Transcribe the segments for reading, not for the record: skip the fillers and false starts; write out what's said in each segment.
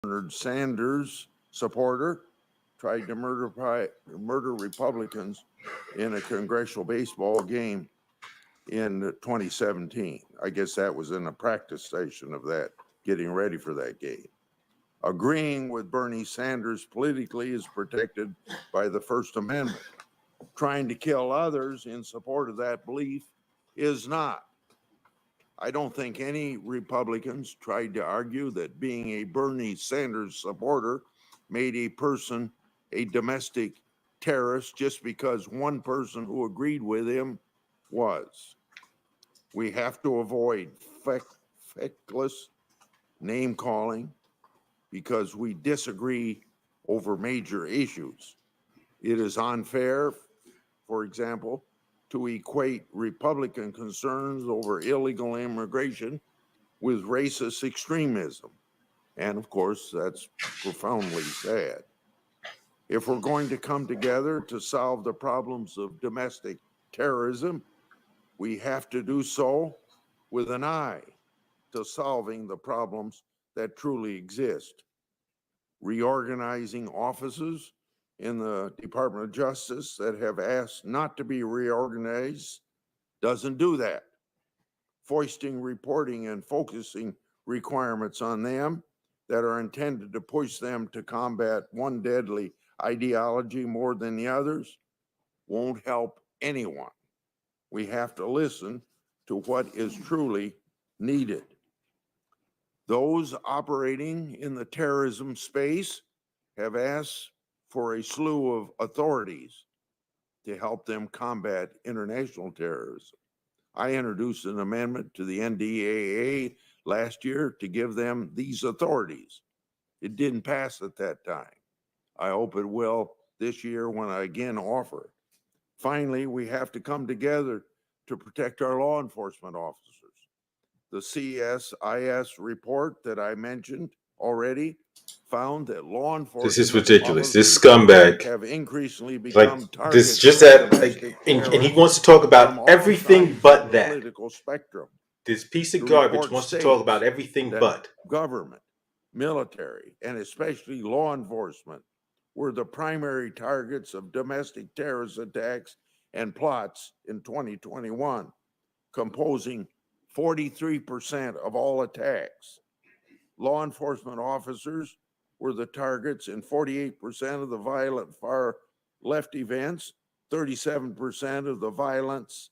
Bernard Sanders supporter tried to murder Republicans in a congressional baseball game in 2017. I guess that was in a practice session of that, getting ready for that game. Agreeing with Bernie Sanders politically is protected by the First Amendment. Trying to kill others in support of that belief is not. I don't think any Republicans tried to argue that being a Bernie Sanders supporter made a person a domestic terrorist just because one person who agreed with him was. We have to avoid feckless name calling because we disagree over major issues. It is unfair, for example, to equate Republican concerns over illegal immigration with racist extremism. And of course, that's profoundly sad. If we're going to come together to solve the problems of domestic terrorism, we have to do so with an eye to solving the problems that truly exist. Reorganizing offices in the Department of Justice that have asked not to be reorganized doesn't do that. Foisting reporting and focusing requirements on them that are intended to push them to combat one deadly ideology more than the others won't help anyone. We have to listen to what is truly needed. Those operating in the terrorism space have asked for a slew of authorities to help them combat international terrorism. I introduced an amendment to the NDAA last year to give them these authorities. It didn't pass at that time. I hope it will this year when I again offer it. Finally, we have to come together to protect our law enforcement officers. The CSIS report that I mentioned already found that law enforcement This is ridiculous. This scumbag have increasingly become like targets this. Just that, like, and he wants to talk about everything but that. Political spectrum. This piece of garbage wants to talk about everything but government, military, and especially law enforcement were the primary targets of domestic terrorist attacks and plots in 2021, composing 43% of all attacks. Law enforcement officers were the targets in 48% of the violent far left events, 37% of the violence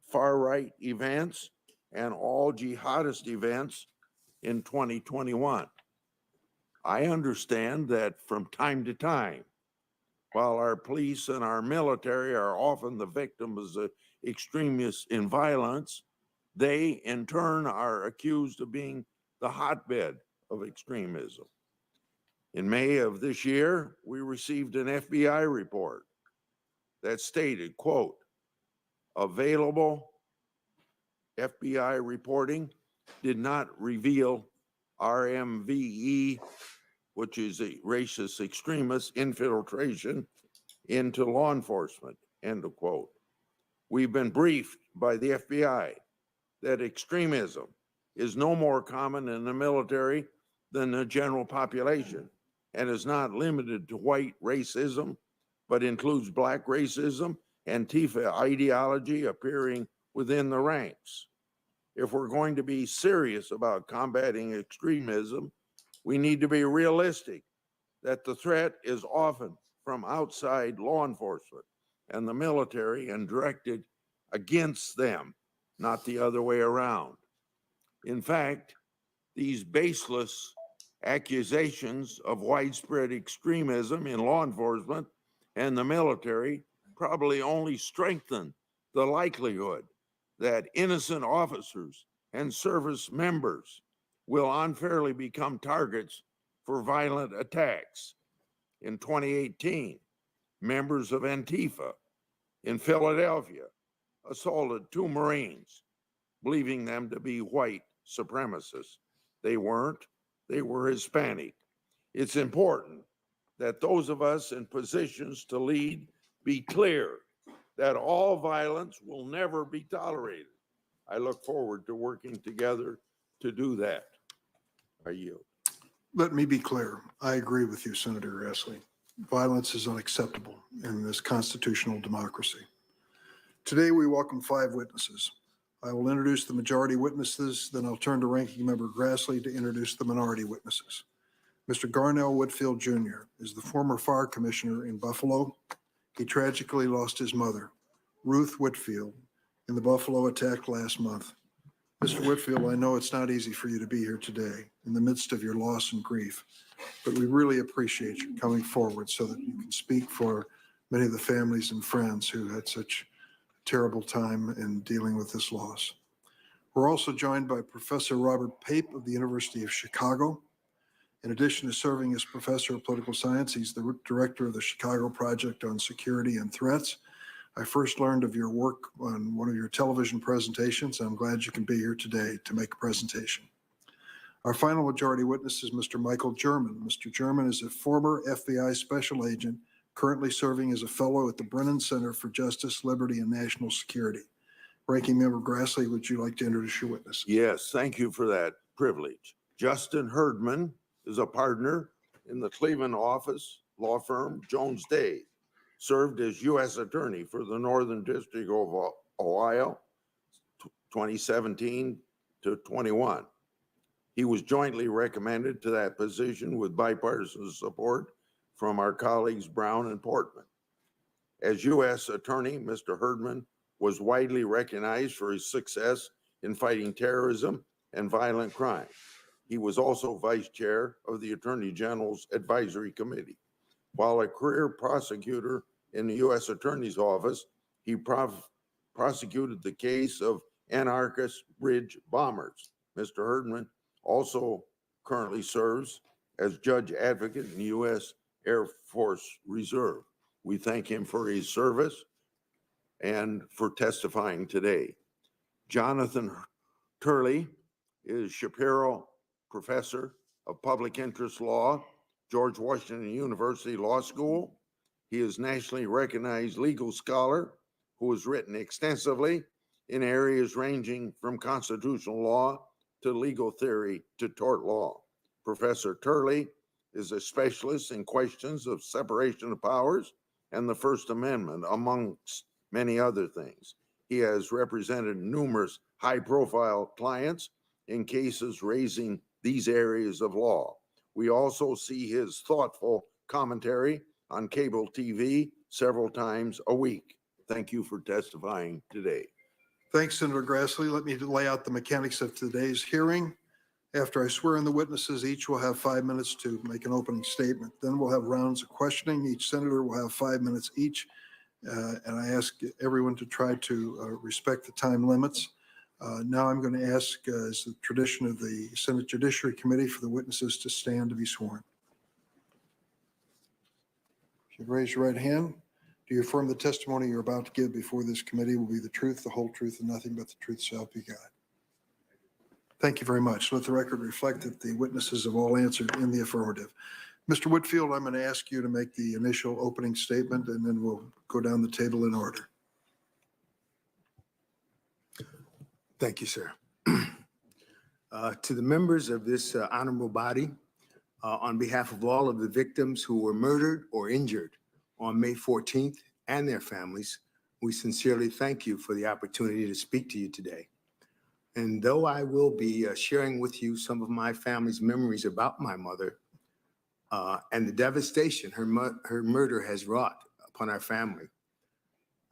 far right events, and all jihadist events in 2021. I understand that from time to time, while our police and our military are often the victims of extremists in violence, they in turn are accused of being the hotbed of extremism. In May of this year, we received an FBI report that stated, quote, available FBI reporting did not reveal RMVE, which is a racist extremist infiltration into law enforcement, end of quote. We've been briefed by the FBI that extremism is no more common in the military than the general population and is not limited to white racism, but includes black racism, Antifa ideology appearing within the ranks. If we're going to be serious about combating extremism, we need to be realistic that the threat is often from outside law enforcement and the military and directed against them, not the other way around. In fact, these baseless accusations of widespread extremism in law enforcement and the military probably only strengthen the likelihood that innocent officers and service members will unfairly become targets for violent attacks. In 2018, members of Antifa in Philadelphia assaulted 2 Marines, believing them to be white supremacists. They weren't, they were Hispanic. It's important that those of us in positions to lead be clear that all violence will never be tolerated. I look forward to working together to do that. I yield. Let me be clear. I agree with you, Senator Grassley. Violence is unacceptable in this constitutional democracy. Today, we welcome 5 witnesses. I will introduce the majority witnesses, then I'll turn to Ranking Member Grassley to introduce the minority witnesses. Mr. Garnell Whitfield Jr. is the former fire commissioner in Buffalo. He tragically lost his mother, Ruth Whitfield, in the Buffalo attack last month. Mr. Whitfield, I know it's not easy for you to be here today in the midst of your loss and grief, but we really appreciate you coming forward so that you can speak for many of the families and friends who had such a terrible time in dealing with this loss. We're also joined by Professor Robert Pape of the University of Chicago. In addition to serving as professor of political science, he's the director of the Chicago Project on Security and Threats. I first learned of your work on one of your television presentations. I'm glad you can be here today to make a presentation. Our final majority witness is Mr. Michael German. Mr. German is a former FBI special agent, currently serving as a fellow at the Brennan Center for Justice, Liberty, and National Security. Ranking Member Grassley, would you like to introduce your witness? Yes, thank you for that privilege. Justin Herdman is a partner in the Cleveland office law firm Jones Day, served as U.S. Attorney for the Northern District of Ohio, 2017 to 21. He was jointly recommended to that position with bipartisan support from our colleagues Brown and Portman. As U.S. Attorney, Mr. Herdman was widely recognized for his success in fighting terrorism and violent crime. He was also vice chair of the Attorney General's Advisory Committee. While a career prosecutor in the U.S. Attorney's Office, he prosecuted the case of anarchist bridge bombers. Mr. Herdman also currently serves as judge advocate in the U.S. Air Force Reserve. We thank him for his service and for testifying today. Jonathan Turley is Shapiro Professor of Public Interest Law, George Washington University Law School. He is nationally recognized legal scholar who has written extensively in areas ranging from constitutional law to legal theory to tort law. Professor Turley is a specialist in questions of separation of powers and the First Amendment, amongst many other things. He has represented numerous high-profile clients in cases raising these areas of law. We also see his thoughtful commentary on cable TV several times a week. Thank you for testifying today. Thanks, Senator Grassley. Let me lay out the mechanics of today's hearing. After I swear in the witnesses, each will have 5 minutes to make an opening statement. Then we'll have rounds of questioning. Each senator will have 5 minutes each. And I ask everyone to try to respect the time limits. Now I'm going to ask, as the tradition of the Senate Judiciary Committee, for the witnesses to stand to be sworn. If you'd raise your right hand, do you affirm the testimony you're about to give before this committee will be the truth, the whole truth, and nothing but the truth, so help you God? Thank you very much. Let the record reflect that the witnesses have all answered in the affirmative. Mr. Whitfield, I'm going to ask you to make the initial opening statement, and then we'll go down the table in order. Thank you, sir. To the members of this honorable body, on behalf of all of the victims who were murdered or injured on May 14th and their families, we sincerely thank you for the opportunity to speak to you today. And though I will be sharing with you some of my family's memories about my mother and the devastation her murder has wrought upon our family,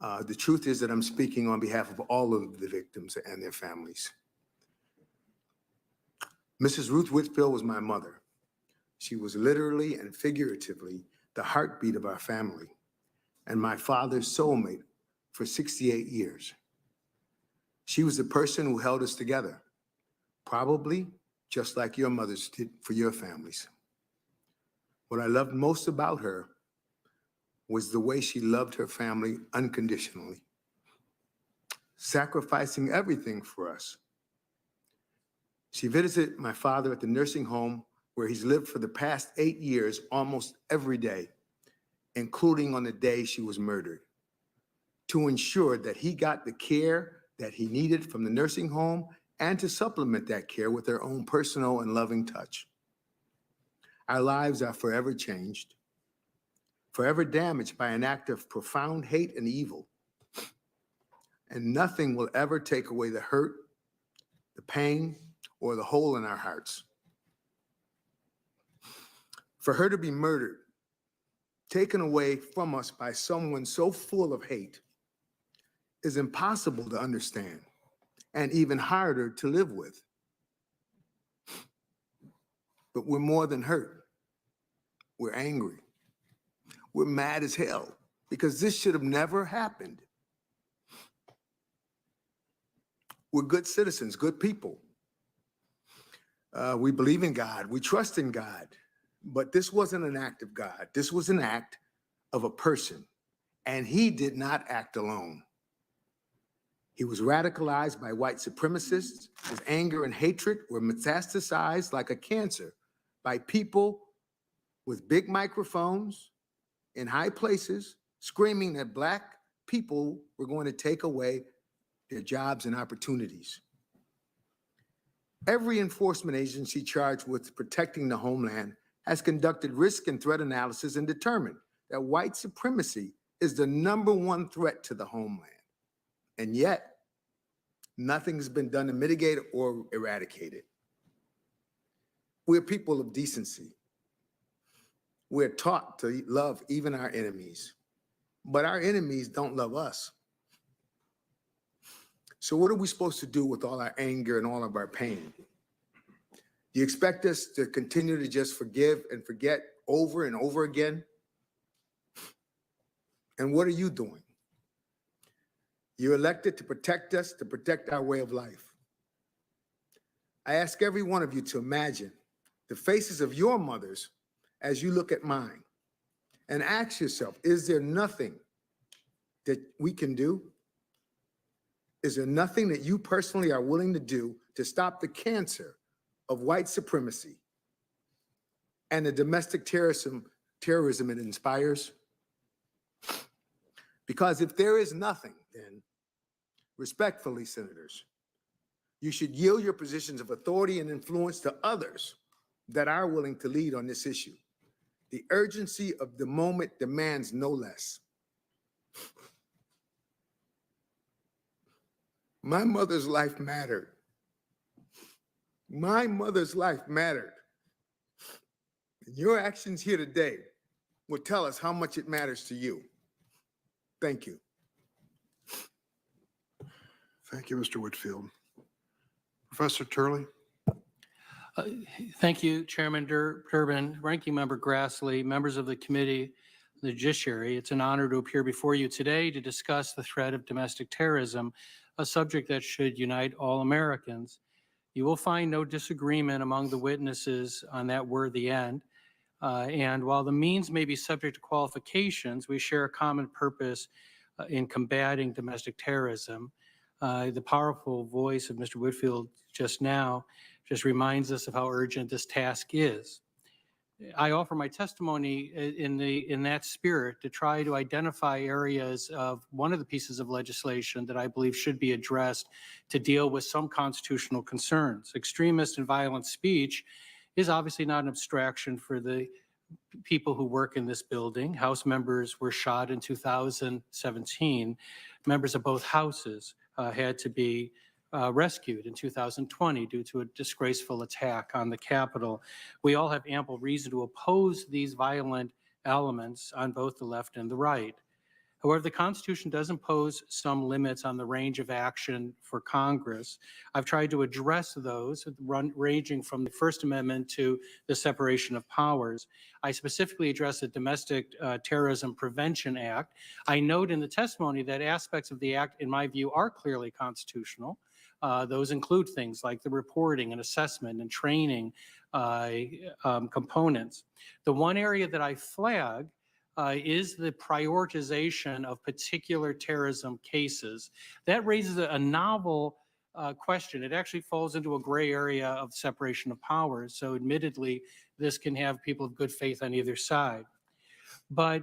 the truth is that I'm speaking on behalf of all of the victims and their families. Mrs. Ruth Whitfield was my mother. She was literally and figuratively the heartbeat of our family and my father's soulmate for 68 years. She was the person who held us together, probably just like your mothers did for your families. What I loved most about her was the way she loved her family unconditionally, sacrificing everything for us. She visited my father at the nursing home where he's lived for the past 8 years almost every day, including on the day she was murdered, to ensure that he got the care that he needed from the nursing home and to supplement that care with their own personal and loving touch. our lives are forever changed, forever damaged by an act of profound hate and evil. And nothing will ever take away the hurt, the pain, or the hole in our hearts. For her to be murdered, taken away from us by someone so full of hate, is impossible to understand and even harder to live with. But we're more than hurt. We're angry. We're mad as hell because this should have never happened. We're good citizens, good people. We believe in God. We trust in God. But this wasn't an act of God. This was an act of a person. And he did not act alone. He was radicalized by white supremacists. His anger and hatred were metastasized like a cancer by people with big microphones in high places screaming that Black people were going to take away their jobs and opportunities. Every enforcement agency charged with protecting the homeland has conducted risk and threat analysis and determined that white supremacy is the #1 threat to the homeland. And yet, nothing's been done to mitigate it or eradicate it. We're people of decency. We're taught to love even our enemies, but our enemies don't love us. So what are we supposed to do with all our anger and all of our pain? Do you expect us to continue to just forgive and forget over and over again? And what are you doing? You're elected to protect us, to protect our way of life. I ask every one of you to imagine the faces of your mothers as you look at mine and ask yourself, is there nothing that we can do? Is there nothing that you personally are willing to do to stop the cancer of white supremacy and the domestic terrorism it inspires? Because if there is nothing, then respectfully, senators, you should yield your positions of authority and influence to others that are willing to lead on this issue. The urgency of the moment demands no less. My mother's life mattered. My mother's life mattered. And your actions here today will tell us how much it matters to you. Thank you. Thank you, Mr. Whitfield. Professor Turley. Thank you, Chairman Durbin, Ranking Member Grassley, members of the Committee, the Judiciary. It's an honor to appear before you today to discuss the threat of domestic terrorism, a subject that should unite all Americans. You will find no disagreement among the witnesses on that worthy end. And while the means may be subject to qualifications, we share a common purpose in combating domestic terrorism. The powerful voice of Mr. Whitfield just now just reminds us of how urgent this task is. I offer my testimony in that spirit to try to identify areas of one of the pieces of legislation that I believe should be addressed to deal with some constitutional concerns. Extremist and violent speech is obviously not an abstraction for the people who work in this building. House members were shot in 2017. Members of both houses had to be rescued in 2020 due to a disgraceful attack on the Capitol. We all have ample reason to oppose these violent elements on both the left and the right. However, the Constitution does impose some limits on the range of action for Congress. I've tried to address those, ranging from the First Amendment to the separation of powers. I specifically address the Domestic Terrorism Prevention Act. I note in the testimony that aspects of the act, in my view, are clearly constitutional. Those include things like the reporting and assessment and training components. The one area that I flag is the prioritization of particular terrorism cases. That raises a novel question. It actually falls into a gray area of separation of powers. So admittedly, this can have people of good faith on either side. But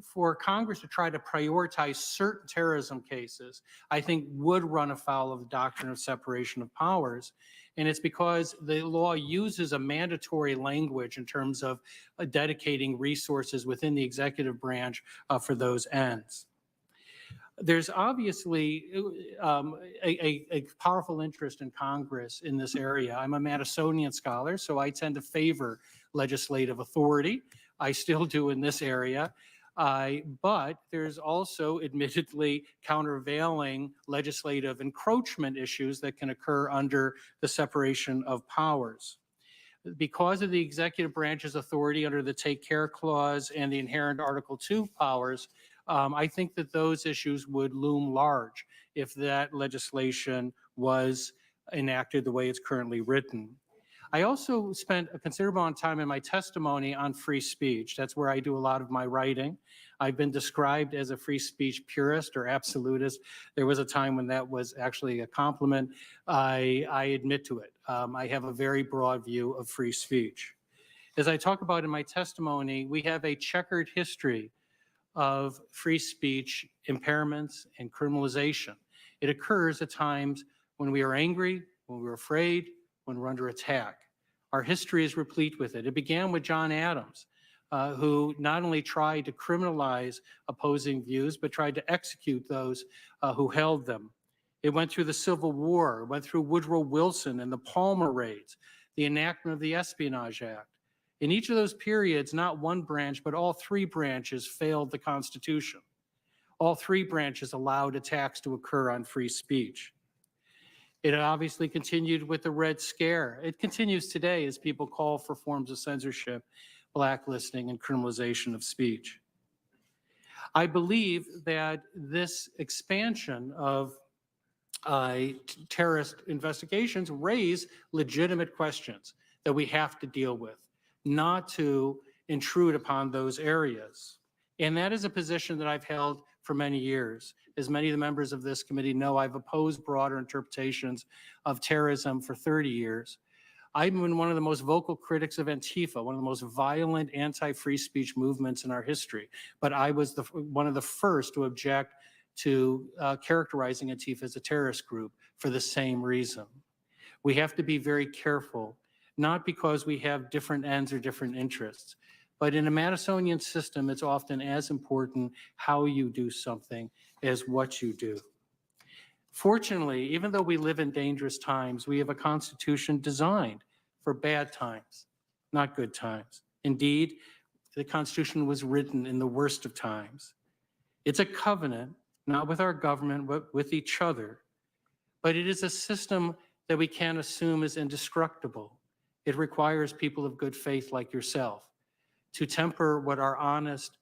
for Congress to try to prioritize certain terrorism cases, I think would run afoul of the doctrine of separation of powers. And it's because the law uses a mandatory language in terms of dedicating resources within the executive branch for those ends. There's obviously a powerful interest in Congress in this area. I'm a Madisonian scholar, so I tend to favor legislative authority. I still do in this area. But there's also admittedly countervailing legislative encroachment issues that can occur under the separation of powers. Because of the executive branch's authority under the Take Care Clause and the inherent Article 2 powers, I think that those issues would loom large if that legislation was enacted the way it's currently written. I also spent a considerable amount of time in my testimony on free speech. That's where I do a lot of my writing. I've been described as a free speech purist or absolutist. There was a time when that was actually a compliment. I admit to it. I have a very broad view of free speech. As I talk about in my testimony, we have a checkered history of free speech impairments and criminalization. It occurs at times when we are angry, when we're afraid, when we're under attack. Our history is replete with it. It began with John Adams, who not only tried to criminalize opposing views, but tried to execute those who held them. It went through the Civil War, it went through Woodrow Wilson and the Palmer raids, the enactment of the Espionage Act. In each of those periods, not one branch, but all three branches failed the Constitution. All three branches allowed attacks to occur on free speech. It obviously continued with the Red Scare. It continues today as people call for forms of censorship, blacklisting, and criminalization of speech. I believe that this expansion of terrorist investigations raise legitimate questions that we have to deal with, not to intrude upon those areas. And that is a position that I've held for many years. As many of the members of this committee know, I've opposed broader interpretations of terrorism for 30 years. I've been one of the most vocal critics of Antifa, one of the most violent anti-free speech movements in our history. But I was one of the first to object to characterizing Antifa as a terrorist group for the same reason. We have to be very careful, not because we have different ends or different interests, but in a Madisonian system, it's often as important how you do something as what you do. Fortunately, even though we live in dangerous times, we have a Constitution designed for bad times, not good times. Indeed, the Constitution was written in the worst of times. It's a covenant, not with our government, but with each other. But it is a system that we can't assume is indestructible. It requires people of good faith like yourself to temper what are honest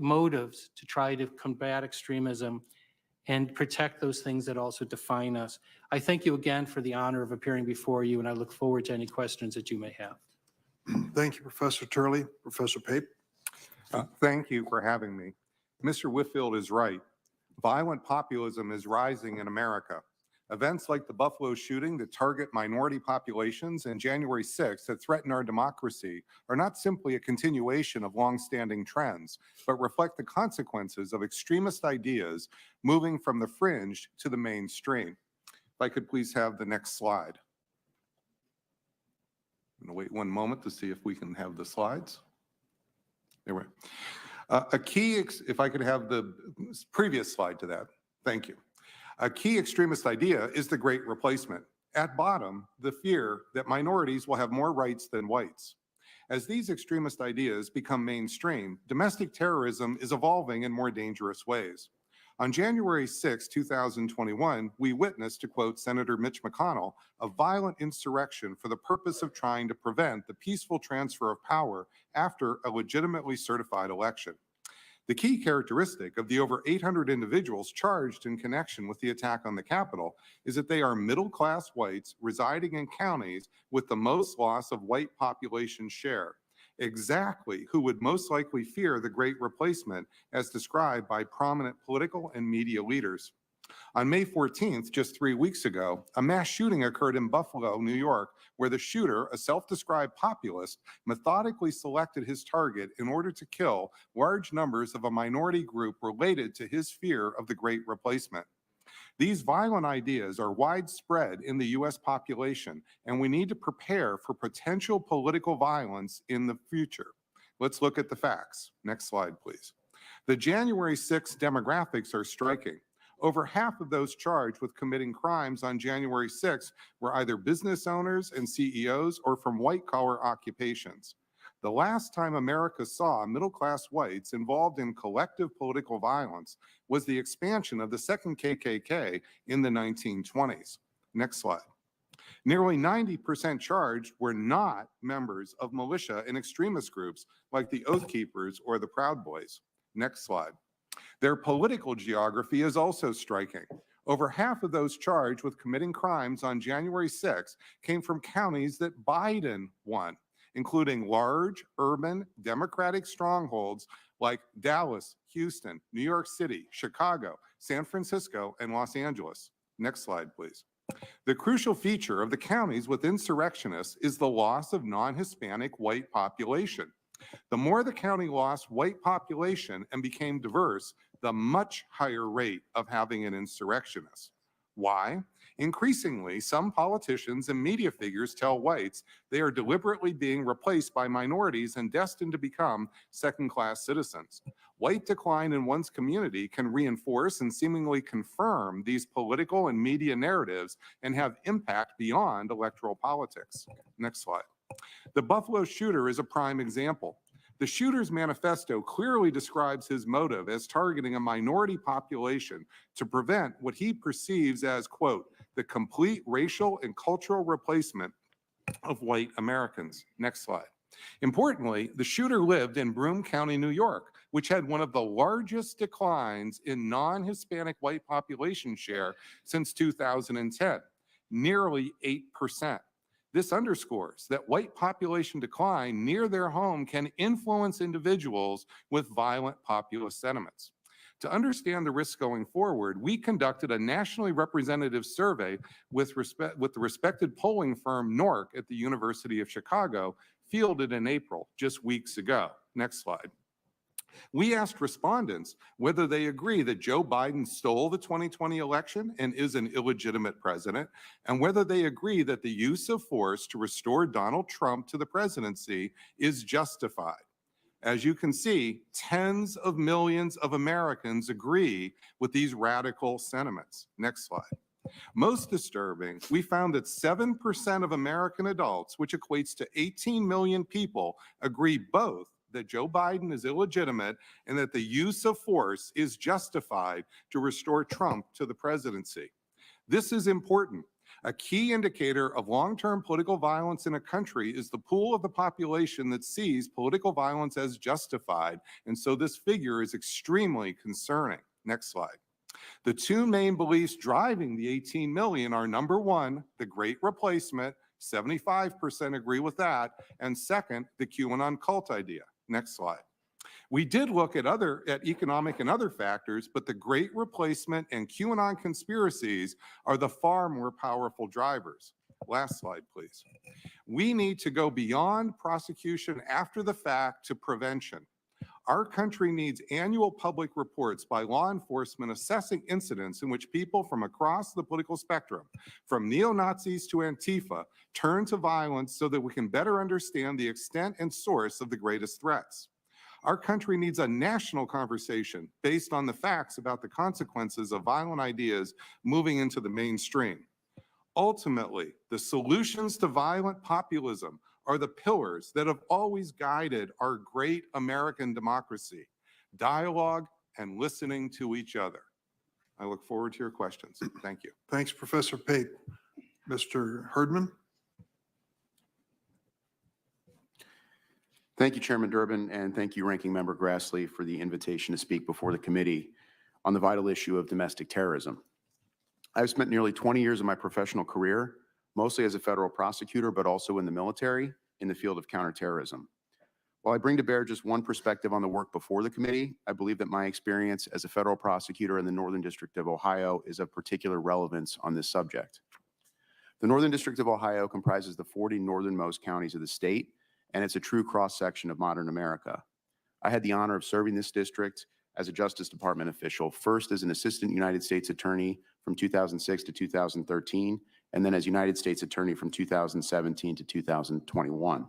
motives to try to combat extremism and protect those things that also define us. I thank you again for the honor of appearing before you, and I look forward to any questions that you may have. Thank you, Professor Turley. Professor Pape. Thank you for having me. Mr. Whitfield is right. Violent populism is rising in America. Events like the Buffalo shooting that target minority populations and January 6th that threaten our democracy are not simply a continuation of longstanding trends, but reflect the consequences of extremist ideas moving from the fringe to the mainstream. If I could please have the next slide. I'm going to wait one moment to see if we can have the slides. There we go. If I could have the previous slide to that. Thank you. A key extremist idea is the Great Replacement. At bottom, the fear that minorities will have more rights than whites. As these extremist ideas become mainstream, domestic terrorism is evolving in more dangerous ways. On January 6, 2021, we witnessed, to quote Senator Mitch McConnell, a violent insurrection for the purpose of trying to prevent the peaceful transfer of power after a legitimately certified election. The key characteristic of the over 800 individuals charged in connection with the attack on the Capitol is that they are middle-class whites residing in counties with the most loss of white population share, exactly who would most likely fear the Great Replacement as described by prominent political and media leaders. On May 14th, just 3 weeks ago, a mass shooting occurred in Buffalo, New York, where the shooter, a self-described populist, methodically selected his target in order to kill large numbers of a minority group related to his fear of the Great Replacement. These violent ideas are widespread in the U.S. population, and we need to prepare for potential political violence in the future. Let's look at the facts. Next slide, please. The January 6th demographics are striking. Over half of those charged with committing crimes on January 6th were either business owners and CEOs or from white-collar occupations. The last time America saw middle-class whites involved in collective political violence was the expansion of the second KKK in the 1920s. Next slide. Nearly 90% charged were not members of militia and extremist groups like the Oath Keepers or the Proud Boys. Next slide. Their political geography is also striking. Over half of those charged with committing crimes on January 6th came from counties that Biden won, including large, urban, Democratic strongholds like Dallas, Houston, New York City, Chicago, San Francisco, and Los Angeles. Next slide, please. The crucial feature of the counties with insurrectionists is the loss of non-Hispanic white population. The more the county lost white population and became diverse, the much higher rate of having an insurrectionist. Why? Increasingly, some politicians and media figures tell whites they are deliberately being replaced by minorities and destined to become second-class citizens. White decline in one's community can reinforce and seemingly confirm these political and media narratives and have impact beyond electoral politics. Next slide. The Buffalo shooter is a prime example. The shooter's manifesto clearly describes his motive as targeting a minority population to prevent what he perceives as, quote, the complete racial and cultural replacement of white Americans. Next slide. Importantly, the shooter lived in Broome County, New York, which had one of the largest declines in non-Hispanic white population share since 2010, nearly 8%. This underscores that white population decline near their home can influence individuals with violent populist sentiments. To understand the risks going forward, we conducted a nationally representative survey with the respected polling firm NORC at the University of Chicago, fielded in April, just weeks ago. Next slide. We asked respondents whether they agree that Joe Biden stole the 2020 election and is an illegitimate president, and whether they agree that the use of force to restore Donald Trump to the presidency is justified. As you can see, tens of millions of Americans agree with these radical sentiments. Next slide. Most disturbing, we found that 7% of American adults, which equates to 18 million people, agree both that Joe Biden is illegitimate and that the use of force is justified to restore Trump to the presidency. This is important. A key indicator of long-term political violence in a country is the pool of the population that sees political violence as justified, and so this figure is extremely concerning. Next slide. The two main beliefs driving the 18 million are, number one, the Great Replacement, 75% agree with that, and second, the QAnon cult idea. Next slide. We did look at economic and other factors, but the Great Replacement and QAnon conspiracies are the far more powerful drivers. Last slide, please. We need to go beyond prosecution after the fact to prevention. Our country needs annual public reports by law enforcement assessing incidents in which people from across the political spectrum, from neo-Nazis to Antifa, turn to violence so that we can better understand the extent and source of the greatest threats. Our country needs a national conversation based on the facts about the consequences of violent ideas moving into the mainstream. Ultimately, the solutions to violent populism are the pillars that have always guided our great American democracy: dialogue and listening to each other. I look forward to your questions. Thank you. Thanks, Professor Pape. Mr. Herdman? Thank you, Chairman Durbin, and thank you, Ranking Member Grassley, for the invitation to speak before the committee on the vital issue of domestic terrorism. I've spent nearly 20 years of my professional career, mostly as a federal prosecutor, but also in the military, in the field of counterterrorism. While I bring to bear just one perspective on the work before the committee, I believe that my experience as a federal prosecutor in the Northern District of Ohio is of particular relevance on this subject. The Northern District of Ohio comprises the 40 northernmost counties of the state, and it's a true cross-section of modern America. I had the honor of serving this district as a Justice Department official, first as an Assistant United States Attorney from 2006 to 2013, and then as United States Attorney from 2017 to 2021.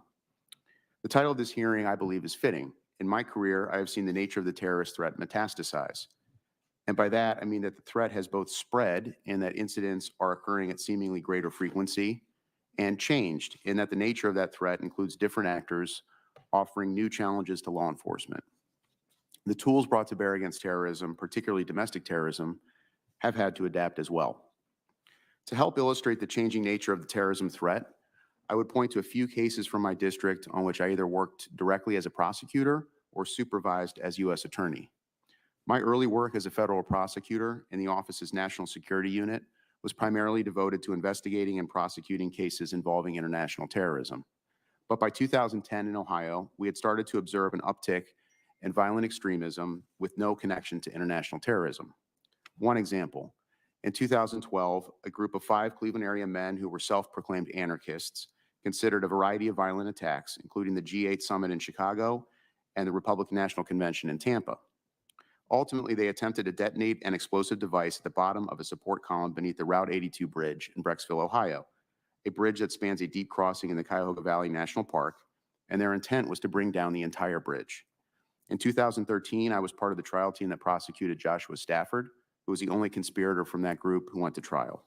The title of this hearing, I believe, is fitting. In my career, I have seen the nature of the terrorist threat metastasize. And by that, I mean that the threat has both spread in that incidents are occurring at seemingly greater frequency, and changed in that the nature of that threat includes different actors offering new challenges to law enforcement. The tools brought to bear against terrorism, particularly domestic terrorism, have had to adapt as well. To help illustrate the changing nature of the terrorism threat, I would point to a few cases from my district on which I either worked directly as a prosecutor or supervised as U.S. Attorney. My early work as a federal prosecutor in the office's National Security Unit was primarily devoted to investigating and prosecuting cases involving international terrorism. But by 2010 in Ohio, we had started to observe an uptick in violent extremism with no connection to international terrorism. One example, in 2012, a group of 5 Cleveland area men who were self-proclaimed anarchists considered a variety of violent attacks, including the G8 summit in Chicago and the Republican National Convention in Tampa. Ultimately, they attempted to detonate an explosive device at the bottom of a support column beneath the Route 82 bridge in Brecksville, Ohio, a bridge that spans a deep crossing in the Cuyahoga Valley National Park, and their intent was to bring down the entire bridge. In 2013, I was part of the trial team that prosecuted Joshua Stafford, who was the only conspirator from that group who went to trial.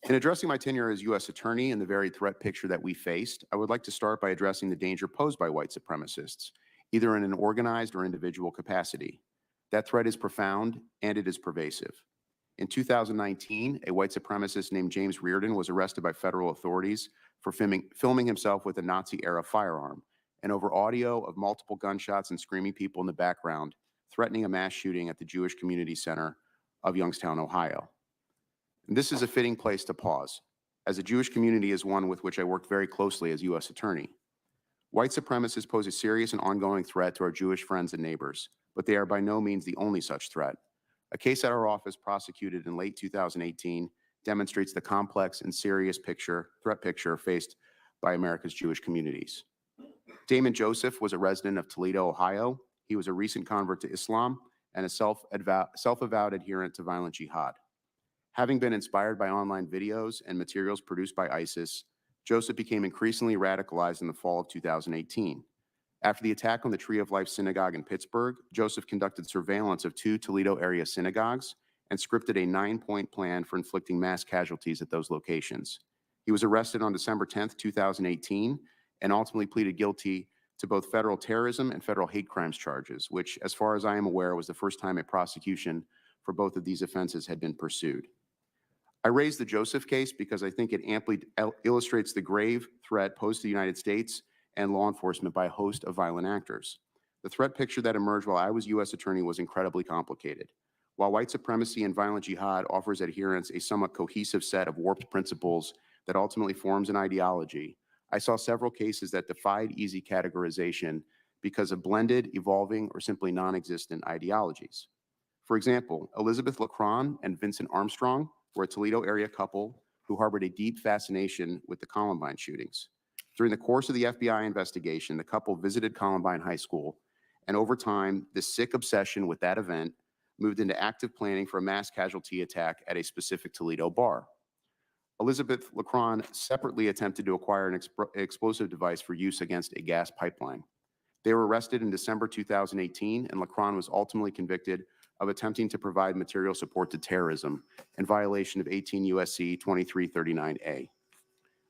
In addressing my tenure as U.S. Attorney and the varied threat picture that we faced, I would like to start by addressing the danger posed by white supremacists, either in an organized or individual capacity. That threat is profound and it is pervasive. In 2019, a white supremacist named James Reardon was arrested by federal authorities for filming himself with a Nazi-era firearm, and over audio of multiple gunshots and screaming people in the background, threatening a mass shooting at the Jewish Community Center of Youngstown, Ohio. And this is a fitting place to pause, as the Jewish community is one with which I worked very closely as U.S. Attorney. White supremacists pose a serious and ongoing threat to our Jewish friends and neighbors, but they are by no means the only such threat. A case at our office prosecuted in late 2018 demonstrates the complex and serious threat picture faced by America's Jewish communities. Damon Joseph was a resident of Toledo, Ohio. He was a recent convert to Islam and a self-avowed adherent to violent jihad. Having been inspired by online videos and materials produced by ISIS, Joseph became increasingly radicalized in the fall of 2018. After the attack on the Tree of Life Synagogue in Pittsburgh, Joseph conducted surveillance of 2 Toledo area synagogues and scripted a 9-point plan for inflicting mass casualties at those locations. He was arrested on December 10th, 2018, and ultimately pleaded guilty to both federal terrorism and federal hate crimes charges, which, as far as I am aware, was the first time a prosecution for both of these offenses had been pursued. I raised the Joseph case because I think it amply illustrates the grave threat posed to the United States and law enforcement by a host of violent actors. The threat picture that emerged while I was U.S. Attorney was incredibly complicated. While white supremacy and violent jihad offers adherents a somewhat cohesive set of warped principles that ultimately forms an ideology, I saw several cases that defied easy categorization because of blended, evolving, or simply non-existent ideologies. For example, Elizabeth Lacron and Vincent Armstrong were a Toledo area couple who harbored a deep fascination with the Columbine shootings. During the course of the FBI investigation, the couple visited Columbine High School, and over time, this sick obsession with that event moved into active planning for a mass casualty attack at a specific Toledo bar. Elizabeth Lacron separately attempted to acquire an explosive device for use against a gas pipeline. They were arrested in December 2018, and Lacron was ultimately convicted of attempting to provide material support to terrorism in violation of 18 U.S.C. 2339A.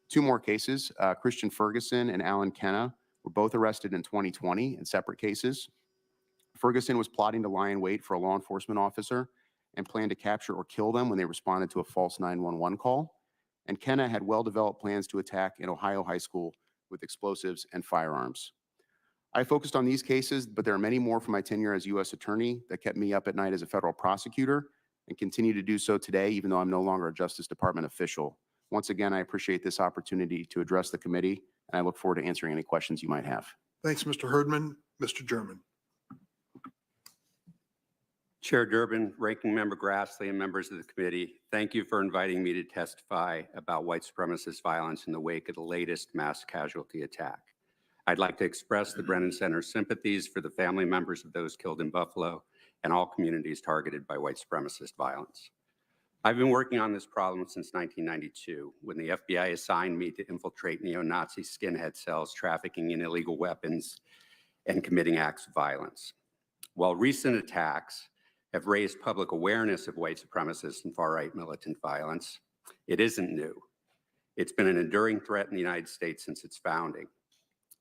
2 more cases, Christian Ferguson and Alan Kenna were both arrested in 2020 in separate cases. Ferguson was plotting to lie in wait for a law enforcement officer and planned to capture or kill them when they responded to a false 911 call. And Kenna had well-developed plans to attack an Ohio high school with explosives and firearms. I focused on these cases, but there are many more from my tenure as U.S. Attorney that kept me up at night as a federal prosecutor and continue to do so today, even though I'm no longer a Justice Department official. Once again, I appreciate this opportunity to address the committee, and I look forward to answering any questions you might have. Thanks, Mr. Herdman. Mr. German. Chair Durbin, Ranking Member Grassley, and members of the committee, thank you for inviting me to testify about white supremacist violence in the wake of the latest mass casualty attack. I'd like to express the Brennan Center's sympathies for the family members of those killed in Buffalo and all communities targeted by white supremacist violence. I've been working on this problem since 1992, when the FBI assigned me to infiltrate neo-Nazi skinhead cells trafficking in illegal weapons and committing acts of violence. While recent attacks have raised public awareness of white supremacist and far-right militant violence, it isn't new. It's been an enduring threat in the United States since its founding.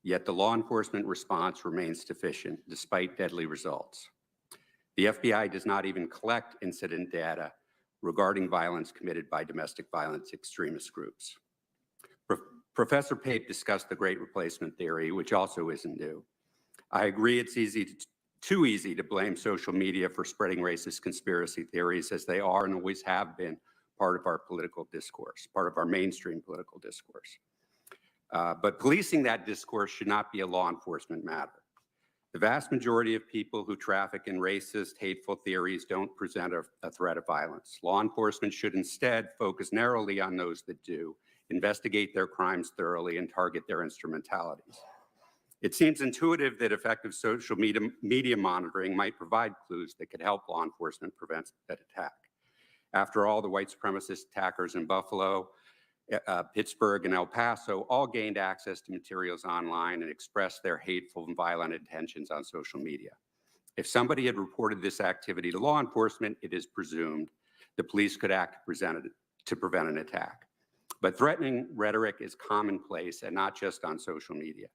Yet the law enforcement response remains deficient despite deadly results. The FBI does not even collect incident data regarding violence committed by domestic violence extremist groups. Professor Pape discussed the Great Replacement theory, which also isn't new. I agree it's too easy to blame social media for spreading racist conspiracy theories, as they are and always have been part of our political discourse, part of our mainstream political discourse. But policing that discourse should not be a law enforcement matter. The vast majority of people who traffic in racist, hateful theories don't present a threat of violence. Law enforcement should instead focus narrowly on those that do, investigate their crimes thoroughly, and target their instrumentalities. It seems intuitive that effective social media monitoring might provide clues that could help law enforcement prevent that attack. After all, the white supremacist attackers in Buffalo, Pittsburgh, and El Paso all gained access to materials online and expressed their hateful and violent intentions on social media. If somebody had reported this activity to law enforcement, it is presumed the police could act to prevent an attack. But threatening rhetoric is commonplace and not just on social media.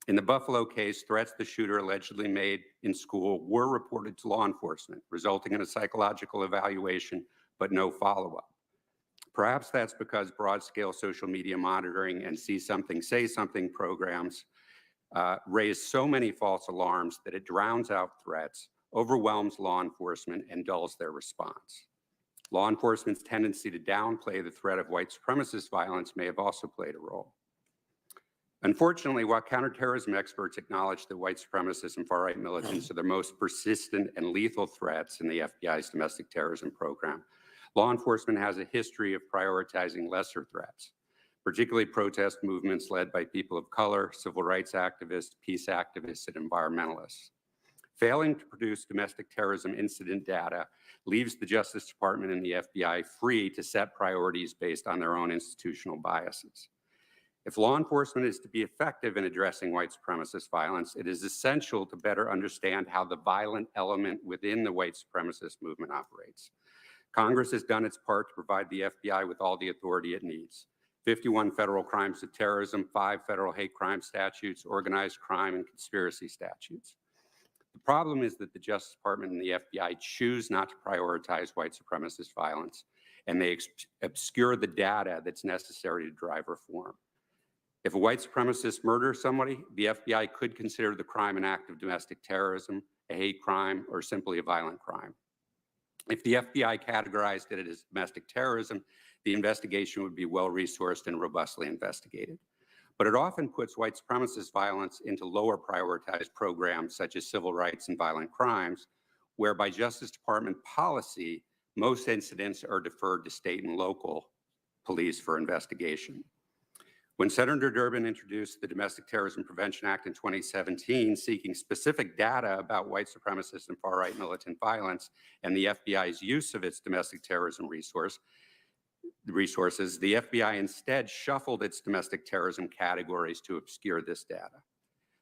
In the Buffalo case, threats the shooter allegedly made in school were reported to law enforcement, resulting in a psychological evaluation, but no follow-up. Perhaps that's because broad-scale social media monitoring and see something, say something programs raise so many false alarms that it drowns out threats, overwhelms law enforcement, and dulls their response. Law enforcement's tendency to downplay the threat of white supremacist violence may have also played a role. Unfortunately, while counterterrorism experts acknowledge that white supremacists and far-right militants are the most persistent and lethal threats in the FBI's domestic terrorism program, law enforcement has a history of prioritizing lesser threats, particularly protest movements led by people of color, civil rights activists, peace activists, and environmentalists. Failing to produce domestic terrorism incident data leaves the Justice Department and the FBI free to set priorities based on their own institutional biases. If law enforcement is to be effective in addressing white supremacist violence, it is essential to better understand how the violent element within the white supremacist movement operates. Congress has done its part to provide the FBI with all the authority it needs. 51 federal crimes of terrorism, 5 federal hate crime statutes, organized crime, and conspiracy statutes. The problem is that the Justice Department and the FBI choose not to prioritize white supremacist violence, and they obscure the data that's necessary to drive reform. If a white supremacist murders somebody, the FBI could consider the crime an act of domestic terrorism, a hate crime, or simply a violent crime. If the FBI categorized it as domestic terrorism, the investigation would be well-resourced and robustly investigated. But it often puts white supremacist violence into lower prioritized programs such as civil rights and violent crimes, where by Justice Department policy, most incidents are deferred to state and local police for investigation. When Senator Durbin introduced the Domestic Terrorism Prevention Act in 2017, seeking specific data about white supremacist and far-right militant violence and the FBI's use of its domestic terrorism resources, the FBI instead shuffled its domestic terrorism categories to obscure this data.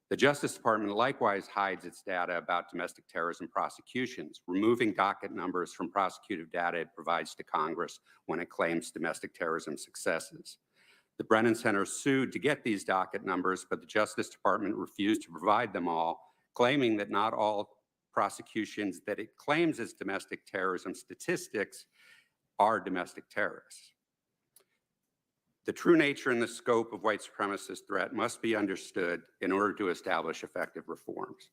The Justice Department likewise hides its data about domestic terrorism prosecutions, removing docket numbers from prosecutive data it provides to Congress when it claims domestic terrorism successes. The Brennan Center sued to get these docket numbers, but the Justice Department refused to provide them all, claiming that not all prosecutions that it claims as domestic terrorism statistics are domestic terrorists. The true nature and the scope of white supremacist threat must be understood in order to establish effective reforms.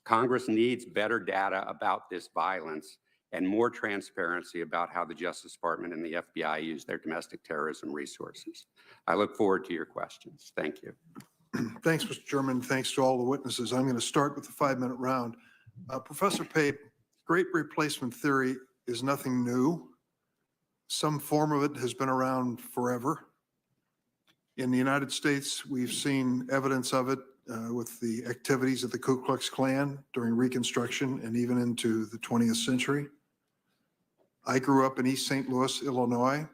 Congress needs better data about this violence and more transparency about how the Justice Department and the FBI use their domestic terrorism resources. I look forward to your questions. Thank you. Thanks, Mr. Chairman. Thanks to all the witnesses. I'm going to start with the 5-minute round. Professor Pape, great replacement theory is nothing new. Some form of it has been around forever. In the United States, we've seen evidence of it with the activities of the Ku Klux Klan during Reconstruction and even into the 20th century. I grew up in East St. Louis, Illinois,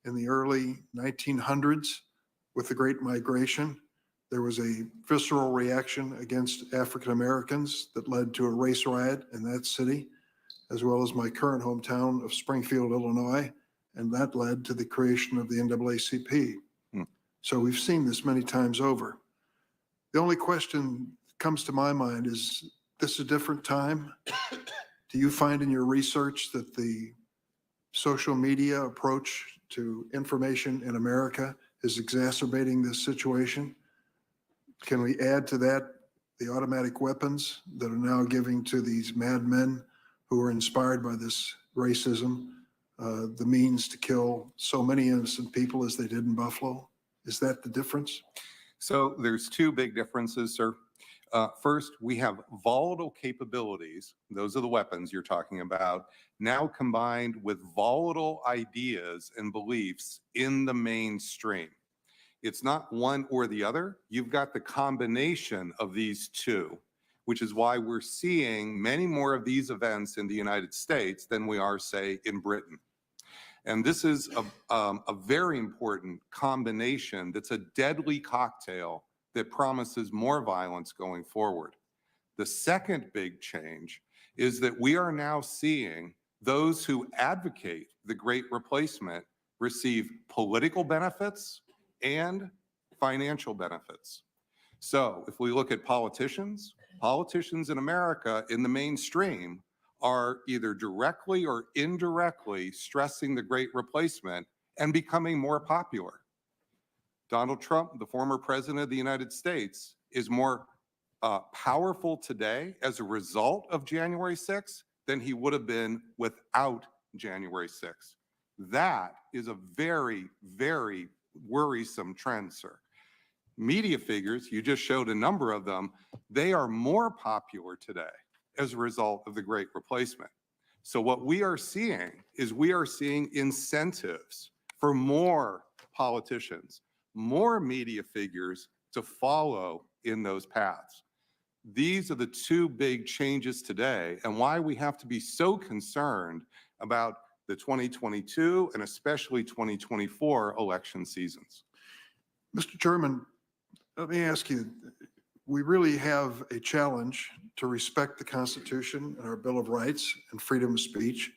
in the early 1900s with the Great Migration. There was a visceral reaction against African Americans that led to a race riot in that city, as well as my current hometown of Springfield, Illinois, and that led to the creation of the NAACP. So we've seen this many times over. The only question that comes to my mind is, this a different time? Do you find in your research that the social media approach to information in America is exacerbating this situation? Can we add to that the automatic weapons that are now giving to these madmen who are inspired by this racism the means to kill so many innocent people as they did in Buffalo? Is that the difference? So there's two big differences, sir. First, we have volatile capabilities. Those are the weapons you're talking about, now combined with volatile ideas and beliefs in the mainstream. It's not one or the other. You've got the combination of these two, which is why we're seeing many more of these events in the United States than we are, say, in Britain. And this is a very important combination that's a deadly cocktail that promises more violence going forward. The second big change is that we are now seeing those who advocate the Great Replacement receive political benefits and financial benefits. So if we look at politicians in America in the mainstream are either directly or indirectly stressing the Great Replacement and becoming more popular. Donald Trump, the former president of the United States, is more powerful today as a result of January 6th than he would have been without January 6th. That is a very, very worrisome trend, sir. Media figures, you just showed a number of them, they are more popular today as a result of the Great Replacement. So what we are seeing is we are seeing incentives for more politicians, more media figures to follow in those paths. These are the two big changes today and why we have to be so concerned about the 2022 and especially 2024 election seasons. Mr. Chairman, let me ask you, we really have a challenge to respect the Constitution and our Bill of Rights and freedom of speech.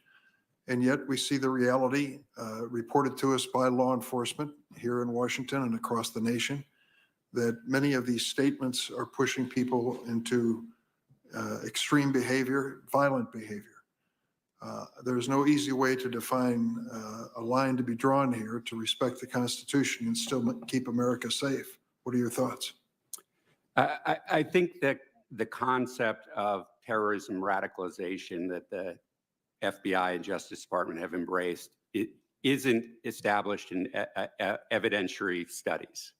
And yet we see the reality reported to us by law enforcement here in Washington and across the nation that many of these statements are pushing people into extreme behavior, violent behavior. There's no easy way to define a line to be drawn here to respect the Constitution and still keep America safe. What are your thoughts? I think that the concept of terrorism radicalization that the FBI and Justice Department have embraced, it isn't established in evidentiary studies.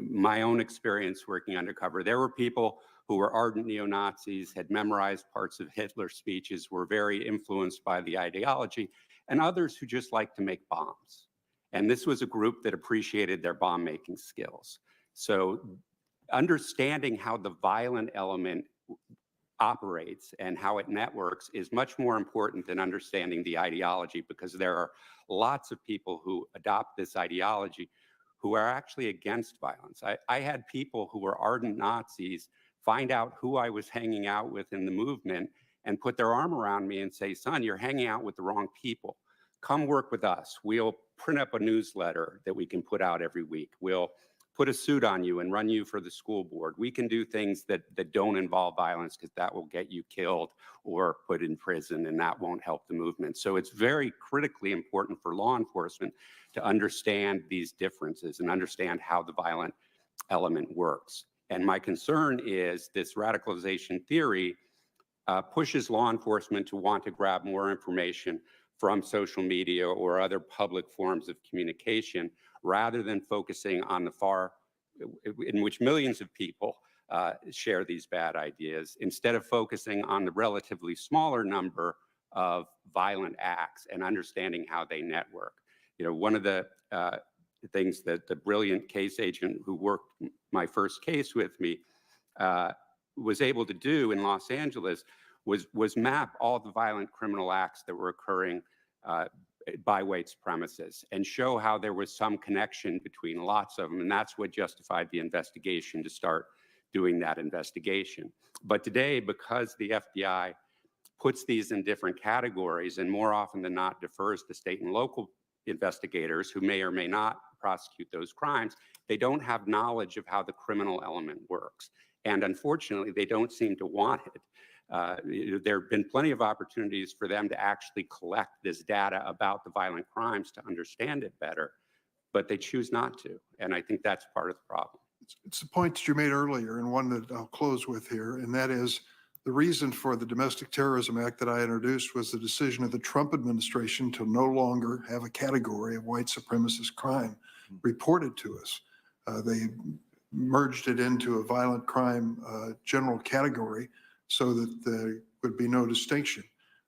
My own experience working undercover, there were people who were ardent neo-Nazis, had memorized parts of Hitler's speeches, were very influenced by the ideology, and others who just liked to make bombs. And this was a group that appreciated their bomb-making skills. So understanding how the violent element operates and how it networks is much more important than understanding the ideology, because there are lots of people who adopt this ideology who are actually against violence. I had people who were ardent Nazis find out who I was hanging out with in the movement and put their arm around me and say, son, you're hanging out with the wrong people. Come work with us. We'll print up a newsletter that we can put out every week. We'll put a suit on you and run you for the school board. We can do things that don't involve violence, because that will get you killed or put in prison, and that won't help the movement. So it's very critically important for law enforcement to understand these differences and understand how the violent element works. And my concern is this radicalization theory pushes law enforcement to want to grab more information from social media or other public forms of communication, rather than focusing on the far in which millions of people share these bad ideas, instead of focusing on the relatively smaller number of violent acts and understanding how they network. You know, one of the things that the brilliant case agent who worked my first case with me was able to do in Los Angeles was map all the violent criminal acts that were occurring by white supremacists and show how there was some connection between lots of them. And that's what justified the investigation to start doing that investigation. But today, because the FBI puts these in different categories and more often than not defers to state and local investigators who may or may not prosecute those crimes, they don't have knowledge of how the criminal element works. And unfortunately, they don't seem to want it. There have been plenty of opportunities for them to actually collect this data about the violent crimes to understand it better, but they choose not to. And I think that's part of the problem. It's the point that you made earlier, and one that I'll close with here, and that is the reason for the Domestic Terrorism Act that I introduced was the decision of the Trump administration to no longer have a category of white supremacist crime reported to us. They merged it into a violent crime general category so that there would be no distinction.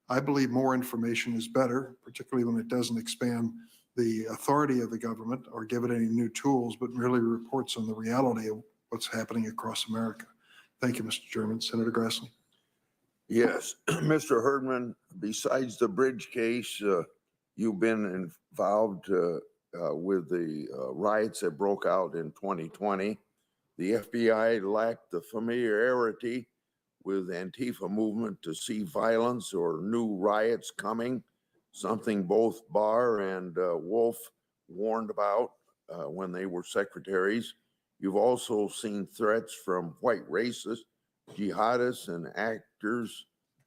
I believe more information is better, particularly when it doesn't expand the authority of the government or give it any new tools, but merely reports on the reality of what's happening across America. Thank you, Mr. Chairman. Senator Grassley. Yes, Mr. Herdman, besides the bridge case, you've been involved with the riots that broke out in 2020. The FBI lacked the familiarity with Antifa movement to see violence or new riots coming, something both Barr and Wolf warned about when they were secretaries. You've also seen threats from white racists, jihadists, and actors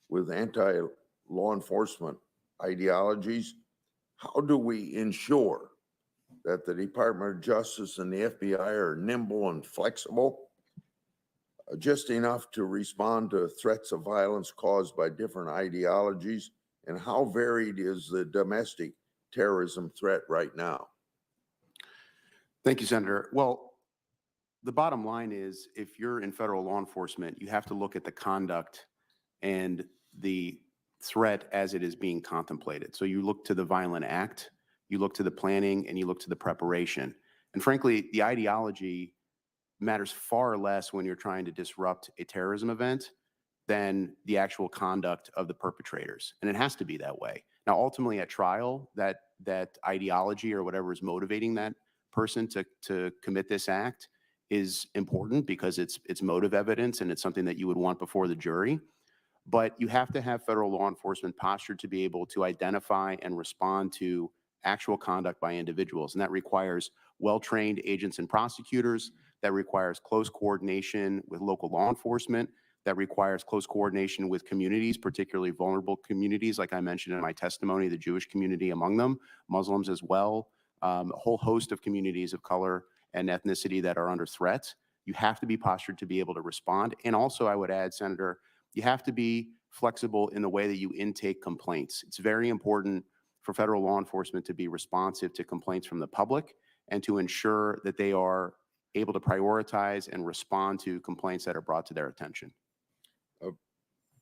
with anti-law enforcement ideologies. How do we ensure that the Department of Justice and the FBI are nimble and flexible, just enough to respond to threats of violence caused by different ideologies? And how varied is the domestic terrorism threat right now? Thank you, Senator. Well, the bottom line is, if you're in federal law enforcement, you have to look at the conduct and the threat as it is being contemplated. So you look to the violent act, you look to the planning, and you look to the preparation. And frankly, the ideology matters far less when you're trying to disrupt a terrorism event than the actual conduct of the perpetrators. And it has to be that way. Now, ultimately at trial, that ideology or whatever is motivating that person to commit this act is important because it's motive evidence and it's something that you would want before the jury. But you have to have federal law enforcement postured to be able to identify and respond to actual conduct by individuals. And that requires well-trained agents and prosecutors. That requires close coordination with local law enforcement. That requires close coordination with communities, particularly vulnerable communities, like I mentioned in my testimony, the Jewish community among them, Muslims as well, a whole host of communities of color and ethnicity that are under threat. You have to be postured to be able to respond. And also, I would add, Senator, you have to be flexible in the way that you intake complaints. It's very important for federal law enforcement to be responsive to complaints from the public and to ensure that they are able to prioritize and respond to complaints that are brought to their attention.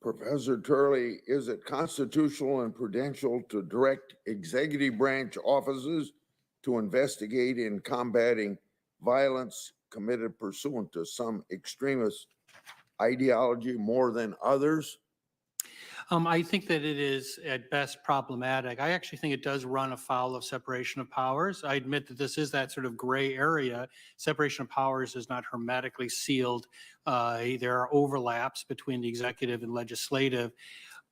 Professor Turley, is it constitutional and prudential to direct executive branch offices to investigate in combating violence committed pursuant to some extremist ideology more than others? I think that it is at best problematic. I actually think it does run afoul of separation of powers. I admit that this is that sort of gray area. Separation of powers is not hermetically sealed. There are overlaps between the executive and legislative.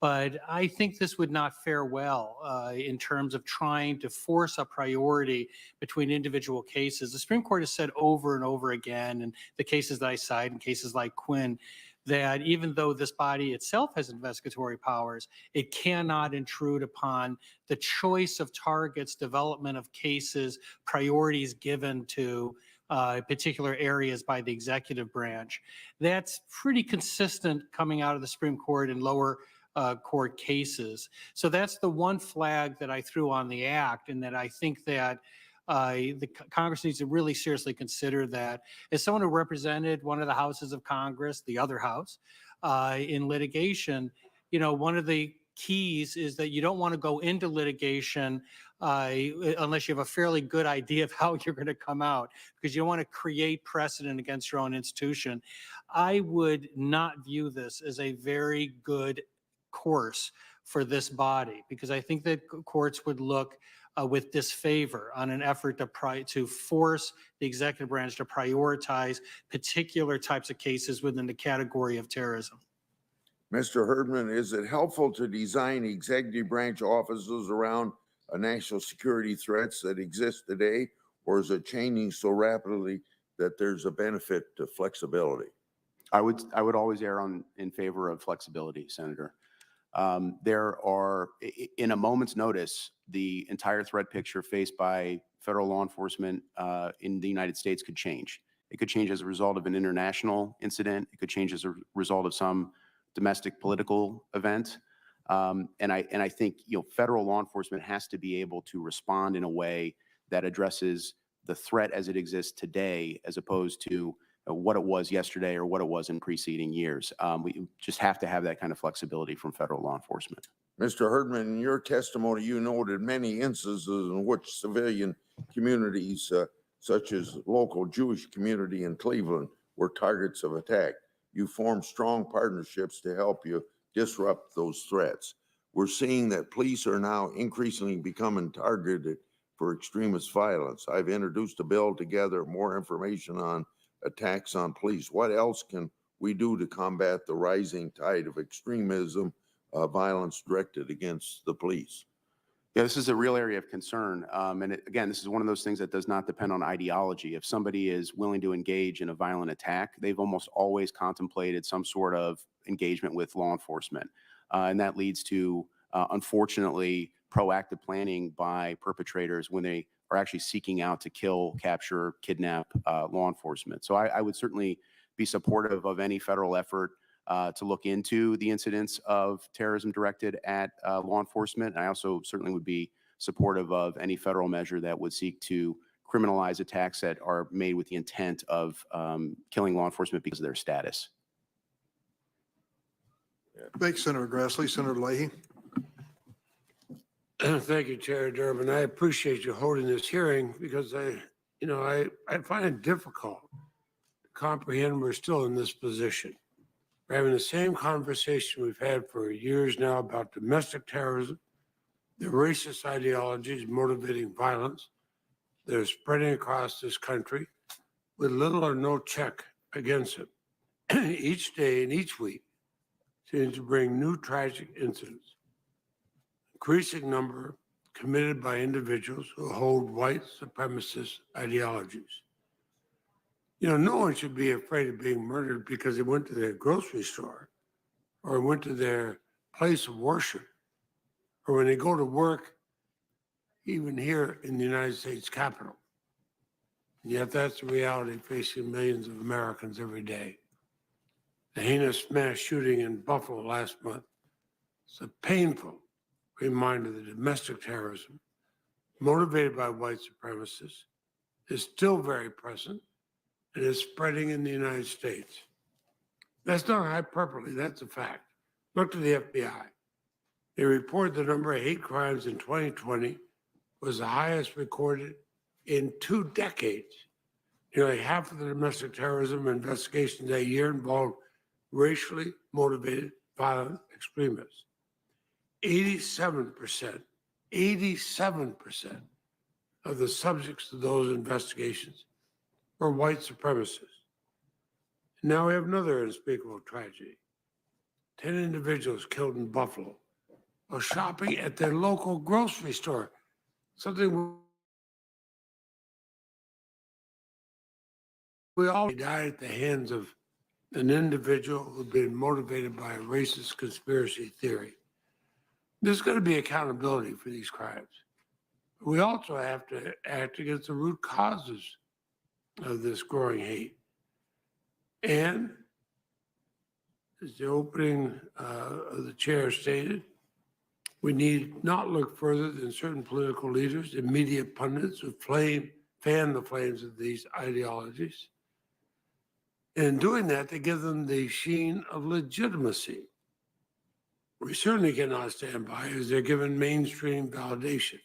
But I think this would not fare well in terms of trying to force a priority between individual cases. The Supreme Court has said over and over again, in the cases that I cite, in cases like Quinn, that even though this body itself has investigatory powers, it cannot intrude upon the choice of targets, development of cases, priorities given to particular areas by the executive branch. That's pretty consistent coming out of the Supreme Court and lower court cases. So that's the one flag that I threw on the act, and that I think that The Congress needs to really seriously consider that. As someone who represented one of the houses of Congress, the other house, in litigation, one of the keys is that you don't want to go into litigation unless you have a fairly good idea of how you're going to come out, because you don't want to create precedent against your own institution. I would not view this as a very good course for this body, because I think that courts would look with disfavor on an effort to force the executive branch to prioritize particular types of cases within the category of terrorism. Mr. Herdman, is it helpful to design executive branch offices around national security threats that exist today, or is it changing so rapidly that there's a benefit to flexibility? I would always err in favor of flexibility, Senator. There are, in a moment's notice, the entire threat picture faced by federal law enforcement in the United States could change. It could change as a result of an international incident. It could change as a result of some domestic political event. And I think, federal law enforcement has to be able to respond in a way that addresses the threat as it exists today, as opposed to what it was yesterday or what it was in preceding years. We just have to have that kind of flexibility from federal law enforcement. Mr. Herdman, in your testimony, you noted many instances in which civilian communities, such as local Jewish community in Cleveland, were targets of attack. You formed strong partnerships to help you disrupt those threats. We're seeing that police are now increasingly becoming targeted for extremist violence. I've introduced a bill to gather more information on attacks on police. What else can we do to combat the rising tide of extremism, violence directed against the police? Yeah, this is a real area of concern. Again, this is one of those things that does not depend on ideology. If somebody is willing to engage in a violent attack, they've almost always contemplated some sort of engagement with law enforcement. And that leads to, unfortunately, proactive planning by perpetrators when they are actually seeking out to kill, capture, kidnap law enforcement. So I would certainly be supportive of any federal effort to look into the incidents of terrorism directed at law enforcement. And I also certainly would be supportive of any federal measure that would seek to criminalize attacks that are made with the intent of killing law enforcement because of their status. Thanks, Senator Grassley. Senator Leahy. Thank you, Chair Durbin. I appreciate you holding this hearing because I find it difficult to comprehend we're still in this position. We're having the same conversation we've had for years now about domestic terrorism, the racist ideologies motivating violence that are spreading across this country with little or no check against it. Each day and each week seems to bring new tragic incidents. Increasing number committed by individuals who hold white supremacist ideologies. No one should be afraid of being murdered because they went to their grocery store or went to their place of worship or when they go to work, even here in the United States Capitol. And yet that's the reality facing millions of Americans every day. The heinous mass shooting in Buffalo last month is a painful reminder that domestic terrorism, motivated by white supremacists, is still very present and is spreading in the United States. That's not hyperbole, that's a fact. Look to the FBI. They report the number of hate crimes in 2020 was the highest recorded in 2 decades. Nearly half of the domestic terrorism investigations that year involved racially motivated violent extremists. 87% of the subjects of those investigations were white supremacists. Now we have another unspeakable tragedy. 10 individuals killed in Buffalo while shopping at their local grocery store. Something we all died at the hands of an individual who'd been motivated by a racist conspiracy theory. There's going to be accountability for these crimes. We also have to act against the root causes of this growing hate. And as the opening of the chair stated, We need not look further than certain political leaders and media pundits who fan the flames of these ideologies. And in doing that, they give them the sheen of legitimacy. We certainly cannot stand by as they're given mainstream validation.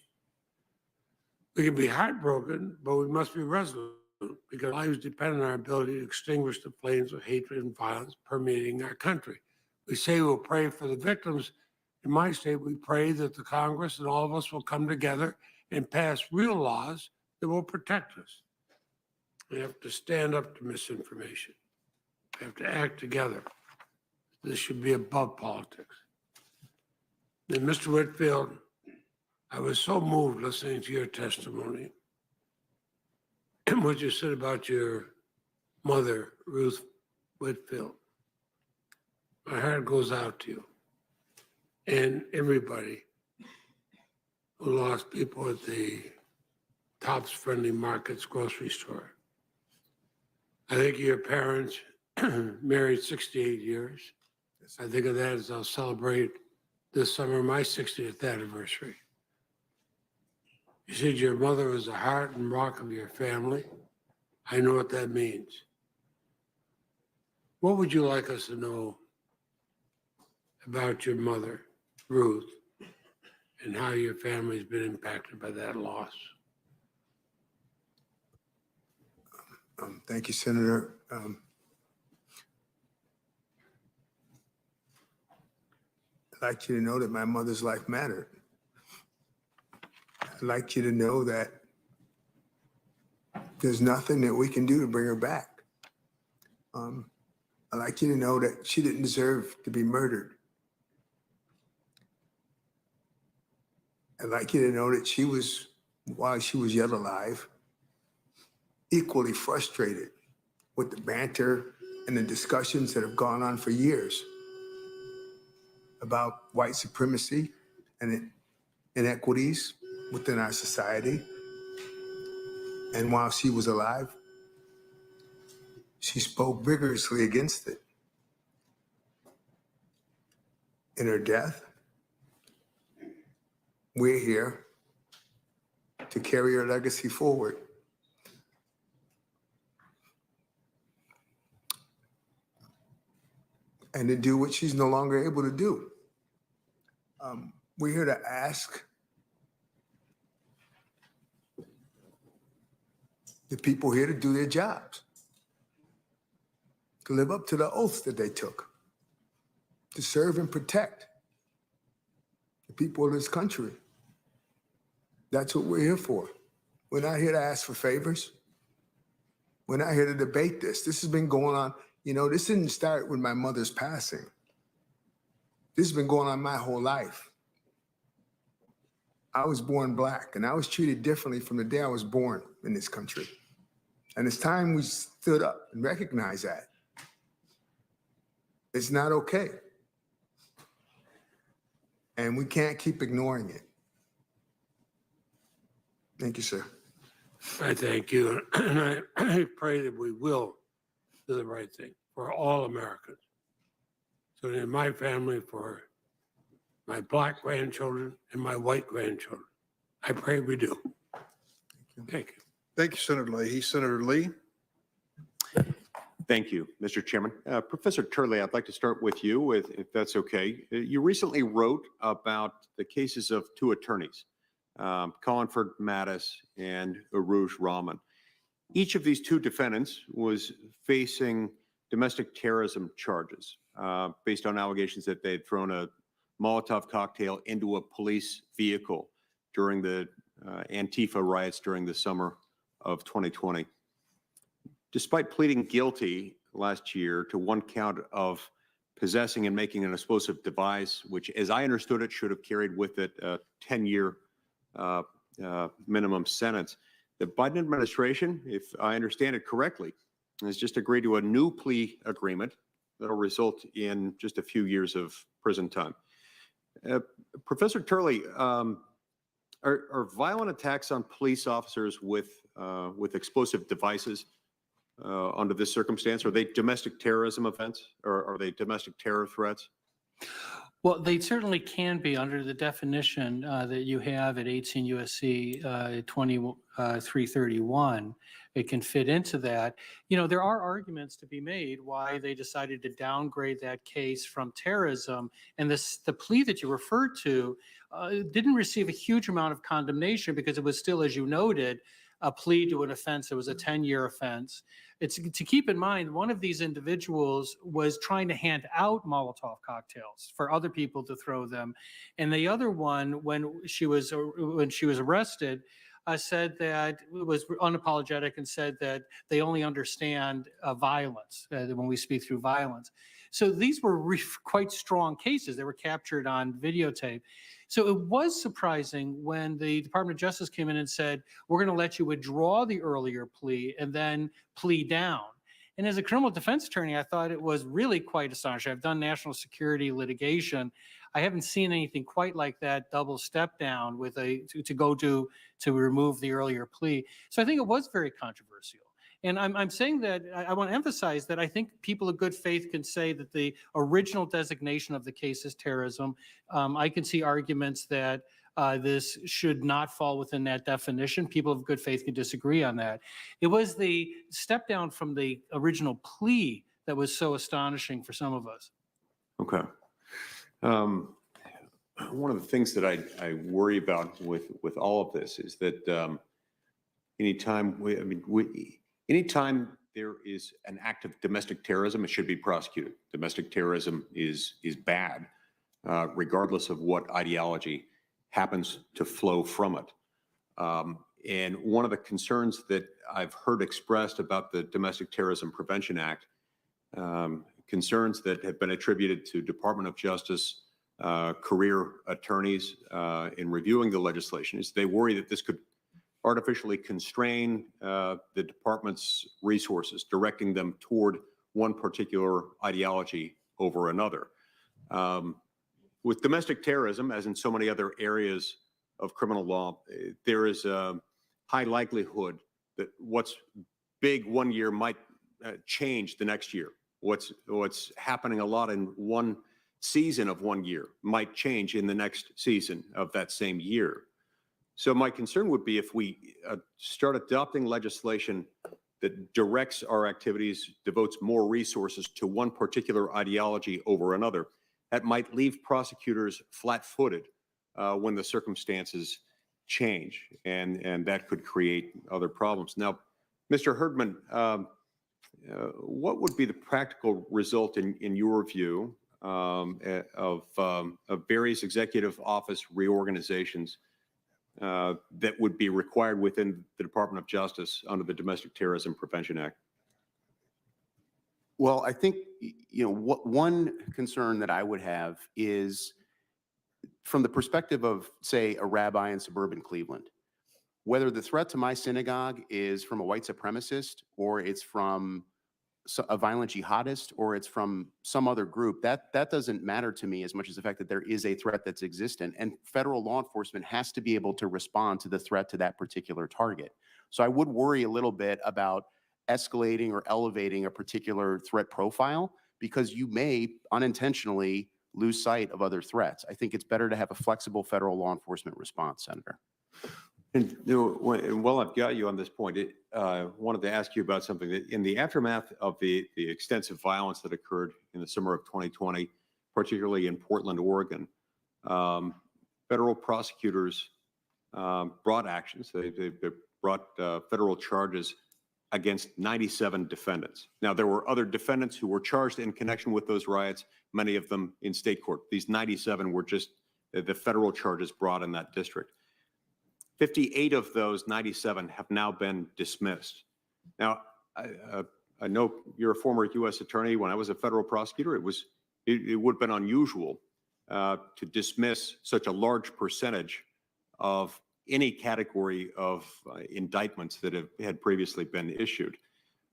We can be heartbroken, but we must be resolute because lives depend on our ability to extinguish the flames of hatred and violence permeating our country. We say we'll pray for the victims. In my state, we pray that the Congress and all of us will come together and pass real laws that will protect us. We have to stand up to misinformation. We have to act together. This should be above politics. And Mr. Whitfield, I was so moved listening to your testimony and what you said about your mother, Ruth Whitfield. My heart goes out to you and everybody who lost people at the Tops Friendly Markets grocery store. I think of your parents, married 68 years. I think of that as I'll celebrate this summer my 60th anniversary. You said your mother was the heart and rock of your family. I know what that means. What would you like us to know about your mother, Ruth, and how your family's been impacted by that loss? Thank you, Senator. I'd like you to know that my mother's life mattered. I'd like you to know that there's nothing that we can do to bring her back. I'd like you to know that she didn't deserve to be murdered. I'd like you to know that she was, while she was yet alive, equally frustrated with the banter and the discussions that have gone on for years about white supremacy and inequities within our society. And while she was alive, she spoke vigorously against it. In her death, we're here to carry her legacy forward. And to do what she's no longer able to do. We're here to ask the people here to do their jobs, to live up to the oaths that they took, to serve and protect the people of this country. That's what we're here for. We're not here to ask for favors. We're not here to debate this. This has been going on. You know, this didn't start with my mother's passing. This has been going on my whole life. I was born Black, and I was treated differently from the day I was born in this country. And it's time we stood up and recognized that. It's not okay. And we can't keep ignoring it. Thank you, sir. I thank you. And I pray that we will do the right thing for all Americans. So in my family, for my Black grandchildren and my white grandchildren, I pray we do. Thank you. Thank you, Senator Leahy. Senator Lee. Thank you, Mr. Chairman. Professor Turley, I'd like to start with you, if that's okay. You recently wrote about the cases of two attorneys, Collinford Mattis and Aruj Rahman. Each of these two defendants was facing domestic terrorism charges based on allegations that they'd thrown a Molotov cocktail into a police vehicle during the Antifa riots during the summer of 2020. Despite pleading guilty last year to one count of possessing and making an explosive device, which, as I understood it, should have carried with it a 10-year minimum sentence, the Biden administration, if I understand it correctly, has just agreed to a new plea agreement that will result in just a few years of prison time. Professor Turley, are violent attacks on police officers with explosive devices under this circumstance, are they domestic terrorism events, or are they domestic terror threats? Well, they certainly can be under the definition that you have at 18 USC 2331. It can fit into that. You know, there are arguments to be made why they decided to downgrade that case from terrorism. And the plea that you referred to didn't receive a huge amount of condemnation because it was still, as you noted, a plea to an offense that was a 10-year offense. It's to keep in mind, one of these individuals was trying to hand out Molotov cocktails for other people to throw them. And the other one, when she was arrested, said that it was unapologetic and said that they only understand violence when we speak through violence. So these were quite strong cases. They were captured on videotape. So it was surprising when the Department of Justice came in and said, we're going to let you withdraw the earlier plea and then plea down. And as a criminal defense attorney, I thought it was really quite astonishing. I've done national security litigation. I haven't seen anything quite like that double step down with to remove the earlier plea. So I think it was very controversial. And I'm saying that I want to emphasize that I think people of good faith can say that the original designation of the case is terrorism. I can see arguments that this should not fall within that definition. People of good faith can disagree on that. It was the step down from the original plea that was so astonishing for some of us. Okay. One of the things that I worry about with all of this is that anytime there is an act of domestic terrorism, it should be prosecuted. Domestic terrorism is bad, regardless of what ideology happens to flow from it. And one of the concerns that I've heard expressed about the Domestic Terrorism Prevention Act, concerns that have been attributed to Department of Justice career attorneys in reviewing the legislation, is they worry that this could artificially constrain the department's resources, directing them toward one particular ideology over another. With domestic terrorism, as in so many other areas of criminal law, there is a high likelihood that what's big one year might change the next year. What's happening a lot in one season of 1 year might change in the next season of that same year. So my concern would be if we start adopting legislation that directs our activities, devotes more resources to one particular ideology over another, that might leave prosecutors flat-footed when the circumstances change, and that could create other problems. Now, Mr. Herdman, what would be the practical result in your view of various executive office reorganizations that would be required within the Department of Justice under the Domestic Terrorism Prevention Act? Well, I think, one concern that I would have is from the perspective of, say, a rabbi in suburban Cleveland, whether the threat to my synagogue is from a white supremacist or it's from a violent jihadist or it's from some other group, that doesn't matter to me as much as the fact that there is a threat that's existent, and federal law enforcement has to be able to respond to the threat to that particular target. So I would worry a little bit about escalating or elevating a particular threat profile because you may unintentionally lose sight of other threats. I think it's better to have a flexible federal law enforcement response, Senator. And while I've got you on this point, I wanted to ask you about something that in the aftermath of the extensive violence that occurred in the summer of 2020, particularly in Portland, Oregon, federal prosecutors brought actions. They brought federal charges against 97 defendants. Now, there were other defendants who were charged in connection with those riots, many of them in state court. These 97 were just the federal charges brought in that district. 58 of those 97 have now been dismissed. Now, I know you're a former U.S. attorney. When I was a federal prosecutor, it would have been unusual to dismiss such a large percentage of any category of indictments that had previously been issued.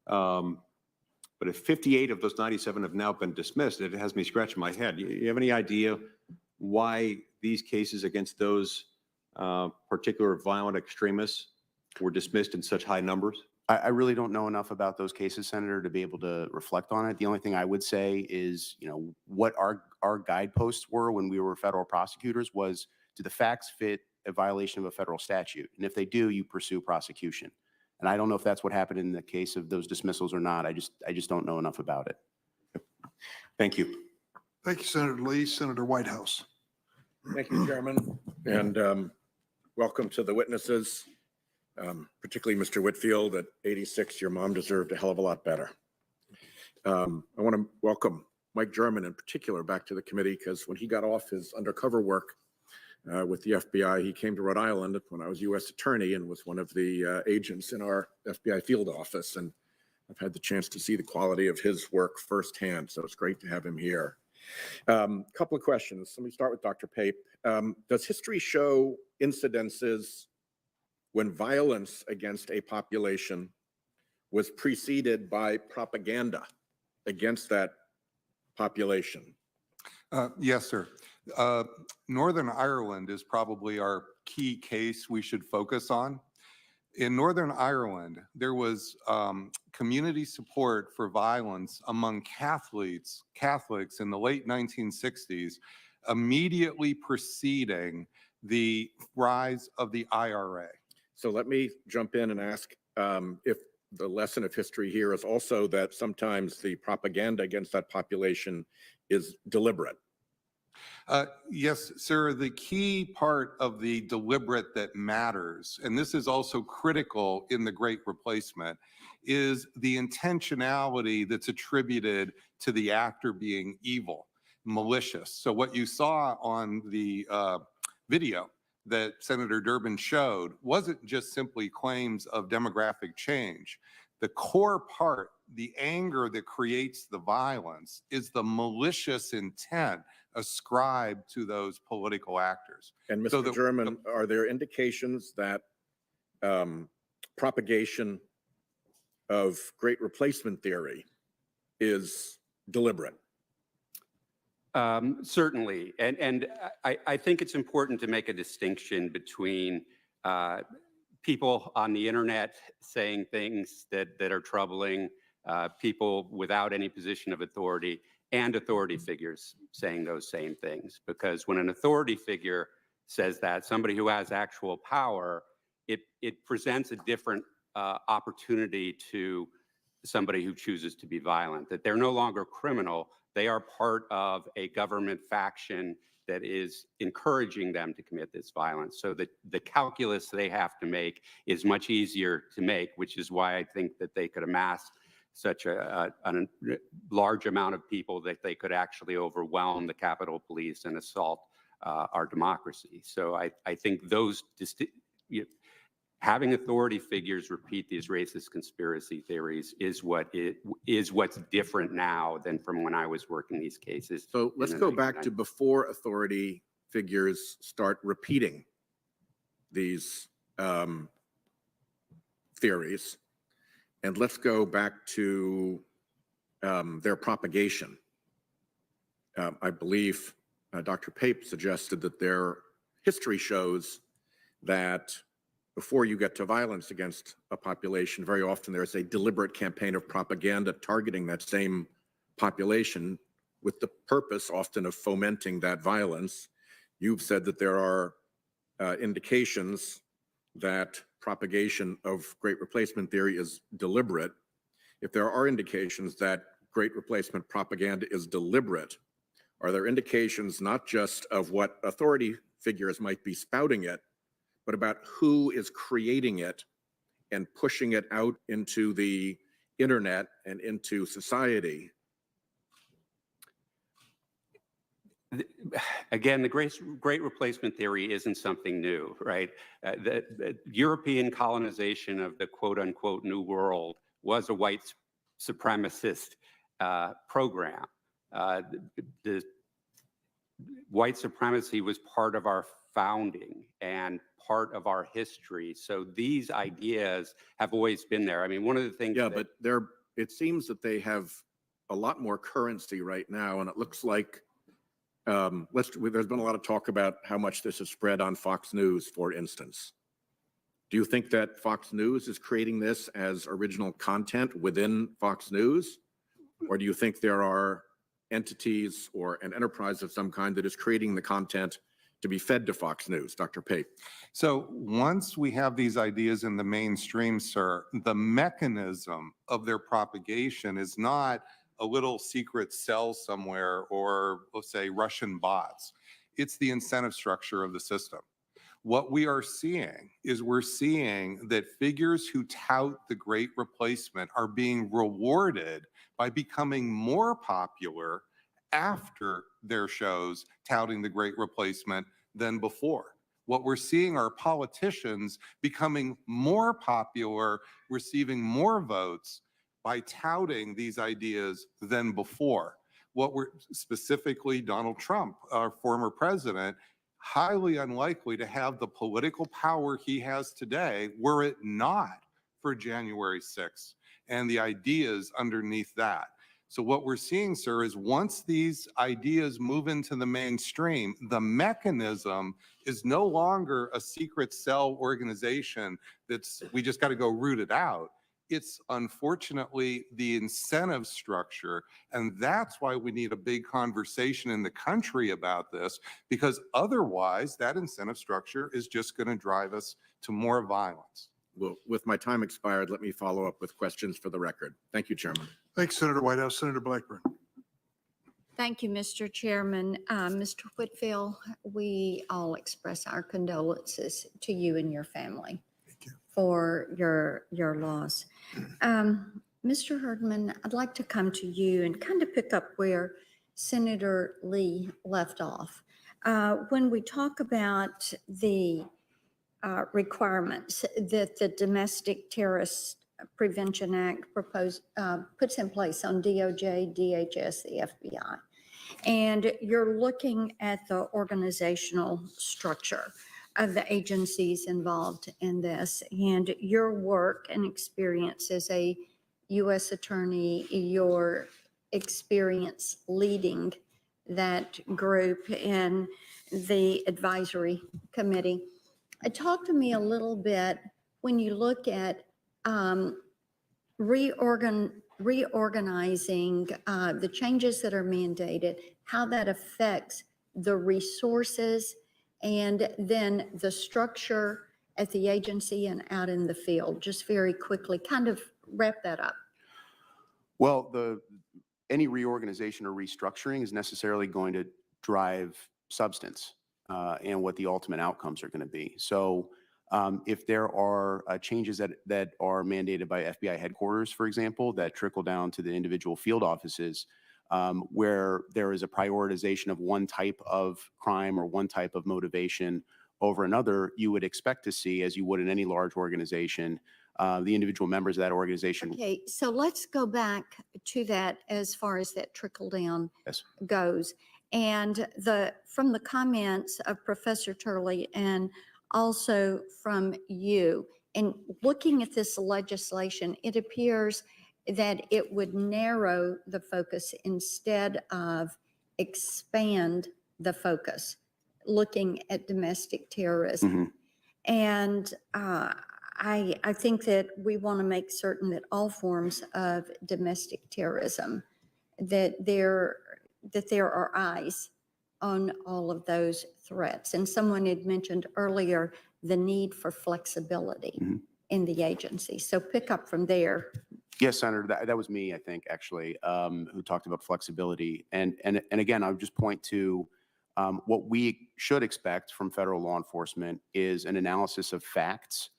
But if 58 of those 97 have now been dismissed, it has me scratching my head. You have any idea why these cases against those particular violent extremists were dismissed in such high numbers? I really don't know enough about those cases, Senator, to be able to reflect on it. The only thing I would say is, what our guideposts were when we were federal prosecutors was, do the facts fit a violation of a federal statute? And if they do, you pursue prosecution. And I don't know if that's what happened in the case of those dismissals or not. I just don't know enough about it. Thank you. Thank you, Senator Lee. Senator Whitehouse. Thank you, Chairman, and welcome to the witnesses, particularly Mr. Whitfield. At 86, your mom deserved a hell of a lot better. I want to welcome Mike German in particular back to the committee, because when he got off his undercover work with the FBI, he came to Rhode Island when I was U.S. Attorney and was one of the agents in our FBI field office. And I've had the chance to see the quality of his work firsthand, so it's great to have him here. Couple of questions. Let me start with Dr. Pape. Does history show incidences when violence against a population was preceded by propaganda against that population? Yes, sir. Northern Ireland is probably our key case we should focus on. In Northern Ireland, there was community support for violence among Catholics in the late 1960s, immediately preceding the rise of the IRA. So let me jump in and ask if the lesson of history here is also that sometimes the propaganda against that population is deliberate. Yes, sir. The key part of the deliberate that matters, and this is also critical in the Great Replacement, is the intentionality that's attributed to the actor being evil, malicious. So what you saw on the video that Senator Durbin showed wasn't just simply claims of demographic change. The core part, the anger that creates the violence, is the malicious intent ascribed to those political actors. And Mr. German, are there indications that propagation of Great Replacement theory is deliberate? Certainly. And I think it's important to make a distinction between people on the internet saying things that are troubling, people without any position of authority, and authority figures saying those same things. Because when an authority figure says that, somebody who has actual power, it presents a different opportunity to somebody who chooses to be violent, that they're no longer criminal. They are part of a government faction that is encouraging them to commit this violence. So the calculus they have to make is much easier to make, which is why I think that they could amass such a large amount of people that they could actually overwhelm the Capitol Police and assault our democracy. So I think those having authority figures repeat these racist conspiracy theories is what's different now than from when I was working these cases. So let's go back to before authority figures start repeating these theories. And let's go back to their propagation. I believe Dr. Pape suggested that their history shows that before you get to violence against a population, very often there's a deliberate campaign of propaganda targeting that same population with the purpose often of fomenting that violence. You've said that there are indications that propagation of Great Replacement theory is deliberate. If there are indications that Great Replacement propaganda is deliberate, are there indications not just of what authority figures might be spouting it, but about who is creating it and pushing it out into the internet and into society? Again, the Great Replacement theory isn't something new, right? The European colonization of the quote-unquote New World was a white supremacist program. The white supremacy was part of our founding and part of our history. So these ideas have always been there. I mean, one of the things— Yeah, but it seems that they have a lot more currency right now, and it looks like there's been a lot of talk about how much this is spread on Fox News, for instance. Do you think that Fox News is creating this as original content within Fox News? Or do you think there are entities or an enterprise of some kind that is creating the content to be fed to Fox News? Dr. Pape. So once we have these ideas in the mainstream, sir, the mechanism of their propagation is not a little secret cell somewhere or, let's say, Russian bots. It's the incentive structure of the system. What we are seeing is we're seeing that figures who tout the great replacement are being rewarded by becoming more popular after their shows touting the great replacement than before. What we're seeing are politicians becoming more popular, receiving more votes by touting these ideas than before. What we're specifically Donald Trump, our former president, highly unlikely to have the political power he has today were it not for January 6th and the ideas underneath that. So what we're seeing, sir, is once these ideas move into the mainstream, the mechanism is no longer a secret cell organization that's, we just got to go root it out. It's unfortunately the incentive structure. And that's why we need a big conversation in the country about this, because otherwise that incentive structure is just going to drive us to more violence. Well, with my time expired, let me follow up with questions for the record. Thank you, Chairman. Thanks, Senator Whitehouse. Senator Blackburn. Thank you, Mr. Chairman. Mr. Whitfield, we all express our condolences to you and your family for your loss. Mr. Herdman, I'd like to come to you and kind of pick up where Senator Lee left off. When we talk about the requirements that the Domestic Terrorist Prevention Act puts in place on DOJ, DHS, the FBI, and you're looking at the organizational structure of the agencies involved in this, and your work and experience as a U.S. attorney, your experience leading that group in the advisory committee. Talk to me a little bit when you look at reorganizing the changes that are mandated, how that affects the resources and then the structure at the agency and out in the field. Just very quickly, kind of wrap that up. Well, any reorganization or restructuring is necessarily going to drive substance and what the ultimate outcomes are going to be. So if there are changes that are mandated by FBI headquarters, for example, that trickle down to the individual field offices, where there is a prioritization of one type of crime or one type of motivation over another, you would expect to see, as you would in any large organization, the individual members of that organization. Okay, so let's go back to that as far as that trickle down goes. And from the comments of Professor Turley and also from you, and looking at this legislation, it appears that it would narrow the focus instead of expand the focus, looking at domestic terrorism. And I think that we want to make certain that all forms of domestic terrorism, that there are eyes on all of those threats. And someone had mentioned earlier the need for flexibility in the agency. So pick up from there. Yes, Senator, that was me, I think, actually, who talked about flexibility. And again, I would just point to what we should expect from federal law enforcement is an analysis of facts.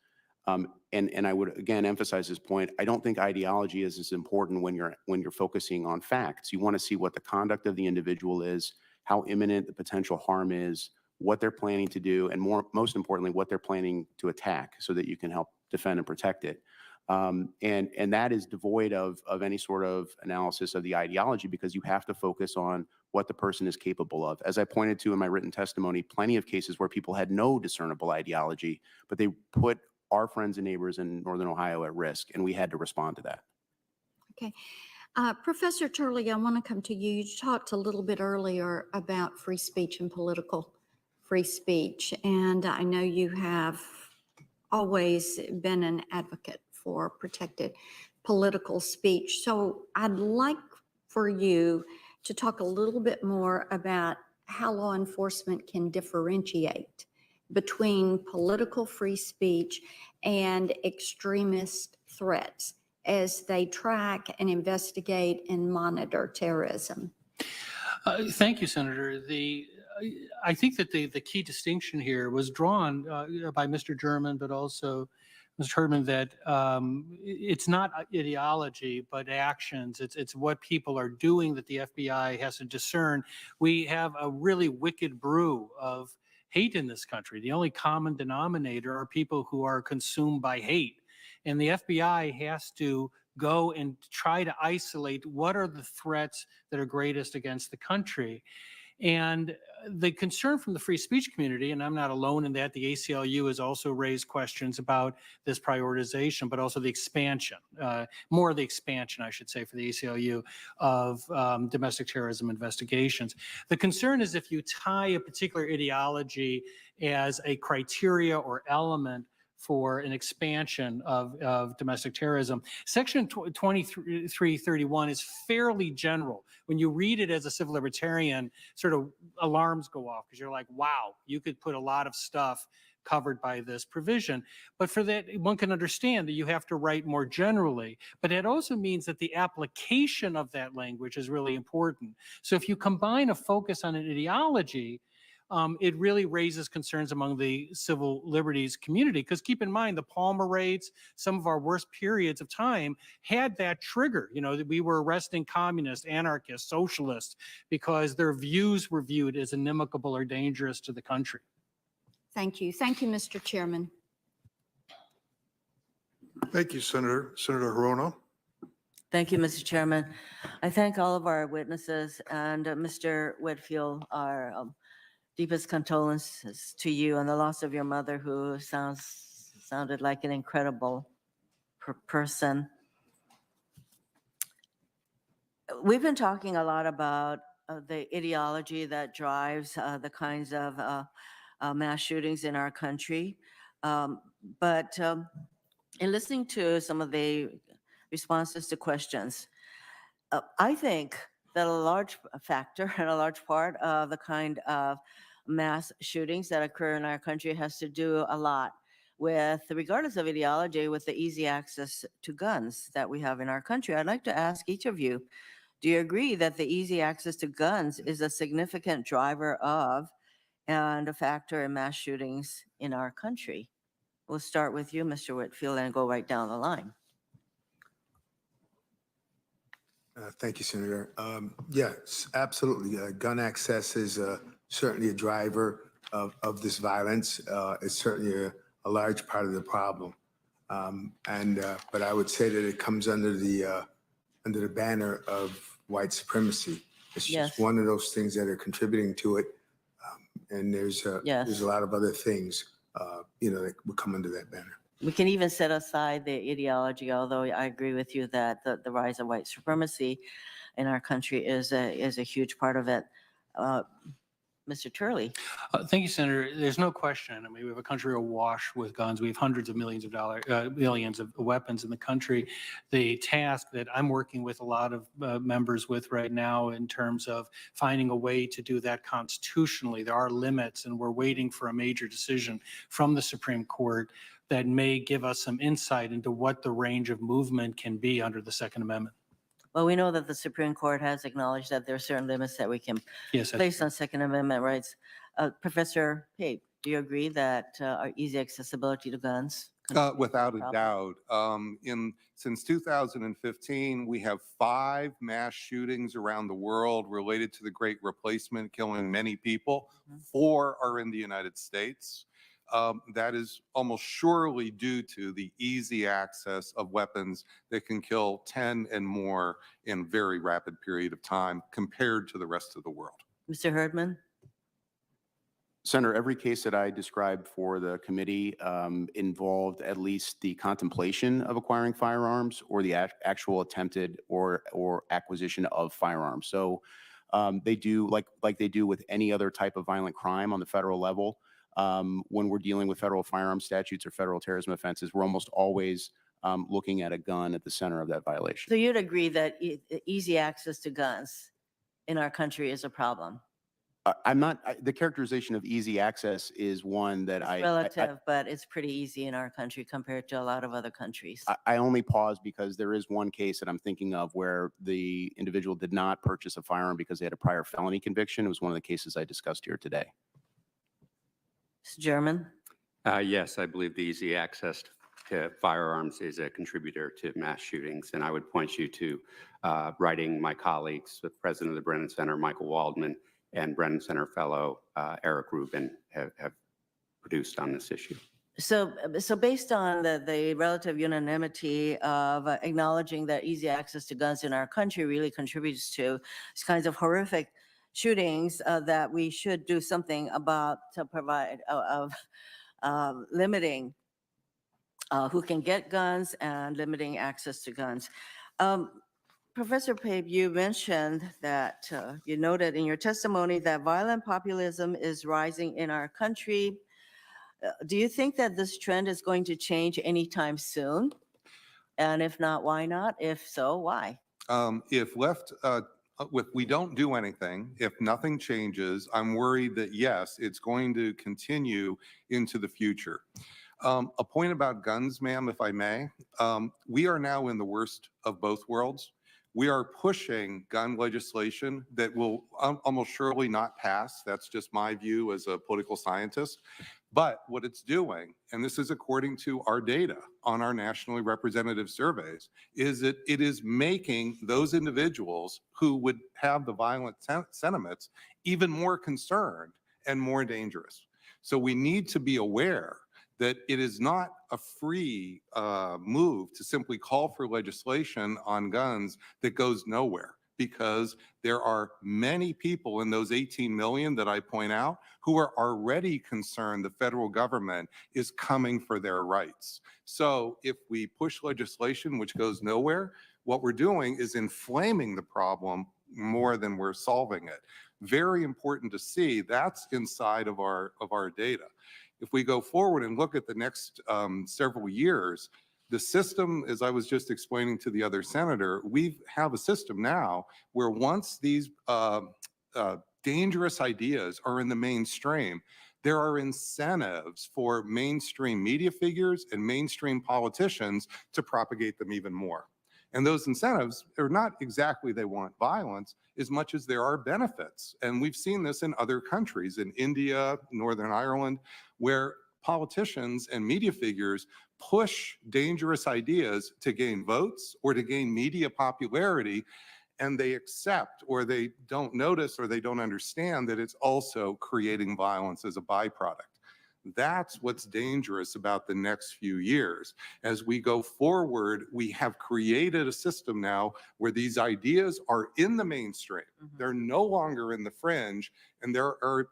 And I would, again, emphasize this point. I don't think ideology is as important when you're focusing on facts. You want to see what the conduct of the individual is, how imminent the potential harm is, what they're planning to do, and most importantly, what they're planning to attack so that you can help defend and protect it. And that is devoid of any sort of analysis of the ideology, because you have to focus on what the person is capable of. As I pointed to in my written testimony, plenty of cases where people had no discernible ideology, but they put our friends and neighbors in Northern Ohio at risk, and we had to respond to that. Okay. Professor Turley, I want to come to you. You talked a little bit earlier about free speech and political free speech, and I know you have always been an advocate for protected political speech. So I'd like for you to talk a little bit more about how law enforcement can differentiate between political free speech and extremist threats as they track and investigate and monitor terrorism. Thank you, Senator. I think that the key distinction here was drawn by Mr. German, but also Mr. Herdman, that it's not ideology, but actions. It's what people are doing that the FBI has to discern. We have a really wicked brew of hate in this country. The only common denominator are people who are consumed by hate. And the FBI has to go and try to isolate what are the threats that are greatest against the country. And the concern from the free speech community, and I'm not alone in that, the ACLU has also raised questions about this prioritization, but also the expansion, more of the expansion, I should say, for the ACLU of domestic terrorism investigations. The concern is if you tie a particular ideology as a criteria or element for an expansion of domestic terrorism. Section 2331 is fairly general. When you read it as a civil libertarian, sort of alarms go off because you're like, wow, you could put a lot of stuff covered by this provision. But for that, one can understand that you have to write more generally. But it also means that the application of that language is really important. So if you combine a focus on an ideology, it really raises concerns among the civil liberties community. Because keep in mind, the Palmer raids, some of our worst periods of time had that trigger. You know, that we were arresting communists, anarchists, socialists, because their views were viewed as inimical or dangerous to the country. Thank you. Thank you, Mr. Chairman. Thank you, Senator. Senator Hirono. Thank you, Mr. Chairman. I thank all of our witnesses and Mr. Whitfield, our deepest condolences to you on the loss of your mother, who sounded like an incredible person. We've been talking a lot about the ideology that drives the kinds of mass shootings in our country. But in listening to some of the responses to questions, I think that a large factor and a large part of the kind of mass shootings that occur in our country has to do a lot with, regardless of ideology, with the easy access to guns that we have in our country. I'd like to ask each of you, do you agree that the easy access to guns is a significant driver of and a factor in mass shootings in our country? We'll start with you, Mr. Whitfield, and go right down the line. Thank you, Senator. Yes, absolutely. Gun access is certainly a driver of this violence. It's certainly a large part of the problem. But I would say that it comes under the banner of white supremacy. It's just one of those things that are contributing to it. And there's a lot of other things, that would come under that banner. We can even set aside the ideology, although I agree with you that the rise of white supremacy in our country is a huge part of it. Mr. Turley. Thank you, Senator. There's no question. I mean, we have a country awash with guns. We have hundreds of millions of weapons in the country. The task that I'm working with a lot of members with right now in terms of finding a way to do that constitutionally, there are limits, and we're waiting for a major decision from the Supreme Court that may give us some insight into what the range of movement can be under the Second Amendment. Well, we know that the Supreme Court has acknowledged that there are certain limits that we can place on Second Amendment rights. Professor Pape, do you agree that our easy accessibility to guns? Without a doubt. Since 2015, we have 5 mass shootings around the world related to the Great Replacement, killing many people. 4 are in the United States. That is almost surely due to the easy access of weapons that can kill 10 and more in a very rapid period of time compared to the rest of the world. Mr. Herdman? Senator, every case that I described for the committee involved at least the contemplation of acquiring firearms or the actual attempted or acquisition of firearms. So they do, like they do with any other type of violent crime on the federal level, when we're dealing with federal firearm statutes or federal terrorism offenses, we're almost always looking at a gun at the center of that violation. So you'd agree that easy access to guns in our country is a problem? I'm not, the characterization of easy access is one that It's relative, but it's pretty easy in our country compared to a lot of other countries. I only pause because there is one case that I'm thinking of where the individual did not purchase a firearm because they had a prior felony conviction. It was one of the cases I discussed here today. Mr. German? Yes, I believe the easy access to firearms is a contributor to mass shootings. And I would point you to writing my colleagues, the president of the Brennan Center, Michael Waldman, and Brennan Center fellow Eric Rubin have produced on this issue. So based on the relative unanimity of acknowledging that easy access to guns in our country really contributes to these kinds of horrific shootings, that we should do something about to provide limiting who can get guns and limiting access to guns. Professor Pape, you mentioned that you noted in your testimony that violent populism is rising in our country. Do you think that this trend is going to change anytime soon? And if not, why not? If so, why? If we don't do anything, if nothing changes, I'm worried that yes, it's going to continue into the future. A point about guns, ma'am, if I may. We are now in the worst of both worlds. We are pushing gun legislation that will almost surely not pass. That's just my view as a political scientist. But what it's doing, and this is according to our data on our nationally representative surveys, is that it is making those individuals who would have the violent sentiments even more concerned and more dangerous. So we need to be aware that it is not a free move to simply call for legislation on guns that goes nowhere, because there are many people in those 18 million that I point out who are already concerned the federal government is coming for their rights. So if we push legislation which goes nowhere, what we're doing is inflaming the problem more than we're solving it. Very important to see that's inside of our data. If we go forward and look at the next several years, the system, as I was just explaining to the other senator, we have a system now where once these dangerous ideas are in the mainstream, there are incentives for mainstream media figures and mainstream politicians to propagate them even more. And those incentives are not exactly they want violence as much as there are benefits. And we've seen this in other countries, in India, Northern Ireland, where politicians and media figures push dangerous ideas to gain votes or to gain media popularity, and they accept or they don't notice or they don't understand that it's also creating violence as a byproduct. That's what's dangerous about the next few years. As we go forward, we have created a system now where these ideas are in the mainstream. They're no longer in the fringe, and there are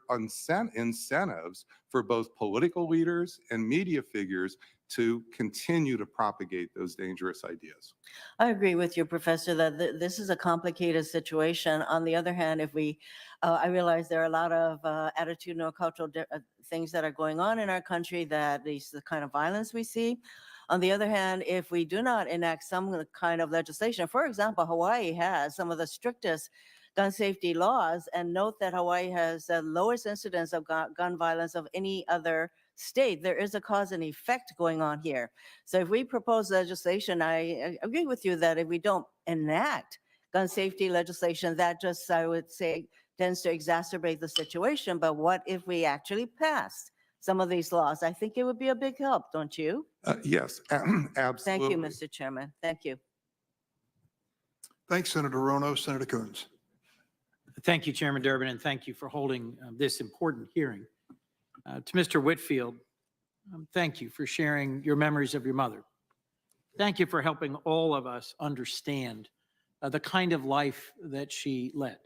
incentives for both political leaders and media figures to continue to propagate those dangerous ideas. I agree with you, Professor, that this is a complicated situation. On the other hand, if we, I realize there are a lot of attitudinal cultural things that are going on in our country that is the kind of violence we see. On the other hand, if we do not enact some kind of legislation, for example, Hawaii has some of the strictest gun safety laws, and note that Hawaii has the lowest incidence of gun violence of any other state. There is a cause and effect going on here. So if we propose legislation, I agree with you that if we don't enact gun safety legislation, that just, I would say, tends to exacerbate the situation. But what if we actually passed some of these laws? I think it would be a big help, don't you? Yes, absolutely. Thank you, Mr. Chairman. Thank you. Thanks, Senator Rono. Senator Coons. Thank you, Chairman Durbin, and thank you for holding this important hearing. To Mr. Whitfield, thank you for sharing your memories of your mother. Thank you for helping all of us understand the kind of life that she led,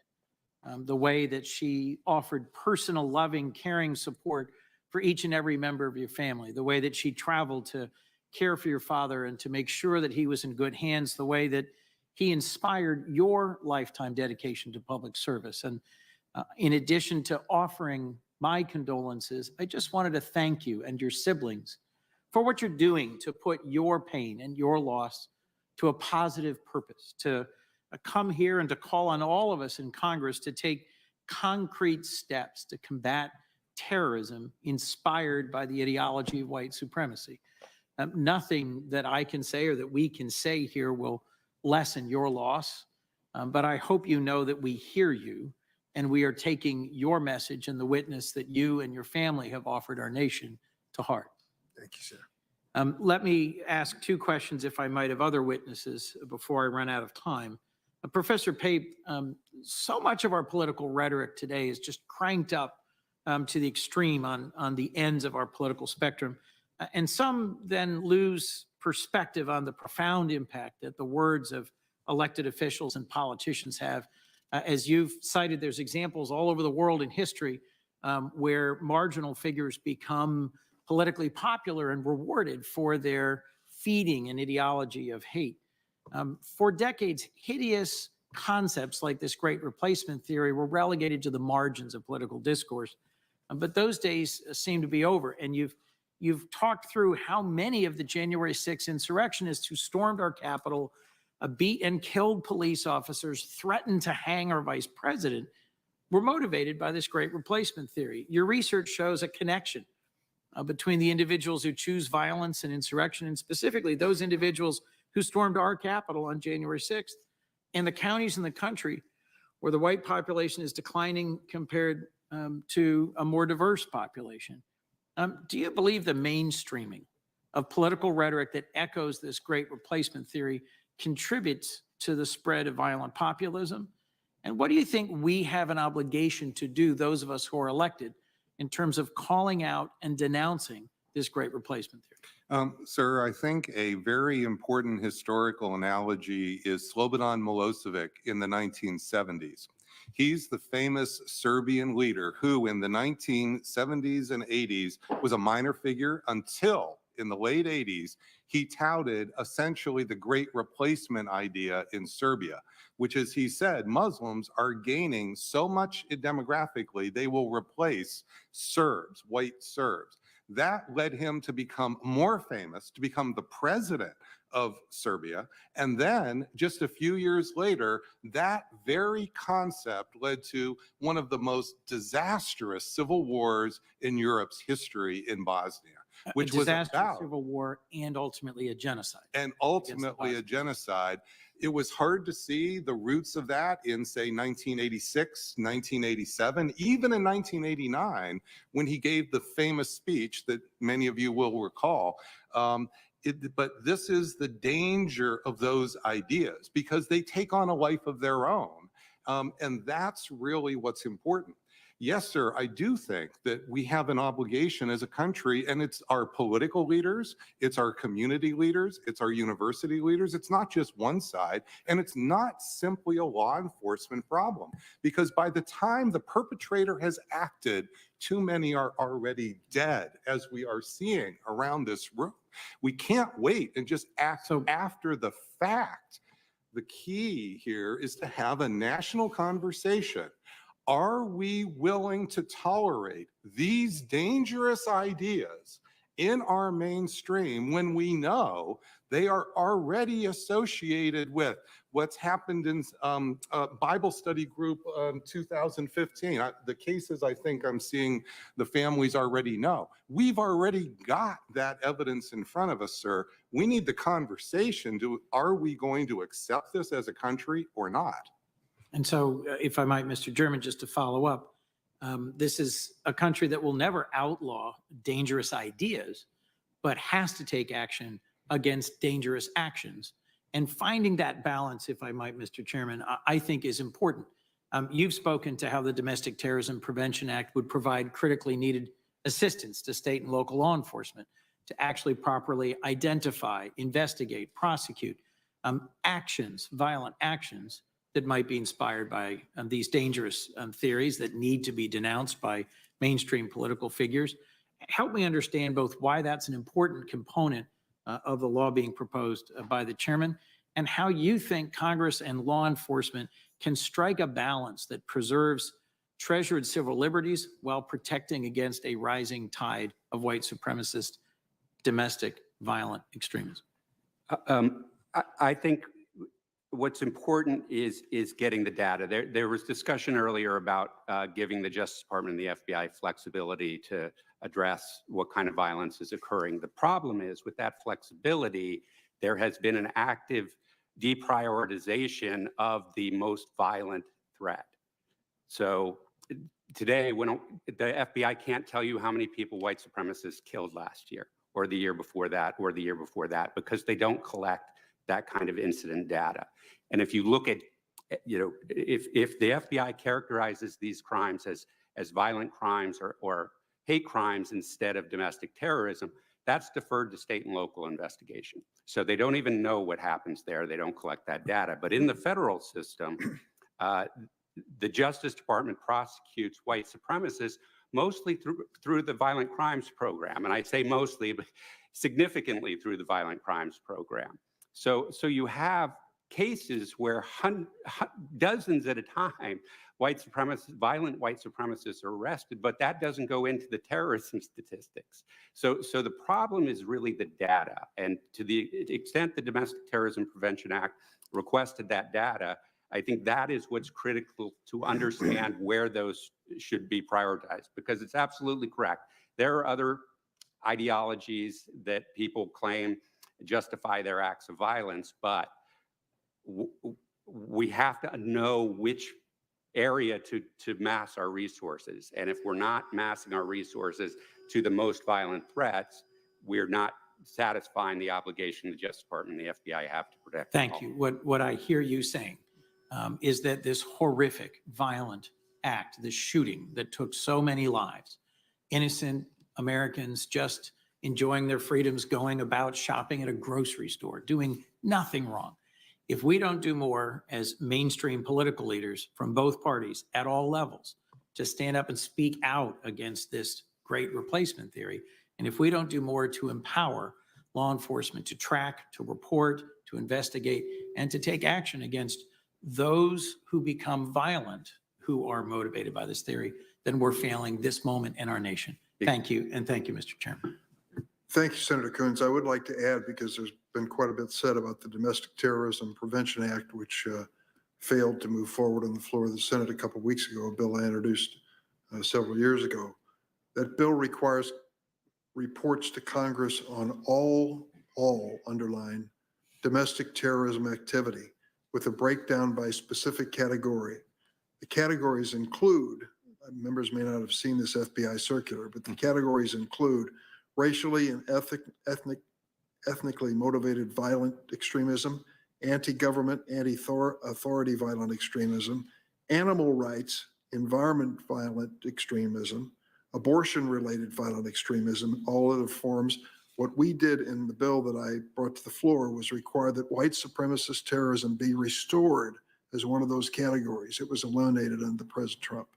the way that she offered personal, loving, caring support for each and every member of your family, the way that she traveled to care for your father and to make sure that he was in good hands, the way that he inspired your lifetime dedication to public service. And in addition to offering my condolences, I just wanted to thank you and your siblings for what you're doing to put your pain and your loss to a positive purpose, to come here and to call on all of us in Congress to take concrete steps to combat terrorism inspired by the ideology of white supremacy. Nothing that I can say or that we can say here will lessen your loss, but I hope you know that we hear you and we are taking your message and the witness that you and your family have offered our nation to heart. Thank you, sir. Let me ask two questions, if I might, of other witnesses before I run out of time. Professor Pape, so much of our political rhetoric today is just cranked up to the extreme on the ends of our political spectrum. And some then lose perspective on the profound impact that the words of elected officials and politicians have. As you've cited, there's examples all over the world in history where marginal figures become politically popular and rewarded for their feeding an ideology of hate. For decades, hideous concepts like this great replacement theory were relegated to the margins of political discourse. But those days seem to be over. And you've talked through how many of the January 6th insurrectionists who stormed our Capitol, beat and killed police officers, threatened to hang our vice president, were motivated by this great replacement theory. Your research shows a connection between the individuals who choose violence and insurrection, and specifically those individuals who stormed our Capitol on January 6th, and the counties in the country where the white population is declining compared to a more diverse population. Do you believe the mainstreaming of political rhetoric that echoes this great replacement theory contributes to the spread of violent populism? And what do you think we have an obligation to do, those of us who are elected, in terms of calling out and denouncing this great replacement theory? Sir, I think a very important historical analogy is Slobodan Milosevic in the 1970s. He's the famous Serbian leader who in the 1970s and 80s was a minor figure until in the late 80s, he touted essentially the great replacement idea in Serbia, which is, he said, Muslims are gaining so much demographically, they will replace Serbs, white Serbs. That led him to become more famous, to become the president of Serbia. And then just a few years later, that very concept led to one of the most disastrous civil wars in Europe's history in Bosnia, which was about civil war and ultimately a genocide. And ultimately a genocide. It was hard to see the roots of that in, say, 1986, 1987, even in 1989, when he gave the famous speech that many of you will recall. But this is the danger of those ideas because they take on a life of their own. And that's really what's important. Yes, sir, I do think that we have an obligation as a country, and it's our political leaders, it's our community leaders, it's our university leaders. It's not just one side, and it's not simply a law enforcement problem, because by the time the perpetrator has acted, too many are already dead, as we are seeing around this room. We can't wait and just act after the fact. The key here is to have a national conversation. Are we willing to tolerate these dangerous ideas in our mainstream when we know they are already associated with what's happened in Bible study group 2015? The cases I think I'm seeing the families already know. We've already got that evidence in front of us, sir. We need the conversation. Are we going to accept this as a country or not? And so, if I might, Mr. German, just to follow up, this is a country that will never outlaw dangerous ideas, but has to take action against dangerous actions. And finding that balance, if I might, Mr. Chairman, I think is important. You've spoken to how the Domestic Terrorism Prevention Act would provide critically needed assistance to state and local law enforcement to actually properly identify, investigate, prosecute actions, violent actions that might be inspired by these dangerous theories that need to be denounced by mainstream political figures. Help me understand both why that's an important component of the law being proposed by the chairman, and how you think Congress and law enforcement can strike a balance that preserves treasured civil liberties while protecting against a rising tide of white supremacist domestic violent extremism? I think what's important is getting the data. There was discussion earlier about giving the Justice Department and the FBI flexibility to address what kind of violence is occurring. The problem is with that flexibility, there has been an active deprioritization of the most violent threat. So today, when the FBI can't tell you how many people white supremacists killed last year or the year before that or the year before that, because they don't collect that kind of incident data. And if you look at, if the FBI characterizes these crimes as violent crimes or hate crimes instead of domestic terrorism, that's deferred to state and local investigation. So they don't even know what happens there. They don't collect that data. But in the federal system, the Justice Department prosecutes white supremacists mostly through the violent crimes program. And I say mostly, but significantly through the violent crimes program. So you have cases where dozens at a time, violent white supremacists are arrested, but that doesn't go into the terrorism statistics. So the problem is really the data. And to the extent the Domestic Terrorism Prevention Act requested that data, I think that is what's critical to understand where those should be prioritized, because it's absolutely correct. There are other ideologies that people claim justify their acts of violence, but we have to know which area to mass our resources. And if we're not massing our resources to the most violent threats, we're not satisfying the obligation the Justice Department and the FBI have to protect. Thank you. What I hear you saying is that this horrific, violent act, this shooting that took so many lives, innocent Americans just enjoying their freedoms, going about shopping at a grocery store, doing nothing wrong. If we don't do more as mainstream political leaders from both parties at all levels to stand up and speak out against this great replacement theory, and if we don't do more to empower law enforcement to track, to report, to investigate, and to take action against those who become violent, who are motivated by this theory, then we're failing this moment in our nation. Thank you, and thank you, Mr. Chairman. Thank you, Senator Coons. I would like to add, because there's been quite a bit said about the Domestic Terrorism Prevention Act, which failed to move forward on the floor of the Senate a couple of weeks ago, a bill I introduced several years ago. That bill requires reports to Congress on all underline domestic terrorism activity with a breakdown by specific category. The categories include, members may not have seen this FBI circular, but the categories include racially and ethnically motivated violent extremism, anti-government, anti-authority violent extremism, animal rights, environment violent extremism, abortion-related violent extremism, all other forms. What we did in the bill that I brought to the floor was require that white supremacist terrorism be restored as one of those categories. It was eliminated under President Trump.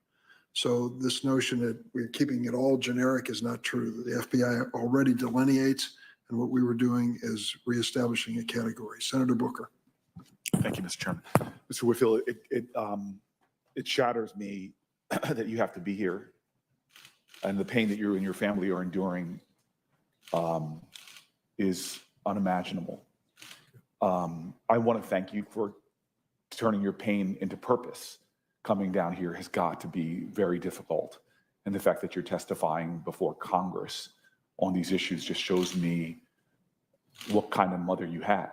So this notion that we're keeping it all generic is not true. The FBI already delineates, and what we were doing is reestablishing a category. Senator Booker. Thank you, Mr. Chairman. Mr. Whitfield, it shatters me that you have to be here, and the pain that you and your family are enduring is unimaginable. I want to thank you for turning your pain into purpose. Coming down here has got to be very difficult. And the fact that you're testifying before Congress on these issues just shows me what kind of mother you had.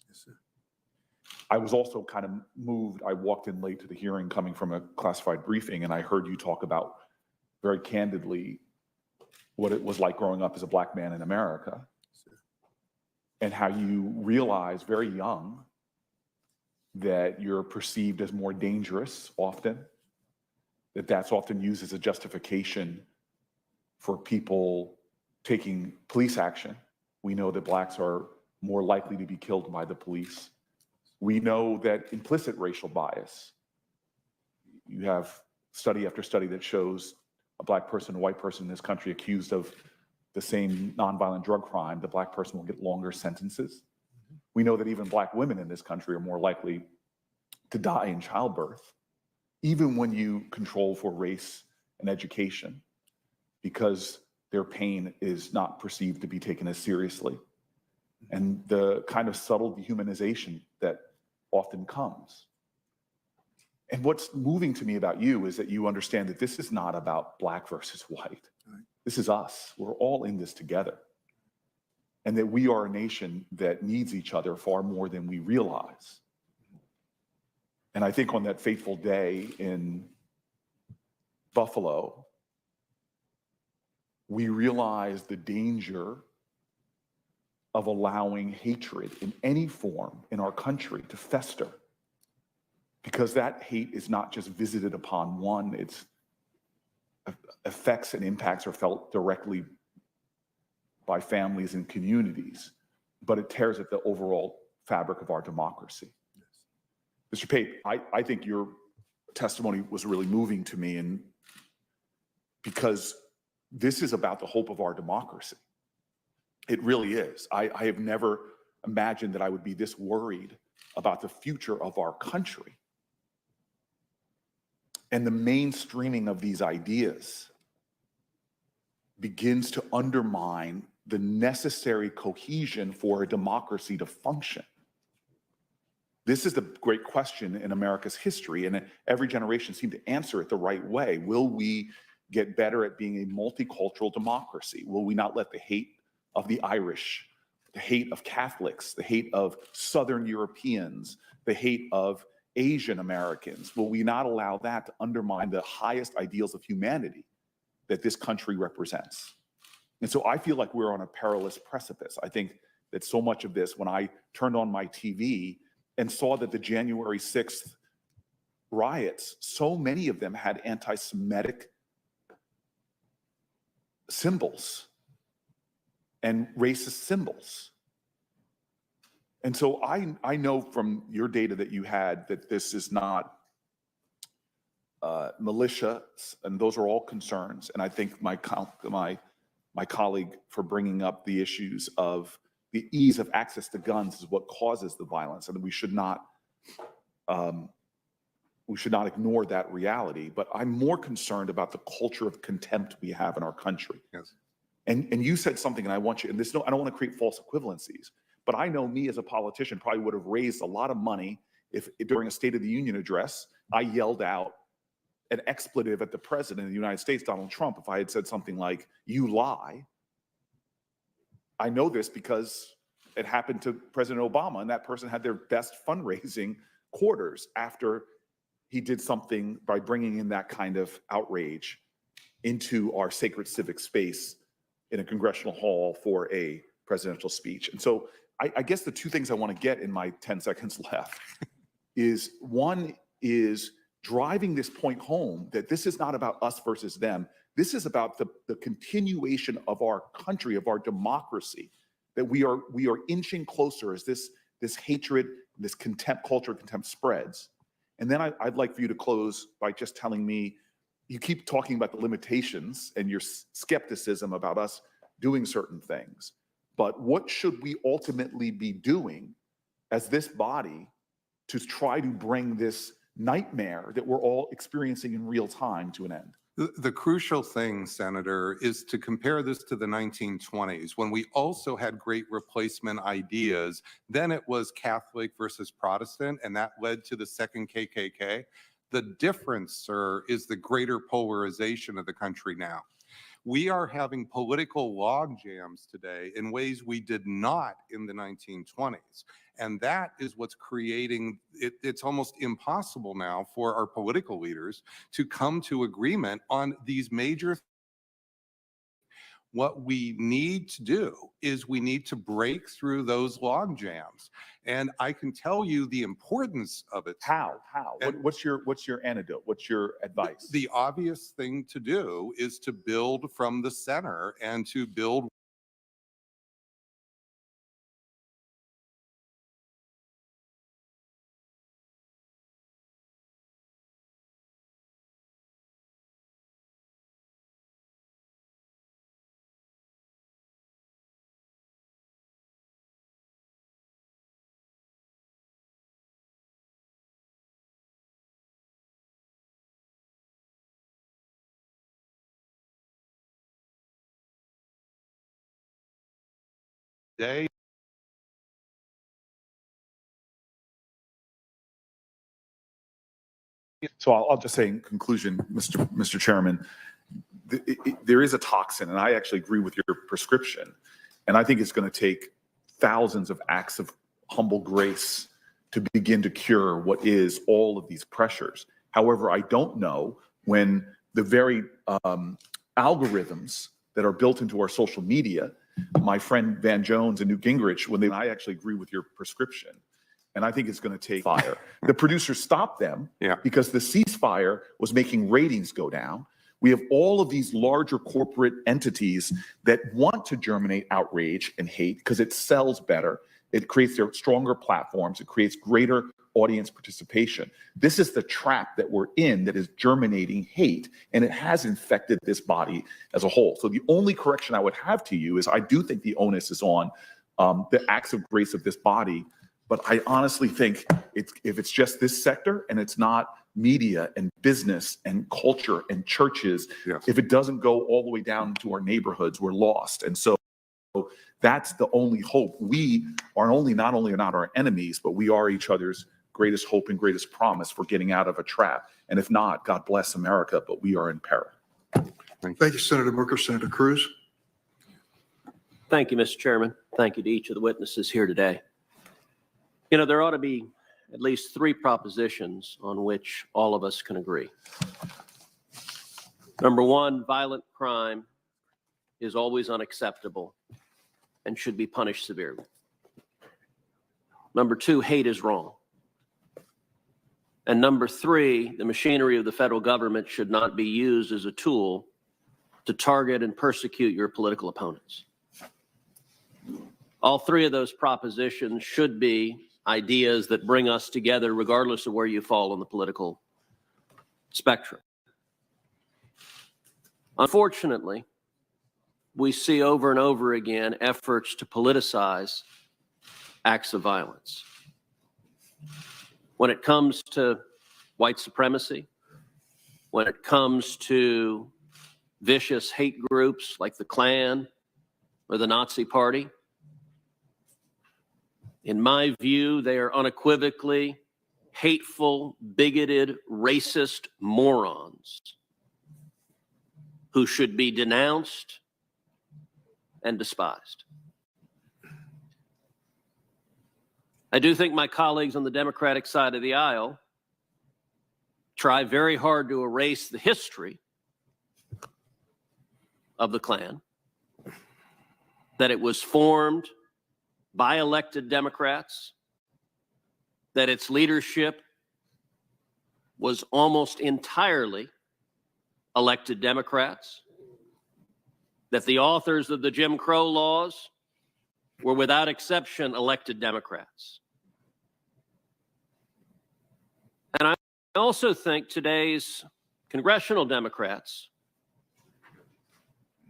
Yes, sir. I was also kind of moved. I walked in late to the hearing coming from a classified briefing, and I heard you talk about very candidly what it was like growing up as a Black man in America, and how you realize very young that you're perceived as more dangerous often, that's often used as a justification for people taking police action. We know that Blacks are more likely to be killed by the police. We know that implicit racial bias. You have study after study that shows a Black person, a white person in this country accused of the same nonviolent drug crime, the Black person will get longer sentences. We know that even Black women in this country are more likely to die in childbirth. even when you control for race and education, because their pain is not perceived to be taken as seriously. And the kind of subtle dehumanization that often comes. And what's moving to me about you is that you understand that this is not about black versus white. Right. This is us. We're all in this together. And that we are a nation that needs each other far more than we realize. And I think on that fateful day in Buffalo, we realize the danger of allowing hatred in any form in our country to fester. Because that hate is not just visited upon one, its effects and impacts are felt directly by families and communities, but it tears at the overall fabric of our democracy. Yes. Mr. Pape, I think your testimony was really moving to me, and because this is about the hope of our democracy. It really is. I have never imagined that I would be this worried about the future of our country. And the mainstreaming of these ideas begins to undermine the necessary cohesion for a democracy to function. This is the great question in America's history, and every generation seemed to answer it the right way. Will we get better at being a multicultural democracy? Will we not let the hate of the Irish, the hate of Catholics, the hate of Southern Europeans, the hate of Asian Americans, will we not allow that to undermine the highest ideals of humanity that this country represents? And so I feel like we're on a perilous precipice. I think that so much of this, when I turned on my TV and saw that the January 6th riots, so many of them had anti-Semitic symbols and racist symbols. And so I know from your data that you had that this is not militia, and those are all concerns. And I think my colleague for bringing up the issues of the ease of access to guns is what causes the violence, and we should not ignore that reality. But I'm more concerned about the culture of contempt we have in our country. Yes. And you said something, and I want you, and this, I don't want to create false equivalencies, but I know me as a politician probably would have raised a lot of money if during a State of the Union address, I yelled out an expletive at the president of the United States, Donald Trump, if I had said something like, "You lie." I know this because it happened to President Obama, and that person had their best fundraising quarters after he did something by bringing in that kind of outrage into our sacred civic space in a congressional hall for a presidential speech. And so I guess the two things I want to get in my 10 seconds left is, one is driving this point home that this is not about us versus them. This is about the continuation of our country, of our democracy, that we are inching closer as this hatred, this contempt, culture of contempt spreads. And then I'd like for you to close by just telling me, you keep talking about the limitations and your skepticism about us doing certain things, but what should we ultimately be doing as this body to try to bring this nightmare that we're all experiencing in real time to an end? The crucial thing, Senator, is to compare this to the 1920s, when we also had great replacement ideas. Then it was Catholic versus Protestant, and that led to the second KKK. The difference, sir, is the greater polarization of the country now. We are having political log jams today in ways we did not in the 1920s. And that is what's creating, it's almost impossible now for our political leaders to come to agreement on these major. What we need to do is we need to break through those log jams. And I can tell you the importance of it. How? What's your antidote? What's your advice? The obvious thing to do is to build from the center and to build Day. So I'll just say in conclusion, Mr. Chairman, there is a toxin, and I actually agree with your prescription. And I think it's going to take thousands of acts of humble grace to begin to cure what is all of these pressures. However, I don't know when the very algorithms that are built into our social media, my friend Van Jones and Newt Gingrich, I actually agree with your prescription. And I think it's going to take fire. The producers stopped them because the ceasefire was making ratings go down. We have all of these larger corporate entities that want to germinate outrage and hate because it sells better. It creates their stronger platforms. It creates greater audience participation. This is the trap that we're in that is germinating hate, and it has infected this body as a whole. So the only correction I would have to you is I do think the onus is on the acts of grace of this body. But I honestly think if it's just this sector and it's not media and business and culture and churches, if it doesn't go all the way down to our neighborhoods, we're lost. And so that's the only hope. We are not only not our enemies, but we are each other's greatest hope and greatest promise for getting out of a trap. And if not, God bless America, but we are in peril. Thank you, Senator Booker. Senator Cruz. Thank you, Mr. Chairman. Thank you to each of the witnesses here today. You know, there ought to be at least 3 propositions on which all of us can agree. Number 1, violent crime is always unacceptable and should be punished severely. Number 2, hate is wrong. And number 3, the machinery of the federal government should not be used as a tool to target and persecute your political opponents. All 3 of those propositions should be ideas that bring us together regardless of where you fall on the political spectrum. Unfortunately, we see over and over again efforts to politicize acts of violence. When it comes to white supremacy, when it comes to vicious hate groups like the Klan or the Nazi Party, in my view, they are unequivocally hateful, bigoted, racist morons who should be denounced and despised. I do think my colleagues on the Democratic side of the aisle try very hard to erase the history of the Klan, that it was formed by elected Democrats, that its leadership was almost entirely elected Democrats, that the authors of the Jim Crow laws were without exception elected Democrats. And I also think today's congressional Democrats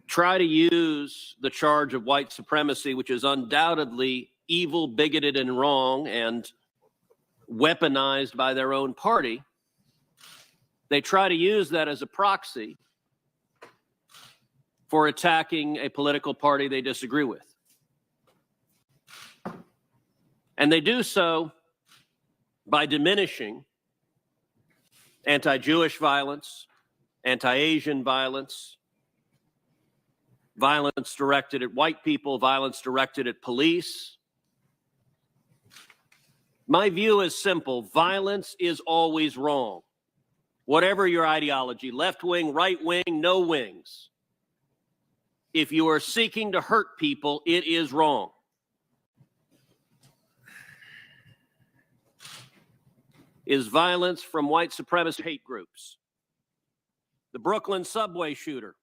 try to use the charge of white supremacy, which is undoubtedly evil, bigoted, and wrong, and weaponized by their own party. They try to use that as a proxy for attacking a political party they disagree with. And they do so by diminishing anti-Jewish violence, anti-Asian violence, violence directed at white people, violence directed at police. My view is simple. Violence is always wrong. Whatever your ideology, left wing, right wing, no wings. If you are seeking to hurt people, it is wrong. Is violence from white supremacist hate groups. The Brooklyn subway shooter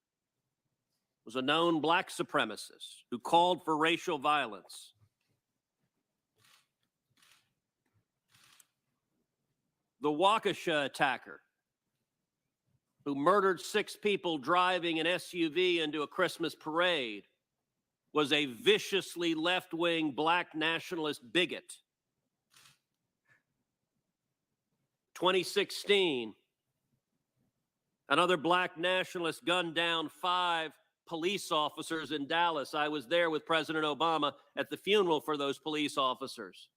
was a known black supremacist who called for racial violence. The Waukesha attacker who murdered 6 people driving an SUV into a Christmas parade was a viciously left-wing black nationalist bigot. 2016, another black nationalist gunned down 5 police officers in Dallas. I was there with President Obama at the funeral for those police officers.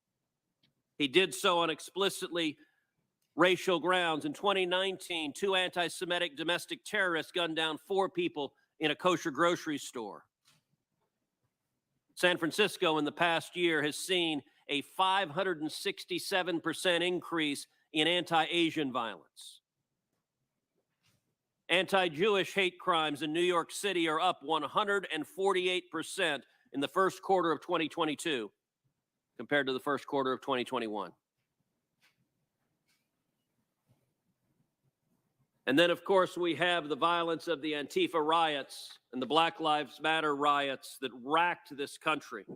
He did so on explicitly racial grounds. In 2019, 2 anti-Semitic domestic terrorists gunned down 4 people in a kosher grocery store. San Francisco in the past year has seen a 567% increase in anti-Asian violence. Anti-Jewish hate crimes in New York City are up 148% in the first quarter of 2022 compared to the first quarter of 2021. And then, of course, we have the violence of the Antifa riots and the Black Lives Matter riots that racked this country.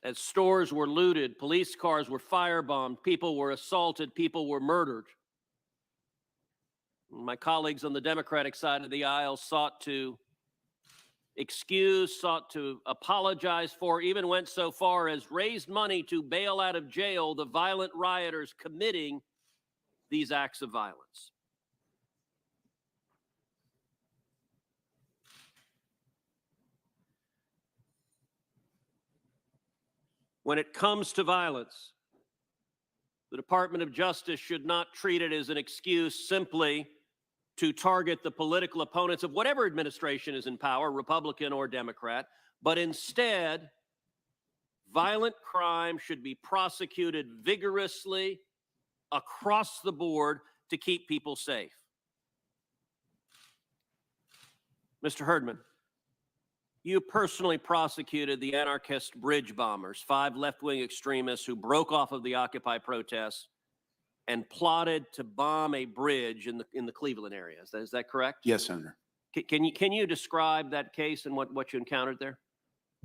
As stores were looted, police cars were firebombed, people were assaulted, people were murdered. My colleagues on the Democratic side of the aisle sought to excuse, sought to apologize for, even went so far as raised money to bail out of jail the violent rioters committing these acts of violence. When it comes to violence, the Department of Justice should not treat it as an excuse simply to target the political opponents of whatever administration is in power, Republican or Democrat, but instead, violent crime should be prosecuted vigorously across the board to keep people safe. Mr. Herdman, you personally prosecuted the anarchist bridge bombers, 5 left-wing extremists who broke off of the Occupy protests and plotted to bomb a bridge in the Cleveland area. Is that correct? Yes, Senator. Can you describe that case and what you encountered there?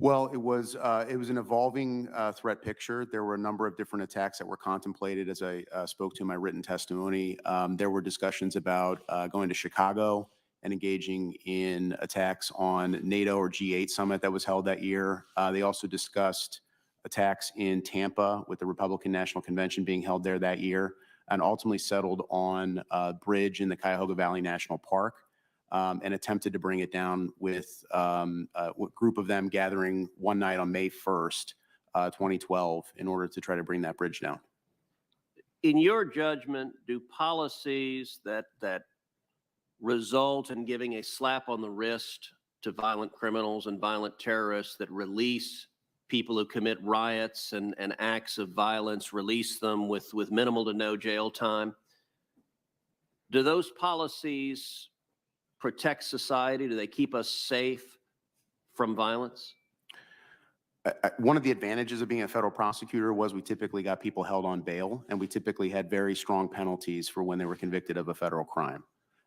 Well, it was an evolving threat picture. There were a number of different attacks that were contemplated as I spoke to in my written testimony. There were discussions about going to Chicago and engaging in attacks on NATO or G8 summit that was held that year. They also discussed attacks in Tampa with the Republican National Convention being held there that year, and ultimately settled on a bridge in the Cuyahoga Valley National Park. And attempted to bring it down with a group of them gathering one night on May 1st, 2012, in order to try to bring that bridge down. In your judgment, do policies that result in giving a slap on the wrist to violent criminals and violent terrorists, that release people who commit riots and acts of violence, release them with minimal to no jail time, do those policies protect society? Do they keep us safe from violence? One of the advantages of being a federal prosecutor was we typically got people held on bail, and we typically had very strong penalties for when they were convicted of a federal crime.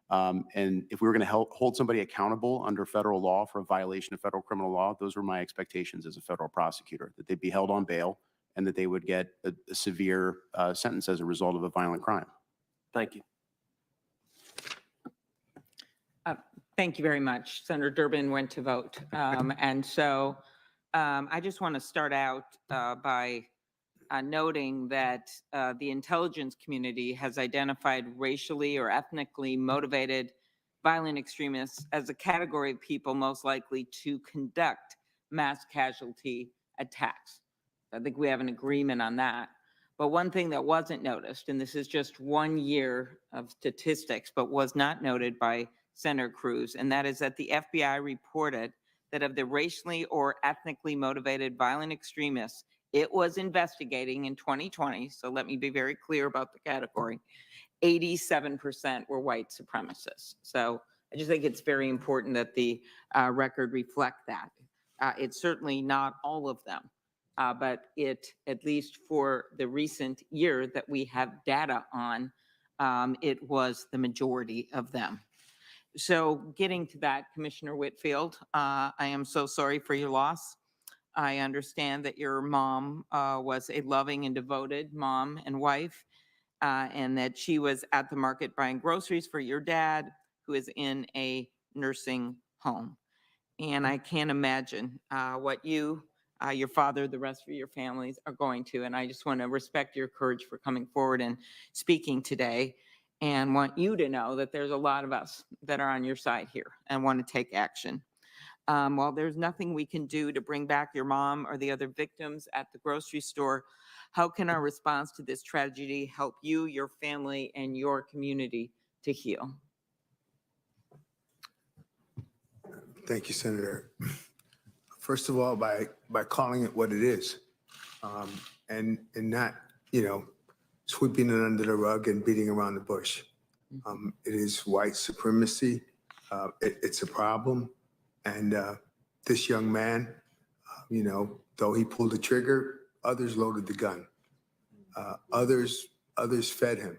And if we were going to hold somebody accountable under federal law for a violation of federal criminal law, those were my expectations as a federal prosecutor, that they'd be held on bail and that they would get a severe sentence as a result of a violent crime. Thank you. Thank you very much. Senator Durbin went to vote. And so I just want to start out by noting that the intelligence community has identified racially or ethnically motivated violent extremists as a category of people most likely to conduct mass casualty attacks. I think we have an agreement on that. But one thing that wasn't noticed, and this is just 1 year of statistics, but was not noted by Senator Cruz, and that is that the FBI reported that of the racially or ethnically motivated violent extremists it was investigating in 2020, so let me be very clear about the category, 87% were white supremacists. So I just think it's very important that the record reflect that. It's certainly not all of them, but it, at least for the recent year that we have data on, it was the majority of them. So getting to that, Commissioner Whitfield, I am so sorry for your loss. I understand that your mom was a loving and devoted mom and wife, and that she was at the market buying groceries for your dad, who is in a nursing home. And I can't imagine what you, your father, the rest of your families are going to. And I just want to respect your courage for coming forward and speaking today. and want you to know that there's a lot of us that are on your side here and want to take action. While there's nothing we can do to bring back your mom or the other victims at the grocery store, how can our response to this tragedy help you, your family, and your community to heal? Thank you, Senator. First of all, by calling it what it is, and not, sweeping it under the rug and beating around the bush. It is white supremacy. It's a problem. And this young man, though he pulled the trigger, others loaded the gun. Others fed him.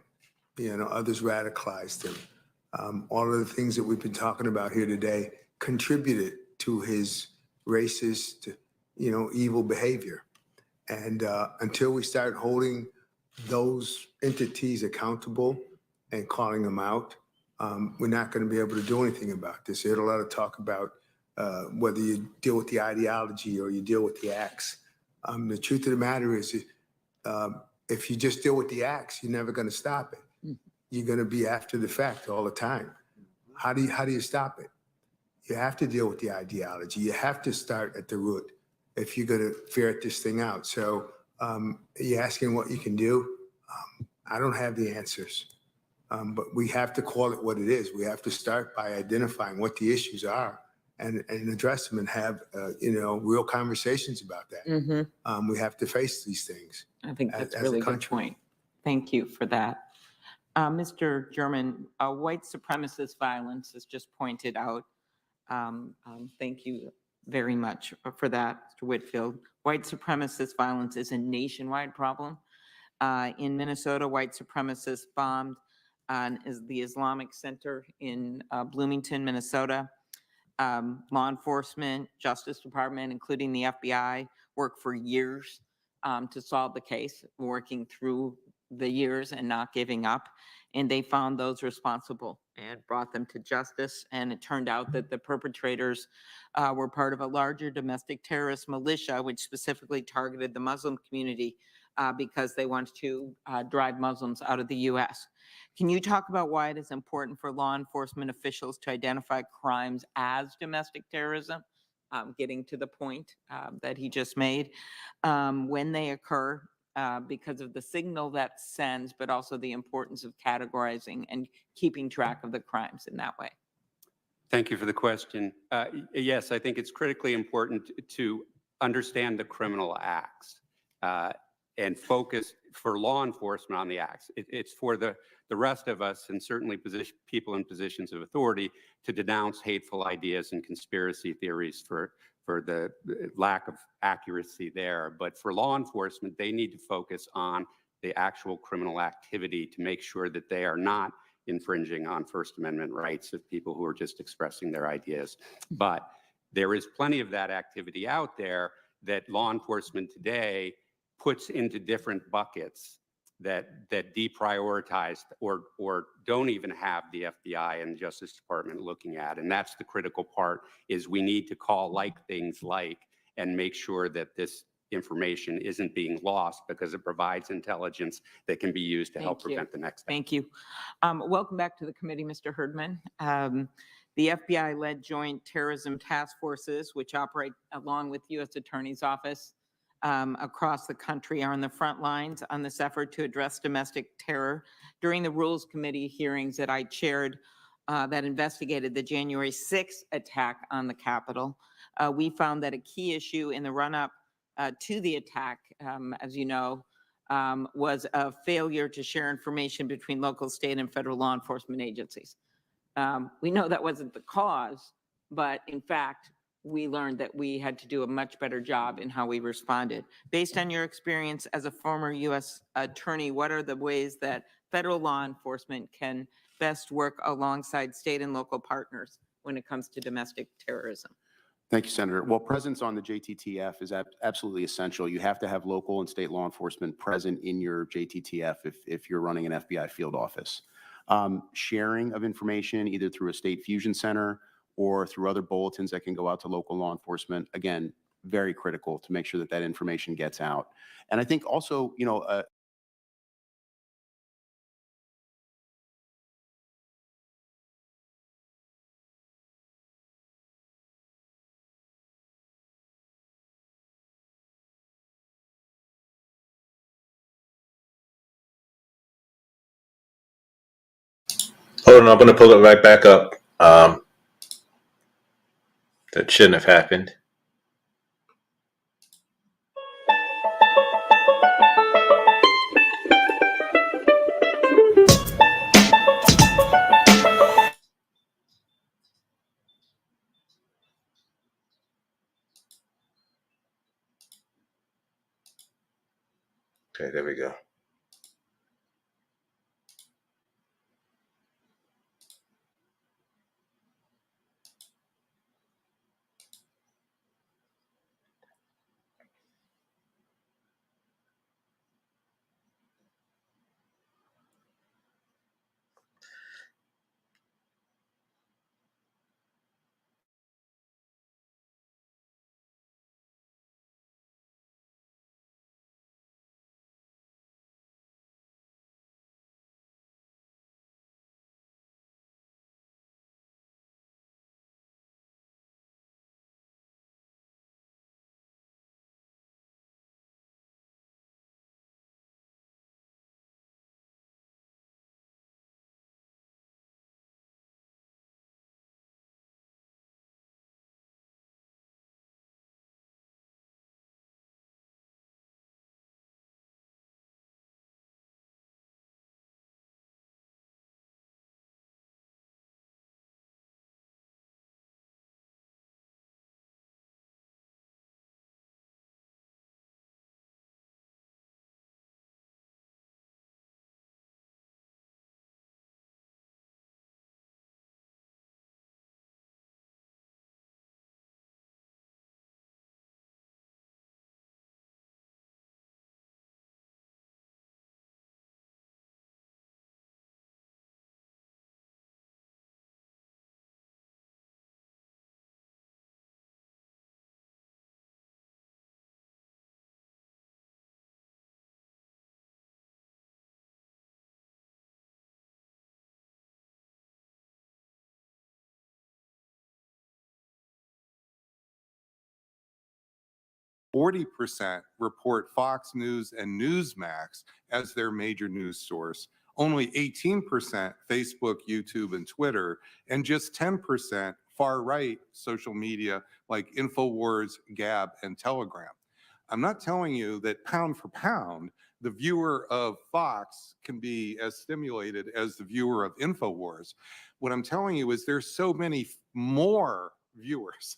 Others radicalized him. All of the things that we've been talking about here today contributed to his racist, evil behavior. And until we start holding those entities accountable and calling them out, we're not going to be able to do anything about this. There's a lot of talk about whether you deal with the ideology or you deal with the acts. The truth of the matter is, if you just deal with the acts, you're never going to stop it. You're going to be after the fact all the time. How do you stop it? You have to deal with the ideology. You have to start at the root if you're going to ferret this thing out. So you're asking what you can do. I don't have the answers, but we have to call it what it is. We have to start by identifying what the issues are and address them and have, real conversations about that. We have to face these things. I think that's as a really a good country. point. Thank you for that. Mr. German, white supremacist violence is just pointed out. Thank you very much for that, Mr. Whitfield. White supremacist violence is a nationwide problem. In Minnesota, white supremacists bombed the Islamic Center in Bloomington, Minnesota. Law enforcement, Justice Department, including the FBI, worked for years to solve the case, working through the years and not giving up. And they found those responsible and brought them to justice. And it turned out that the perpetrators were part of a larger domestic terrorist militia, which specifically targeted the Muslim community because they wanted to drive Muslims out of the U.S. Can you talk about why it is important for law enforcement officials to identify crimes as domestic terrorism, getting to the point that he just made, when they occur, because of the signal that sends, but also the importance of categorizing and keeping track of the crimes in that way? Thank you for the question. Yes, I think it's critically important to understand the criminal acts and focus for law enforcement on the acts. It's for the rest of us, and certainly people in positions of authority, to denounce hateful ideas and conspiracy theories for the lack of accuracy there. But for law enforcement, they need to focus on the actual criminal activity to make sure that they are not infringing on First Amendment rights of people who are just expressing their ideas. But there is plenty of that activity out there that law enforcement today puts into different buckets that deprioritize or don't even have the FBI and Justice Department looking at. And that's the critical part, is we need to call like things like and make sure that this information isn't being lost, because it provides intelligence that can be used to help prevent the next thing. Thank you. Welcome back to the committee, Mr. Herdman. The FBI-led Joint Terrorism Task Forces, which operate along with U.S. Attorney's Office across the country, are on the front lines on this effort to address domestic terror. During the Rules Committee hearings that I chaired that investigated the January 6th attack on the Capitol, we found that a key issue in the run-up to the attack, as you know, was a failure to share information between local, state, and federal law enforcement agencies. We know that wasn't the cause, but in fact, we learned that we had to do a much better job in how we responded. Based on your experience as a former U.S. attorney, what are the ways that federal law enforcement can best work alongside state and local partners when it comes to domestic terrorism? Thank you, Senator. Well, presence on the JTTF is absolutely essential. You have to have local and state law enforcement present in your JTTF if you're running an FBI field office. Sharing of information either through a state fusion center or through other bulletins that can go out to local law enforcement, again, very critical to make sure that that information gets out. And I think also, Hold on, I'm going to pull it right back up. That shouldn't have happened. Okay, there we go. %, report Fox News and Newsmax as their major news source. Only 18% Facebook, YouTube, and Twitter, and just 10% far-right social media like InfoWars, Gab, and Telegram. I'm not telling you that pound for pound, the viewer of Fox can be as stimulated as the viewer of InfoWars. What I'm telling you is there's so many more viewers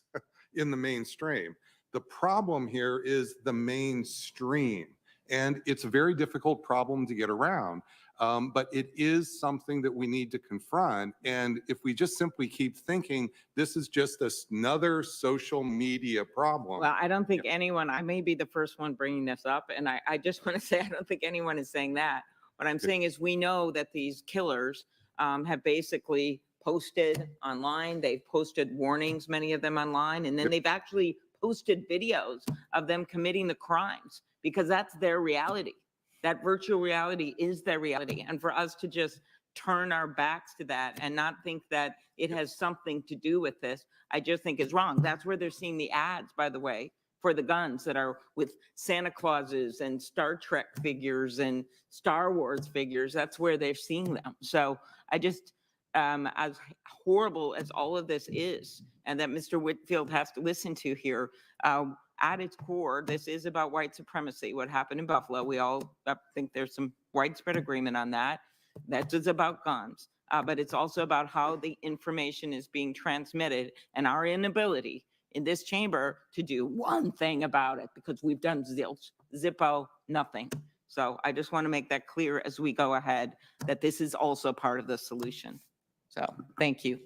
in the mainstream. The problem here is the mainstream, and it's a very difficult problem to get around. But it is something that we need to confront. And if we just simply keep thinking this is just another social media problem. Well, I don't think anyone, I may be the first one bringing this up, and I just want to say, I don't think anyone is saying that. What I'm saying is we know that these killers have basically posted online. They've posted warnings, many of them online, and then they've actually posted videos of them committing the crimes because that's their reality. That virtual reality is their reality. And for us to just turn our backs to that and not think that it has something to do with this, I just think is wrong. That's where they're seeing the ads, by the way, for the guns that are with Santa Clauses and Star Trek figures and Star Wars figures. That's where they're seeing them. So I just, as horrible as all of this is, and that Mr. Whitfield has to listen to here, at its core, this is about white supremacy. What happened in Buffalo, we all think there's some widespread agreement on that. That is about guns, but it's also about how the information is being transmitted and our inability in this chamber to do one thing about it because we've done zilch, zippo, nothing. So I just want to make that clear as we go ahead, that this is also part of the solution. So thank you.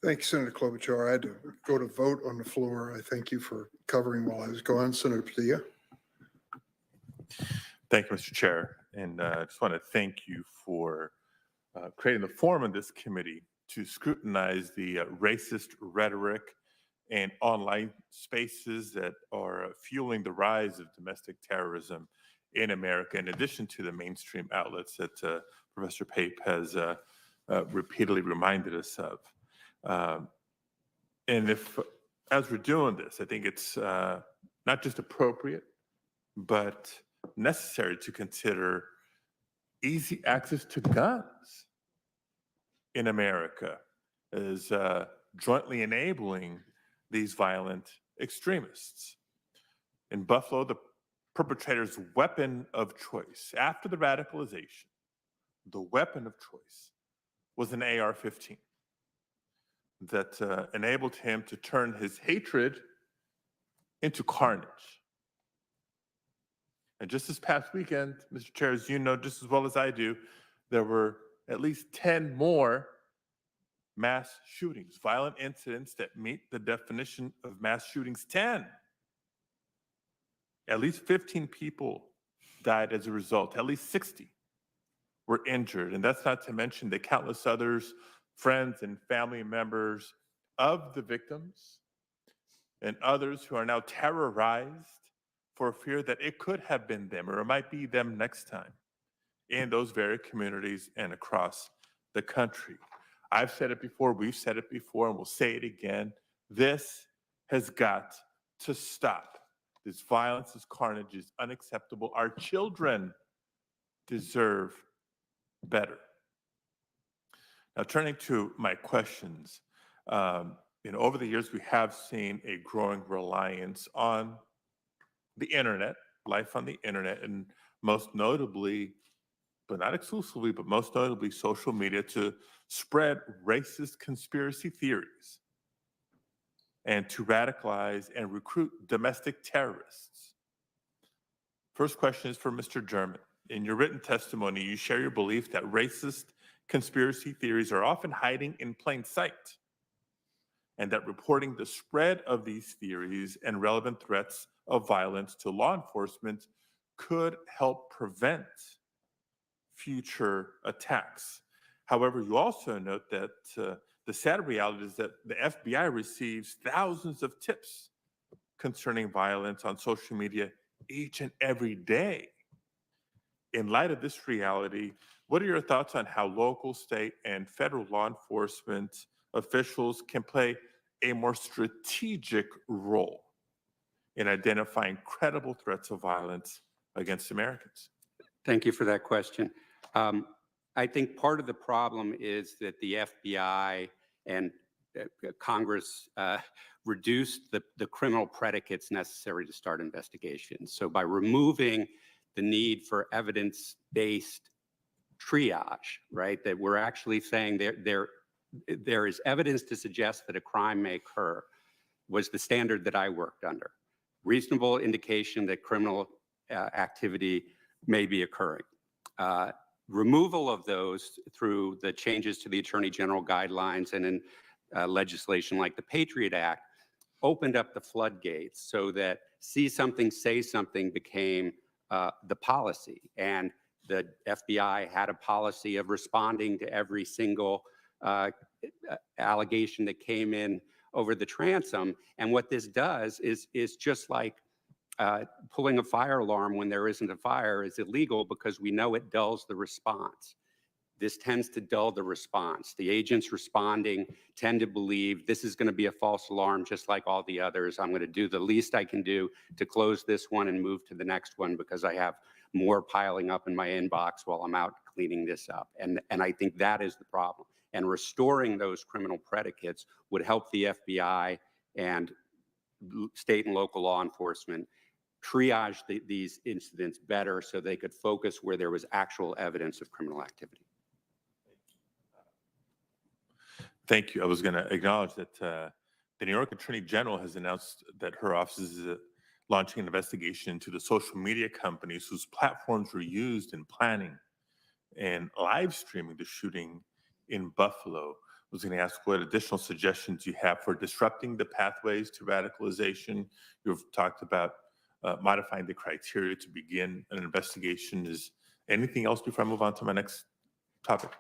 Thank you, Senator Klobuchar. I had to go to vote on the floor. I thank you for covering while I was gone. Senator Padilla. Thank you, Mr. Chair. And I just want to thank you for creating the forum of this committee to scrutinize the racist rhetoric and online spaces that are fueling the rise of domestic terrorism in America, in addition to the mainstream outlets that Professor Pape has repeatedly reminded us of. And if, as we're doing this, I think it's not just appropriate, but necessary to consider easy access to guns. in America is jointly enabling these violent extremists. In Buffalo, the perpetrator's weapon of choice after the radicalization, the weapon of choice was an AR-15 that enabled him to turn his hatred into carnage. And just this past weekend, Mr. Chair, as you know just as well as I do, there were at least 10 more mass shootings, violent incidents that meet the definition of mass shootings. 10. At least 15 people died as a result. At least 60 were injured. And that's not to mention the countless others, friends and family members of the victims and others who are now terrorized for fear that it could have been them or it might be them next time in those very communities and across the country. I've said it before, we've said it before, and we'll say it again. This has got to stop. This violence, this carnage is unacceptable. Our children deserve better. Now, turning to my questions, over the years, we have seen a growing reliance on the internet, life on the internet, and most notably, but not exclusively, but most notably social media to spread racist conspiracy theories and to radicalize and recruit domestic terrorists. First question is for Mr. German. In your written testimony, you share your belief that racist conspiracy theories are often hiding in plain sight, and that reporting the spread of these theories and relevant threats of violence to law enforcement could help prevent future attacks. However, you also note that the sad reality is that the FBI receives thousands of tips concerning violence on social media each and every day. In light of this reality, what are your thoughts on how local, state, and federal law enforcement officials can play a more strategic role in identifying credible threats of violence against Americans? Thank you for that question. I think part of the problem is that the FBI and Congress reduced the criminal predicates necessary to start investigations. So by removing the need for evidence-based triage, right, that we're actually saying there is evidence to suggest that a crime may occur, was the standard that I worked under. Reasonable indication that criminal activity may be occurring. Removal of those through the changes to the Attorney General guidelines and in legislation like the Patriot Act opened up the floodgates so that see something, say something became the policy. And the FBI had a policy of responding to every single allegation that came in over the transom. And what this does is just like pulling a fire alarm when there isn't a fire is illegal because we know it dulls the response. This tends to dull the response. The agents responding tend to believe this is going to be a false alarm just like all the others. I'm going to do the least I can do to close this one and move to the next one because I have more piling up in my inbox while I'm out cleaning this up. And I think that is the problem. And restoring those criminal predicates would help the FBI and state and local law enforcement triage these incidents better so they could focus where there was actual evidence of criminal activity. Thank you. I was going to acknowledge that the New York Attorney General has announced that her office is launching an investigation into the social media companies whose platforms were used in planning and live streaming the shooting in Buffalo. I was going to ask what additional suggestions you have for disrupting the pathways to radicalization. You've talked about modifying the criteria to begin an investigation. Is anything else before I move on to my next topic?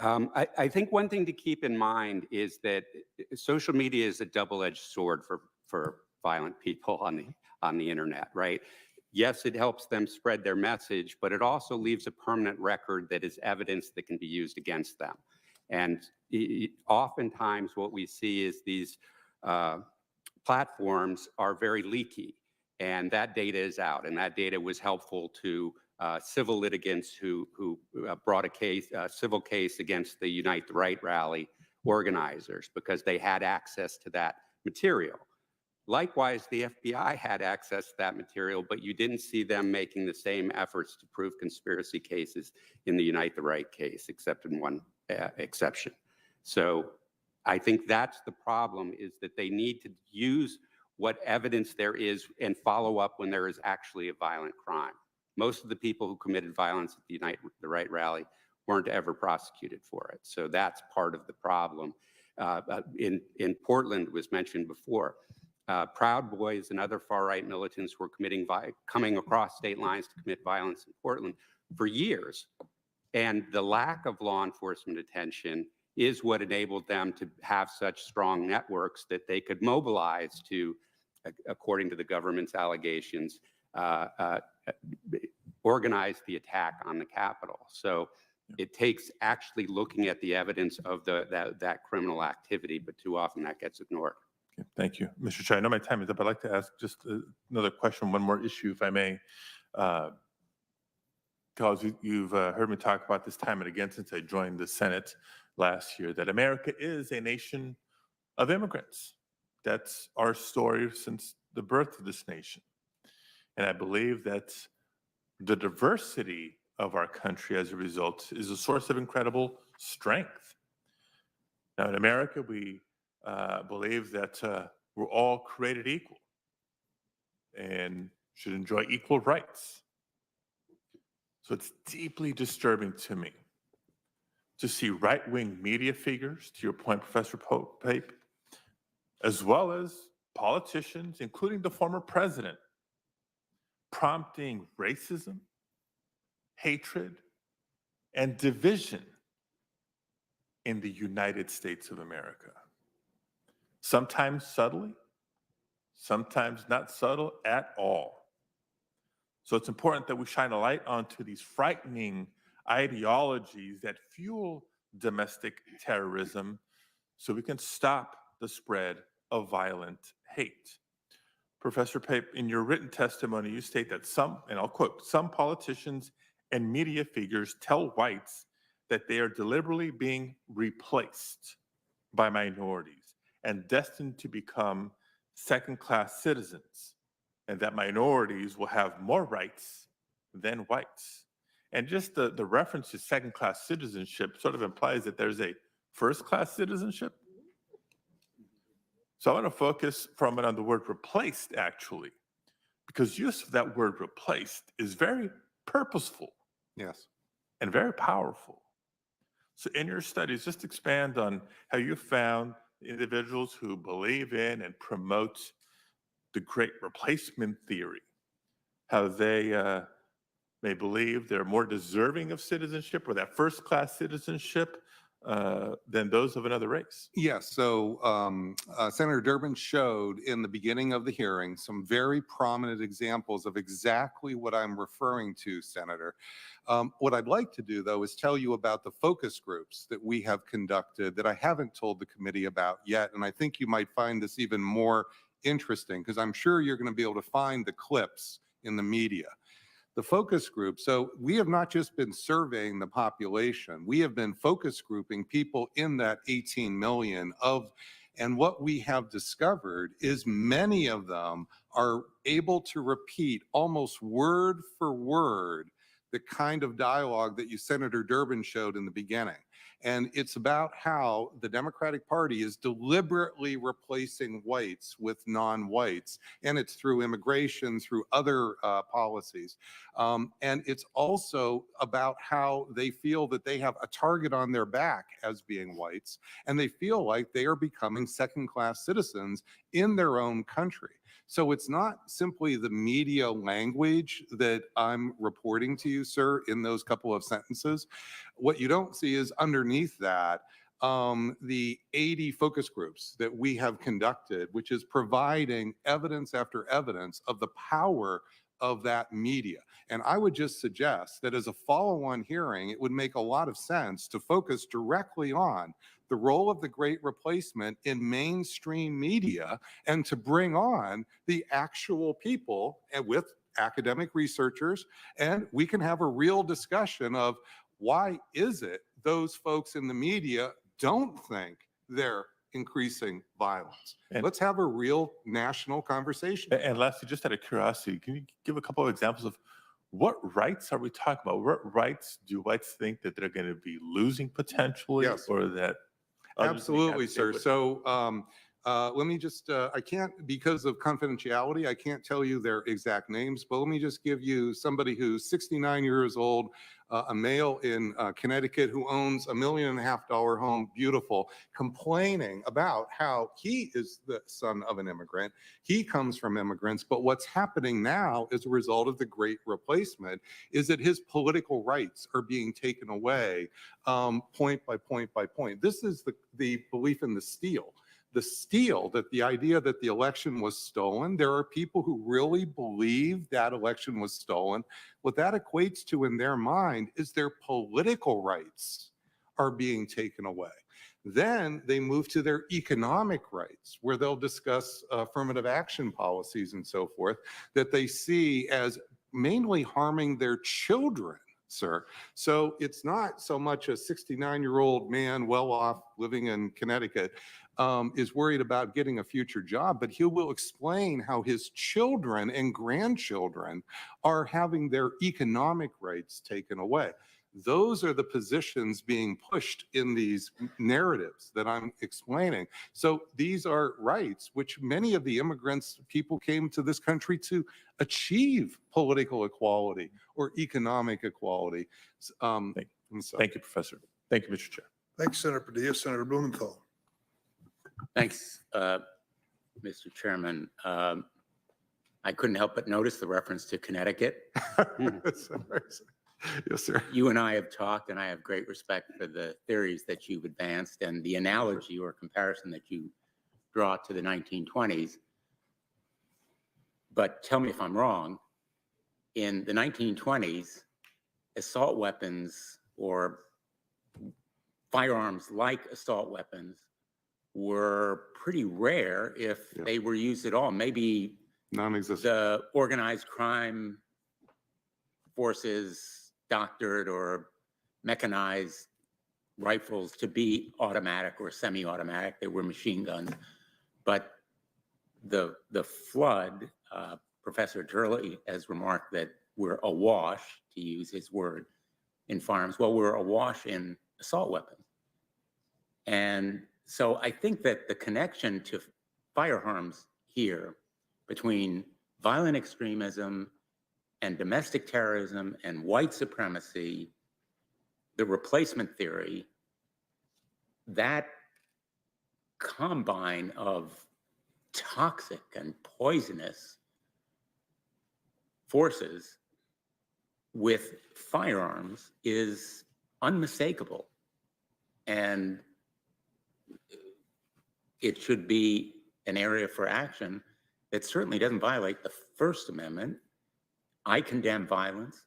I think one thing to keep in mind is that social media is a double-edged sword for violent people on the internet, right? Yes, it helps them spread their message, but it also leaves a permanent record that is evidence that can be used against them. And oftentimes what we see is these platforms are very leaky, and that data is out, and that data was helpful to civil litigants who brought a civil case against the Unite the Right rally organizers because they had access to that material. Likewise, the FBI had access to that material, but you didn't see them making the same efforts to prove conspiracy cases in the Unite the Right case, except in one exception. So I think that's the problem, is that they need to use what evidence there is and follow up when there is actually a violent crime. Most of the people who committed violence at the Unite the Right rally weren't ever prosecuted for it. So that's part of the problem. In Portland, was mentioned before, Proud Boys and other far-right militants were coming across state lines to commit violence in Portland for years. And the lack of law enforcement attention is what enabled them to have such strong networks that they could mobilize to, according to the government's allegations, organize the attack on the Capitol. So it takes actually looking at the evidence of that criminal activity, but too often that gets ignored. Okay, thank you. Mr. Chair, I know my time is up. I'd like to ask just another question, one more issue, if I may. Because you've heard me talk about this time and again since I joined the Senate last year, that America is a nation of immigrants. That's our story since the birth of this nation. And I believe that the diversity of our country as a result is a source of incredible strength. Now in America, we believe that we're all created equal and should enjoy equal rights. So it's deeply disturbing to me to see right-wing media figures, to your point, Professor Pape, as well as politicians, including the former president, prompting racism, hatred, and division in the United States of America. Sometimes subtly, sometimes not subtle at all. So it's important that we shine a light onto these frightening ideologies that fuel domestic terrorism so we can stop the spread of violent hate. Professor Pape, in your written testimony, you state that some, and I'll quote, some politicians and media figures tell whites that they are deliberately being replaced by minorities and destined to become second-class citizens, and that minorities will have more rights than whites. And just the reference to second-class citizenship sort of implies that there's a first-class citizenship. So I want to focus for a minute on the word replaced, actually, because use of that word replaced is very purposeful. Yes. And very powerful. So in your studies, just expand on how you found individuals who believe in and promote the great replacement theory, how they may believe they're more deserving of citizenship or that first-class citizenship than those of another race. Yes, so Senator Durbin showed in the beginning of the hearing some very prominent examples of exactly what I'm referring to, Senator. What I'd like to do, though, is tell you about the focus groups that we have conducted that I haven't told the committee about yet, and I think you might find this even more interesting because I'm sure you're going to be able to find the clips in the media. The focus group, so we have not just been surveying the population, we have been focus grouping people in that 18 million and what we have discovered is many of them are able to repeat almost word for word the kind of dialogue that Senator Durbin showed in the beginning. And it's about how the Democratic Party is deliberately replacing whites with non-whites, and it's through immigration, through other policies. And it's also about how they feel that they have a target on their back as being whites, and they feel like they are becoming second-class citizens in their own country. So it's not simply the media language that I'm reporting to you, sir, in those couple of sentences. What you don't see is underneath that, the 80 focus groups that we have conducted, which is providing evidence after evidence of the power of that media. And I would just suggest that as a follow-on hearing, it would make a lot of sense to focus directly on the role of the Great Replacement in mainstream media and to bring on the actual people and with academic researchers, and we can have a real discussion of why is it those folks in the media don't think they're increasing violence. And- Let's have a real national conversation. And lastly, just out of curiosity, can you give a couple of examples of what rights are we talking about? What rights do whites think that they're going to be losing potentially, Yes. or that? others may have Absolutely, to sir. live with? So let me just, I can't, because of confidentiality, I can't tell you their exact names, but let me just give you somebody who's 69 years old, a male in Connecticut who owns $1.5 million home, beautiful, complaining about how he is the son of an immigrant. He comes from immigrants, but what's happening now as a result of the Great Replacement is that his political rights are being taken away point by point by point. This is the belief in the steal. The steal, that the idea that the election was stolen, there are people who really believe that election was stolen. What that equates to in their mind is their political rights are being taken away. Then they move to their economic rights, where they'll discuss affirmative action policies and so forth, that they see as mainly harming their children, sir. So it's not so much a 69-year-old man well off living in Connecticut is worried about getting a future job, but he will explain how his children and grandchildren are having their economic rights taken away. Those are the positions being pushed in these narratives that I'm explaining. So these are rights which many of the immigrants, people came to this country to achieve political equality or economic equality. Thank you, Professor. Thank you, Mr. Chair. Thanks, Senator Padilla. Senator Blumenthal. Thanks, Mr. Chairman. I couldn't help but notice the reference to Connecticut. Yes, sir. You and I have talked, and I have great respect for the theories that you've advanced and the analogy or comparison that you draw to the 1920s. But tell me if I'm wrong. In the 1920s, assault weapons or firearms like assault weapons were pretty rare if they were used at all. Maybe non-existent. The organized crime forces doctored or mechanized rifles to be automatic or semi-automatic. They were machine guns. But the flood, Professor Turley has remarked that we're awash, to use his word, in firearms. Well, we're awash in assault weapons. And so I think that the connection to firearms here between violent extremism and domestic terrorism and white supremacy, the replacement theory, that combine of toxic and poisonous forces with firearms is unmistakable. And it should be an area for action that certainly doesn't violate the First Amendment. I condemn violence.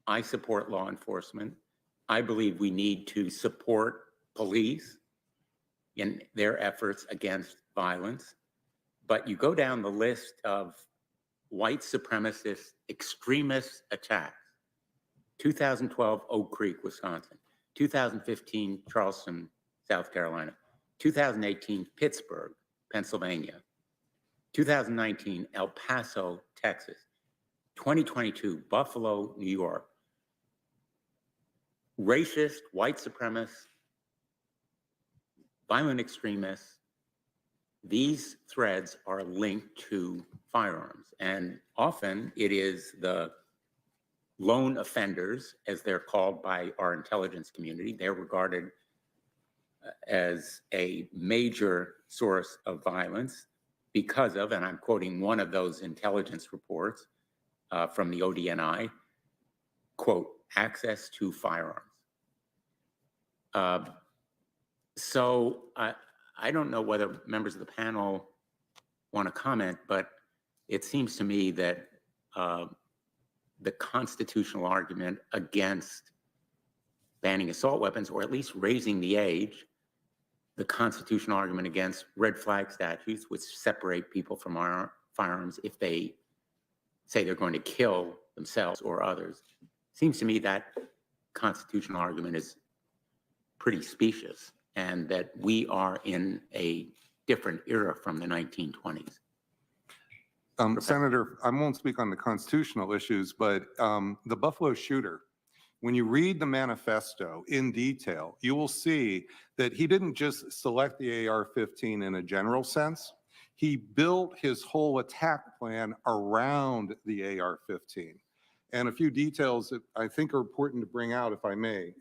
I support law enforcement. I believe we need to support police in their efforts against violence. But you go down the list of white supremacist extremist attacks. 2012, Oak Creek, Wisconsin. 2015, Charleston, South Carolina. 2018, Pittsburgh, Pennsylvania. 2019, El Paso, Texas. 2022, Buffalo, New York. Racist, white supremacists, violent extremists, these threads are linked to firearms. And often it is the lone offenders, as they're called by our intelligence community. They're regarded as a major source of violence because of, and I'm quoting one of those intelligence reports from the ODNI, quote, access to firearms. So I don't know whether members of the panel want to comment, but it seems to me that the constitutional argument against banning assault weapons, or at least raising the age, the constitutional argument against red flag statutes, which separate people from our firearms if they say they're going to kill themselves or others. Seems to me that constitutional argument is pretty specious, and that we are in a different era from the 1920s. Senator, I won't speak on the constitutional issues, but the Buffalo shooter, when you read the manifesto in detail, you will see that he didn't just select the AR-15 in a general sense. He built his whole attack plan around the AR-15. And a few details that I think are important to bring out, if I may,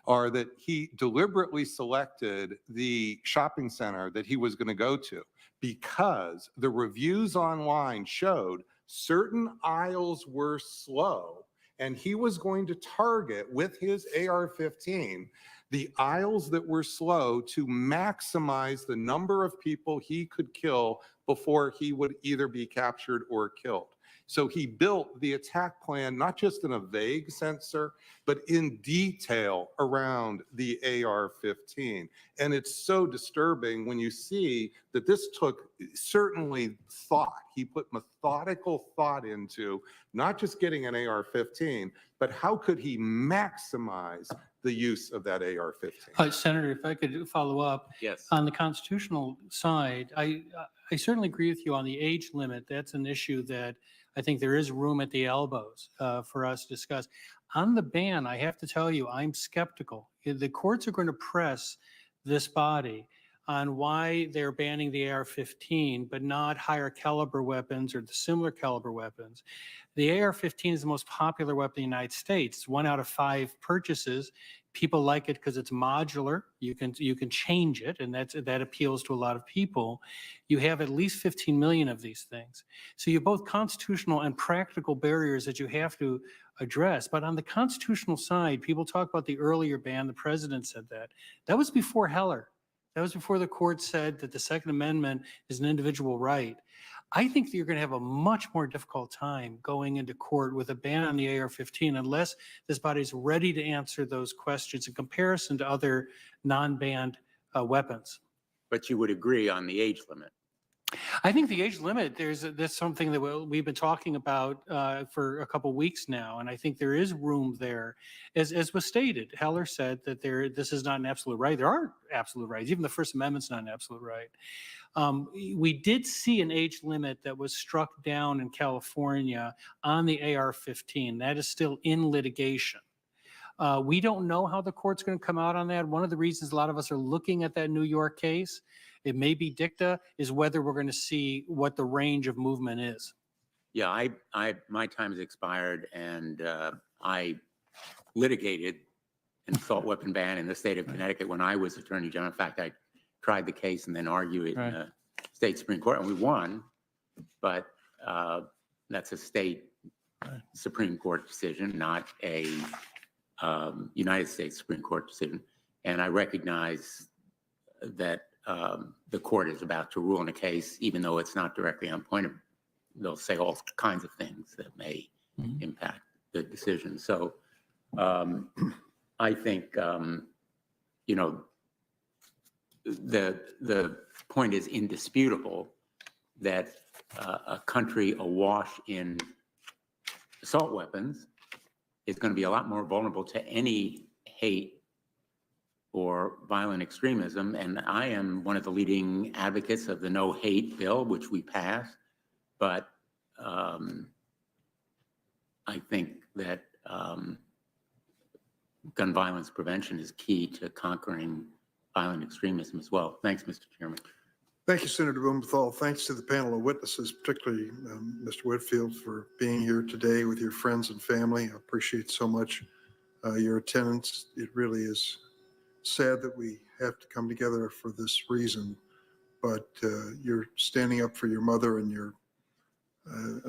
are that he deliberately selected the shopping center that he was going to go to because the reviews online showed certain aisles were slow, and he was going to target with his AR-15 the aisles that were slow to maximize the number of people he could kill before he would either be captured or killed. So he built the attack plan, not just in a vague sense, sir, but in detail around the AR-15. And it's so disturbing when you see that this took certainly thought. He put methodical thought into not just getting an AR-15, but how could he maximize the use of that AR-15? Senator, if I could follow up. Yes. On the constitutional side, I certainly agree with you on the age limit. That's an issue that I think there is room at the elbows for us to discuss. On the ban, I have to tell you, I'm skeptical. The courts are going to press this body on why they're banning the AR-15, but not higher caliber weapons or the similar caliber weapons. The AR-15 is the most popular weapon in the United States. 1 out of 5 purchases. People like it because it's modular. You can change it, and that appeals to a lot of people. You have at least 15 million of these things. So you have both constitutional and practical barriers that you have to address. But on the constitutional side, people talk about the earlier ban. The president said that. That was before Heller. That was before the court said that the Second Amendment is an individual right. I think that you're going to have a much more difficult time going into court with a ban on the AR-15 unless this body is ready to answer those questions in comparison to other non-banned weapons. But you would agree on the age limit? I think the age limit, that's something that we've been talking about for a couple weeks now, and I think there is room there. As was stated, Heller said that this is not an absolute right. There aren't absolute rights. Even the First Amendment's not an absolute right. We did see an age limit that was struck down in California on the AR-15. That is still in litigation. We don't know how the court's going to come out on that. One of the reasons a lot of us are looking at that New York case, it may be dicta, is whether we're going to see what the range of movement is. Yeah, my time has expired, and I litigated an assault weapon ban in the state of Connecticut when I was Attorney General. In fact, I tried the case and then argued it in the state Supreme Court, and we won, but that's a state Supreme Court decision, not a United States Supreme Court decision. And I recognize that the court is about to rule in a case, even though it's not directly on point. They'll say all kinds of things that may impact the decision. So I think, you know, the point is indisputable that a country awash in assault weapons is going to be a lot more vulnerable to any hate or violent extremism. And I am one of the leading advocates of the no hate bill, which we passed. But I think that gun violence prevention is key to conquering violent extremism as well. Thanks, Mr. Chairman. Thank you, Senator Blumenthal. Thanks to the panel of witnesses, particularly Mr. Whitfield, for being here today with your friends and family. I appreciate so much your attendance. It really is sad that we have to come together for this reason, but you're standing up for your mother, and your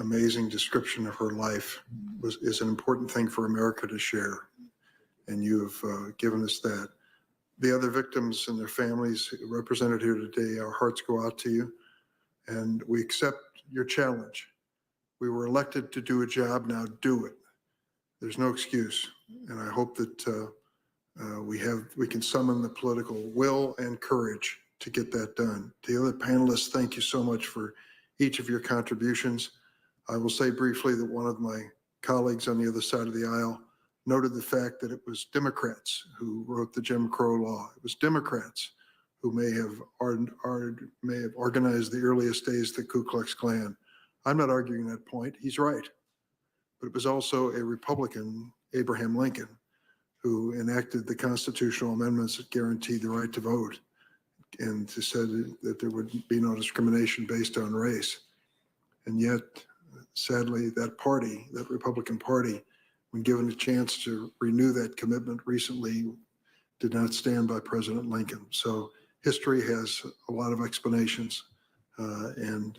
amazing description of her life is an important thing for America to share, and you have given us that. The other victims and their families represented here today, our hearts go out to you, and we accept your challenge. We were elected to do a job, now do it. There's no excuse, and I hope that we can summon the political will and courage to get that done. The other panelists, thank you so much for each of your contributions. I will say briefly that one of my colleagues on the other side of the aisle noted the fact that it was Democrats who wrote the Jim Crow law. It was Democrats who may have organized the earliest days of the Ku Klux Klan. I'm not arguing that point. He's right. But it was also a Republican, Abraham Lincoln, who enacted the constitutional amendments that guaranteed the right to vote and said that there would be no discrimination based on race. And yet, sadly, that party, that Republican Party, when given a chance to renew that commitment recently, did not stand by President Lincoln. So history has a lot of explanations, and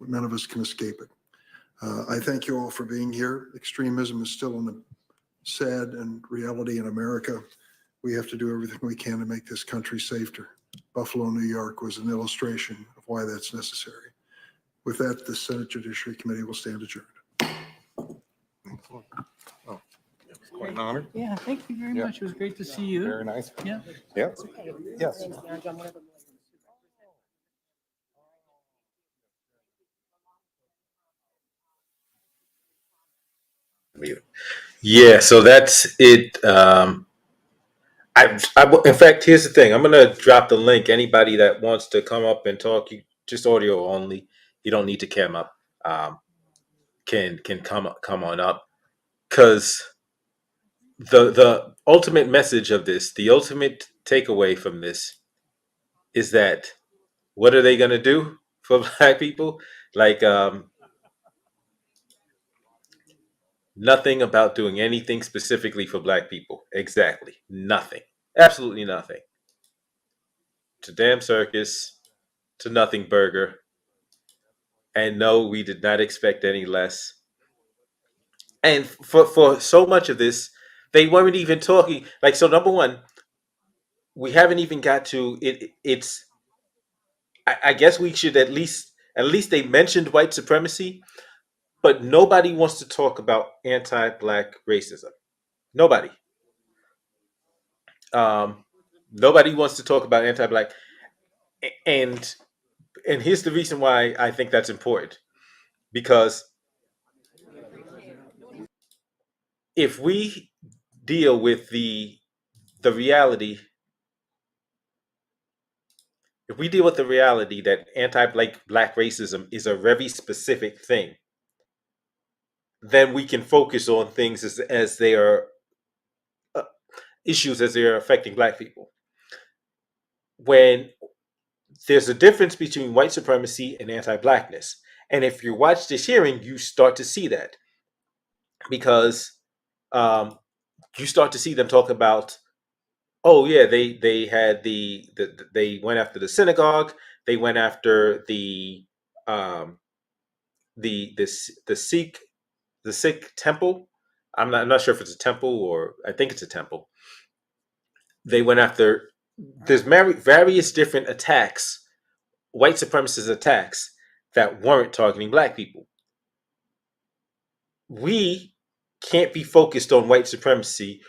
none of us can escape it. I thank you all for being here. Extremism is still a sad and reality in America. We have to do everything we can to make this country safer. Buffalo, New York was an illustration of why that's necessary. With that, the Senate Judiciary Committee will stand adjourned. Oh, quite an honor. Yeah, thank you very Yeah. much. It was great to see you. Very nice. Yeah. Yeah. Yes. Yeah, so that's it. In fact, here's the thing. I'm gonna drop the link. Anybody that wants to come up and talk, you just audio only. You don't need to cam up. Can come on up, because the ultimate message of this, the ultimate takeaway from this, is that what are they gonna do for Black people? Like nothing about doing anything specifically for Black people. Exactly. Nothing. Absolutely nothing. To damn circus, to nothing burger. And no, we did not expect any less. And for so much of this, they weren't even talking. Like, so number one, we haven't even got to it. I guess we should at least they mentioned white supremacy, but nobody wants to talk about anti-Black racism. Nobody. Nobody wants to talk about anti-Black, and here's the reason why I think that's important. Because if we deal with the reality, that anti-Black racism is a very specific thing, then we can focus on things as they are issues as they are affecting Black people. When there's a difference between white supremacy and anti-Blackness, and if you watch this hearing, you start to see that, because you start to see them talk about, oh yeah, they had they went after the synagogue, they went after the Sikh temple. I'm not sure if it's a temple, or I think it's a temple. They went after, there's various different attacks, white supremacist attacks, that weren't targeting Black people. We can't be focused on white supremacy.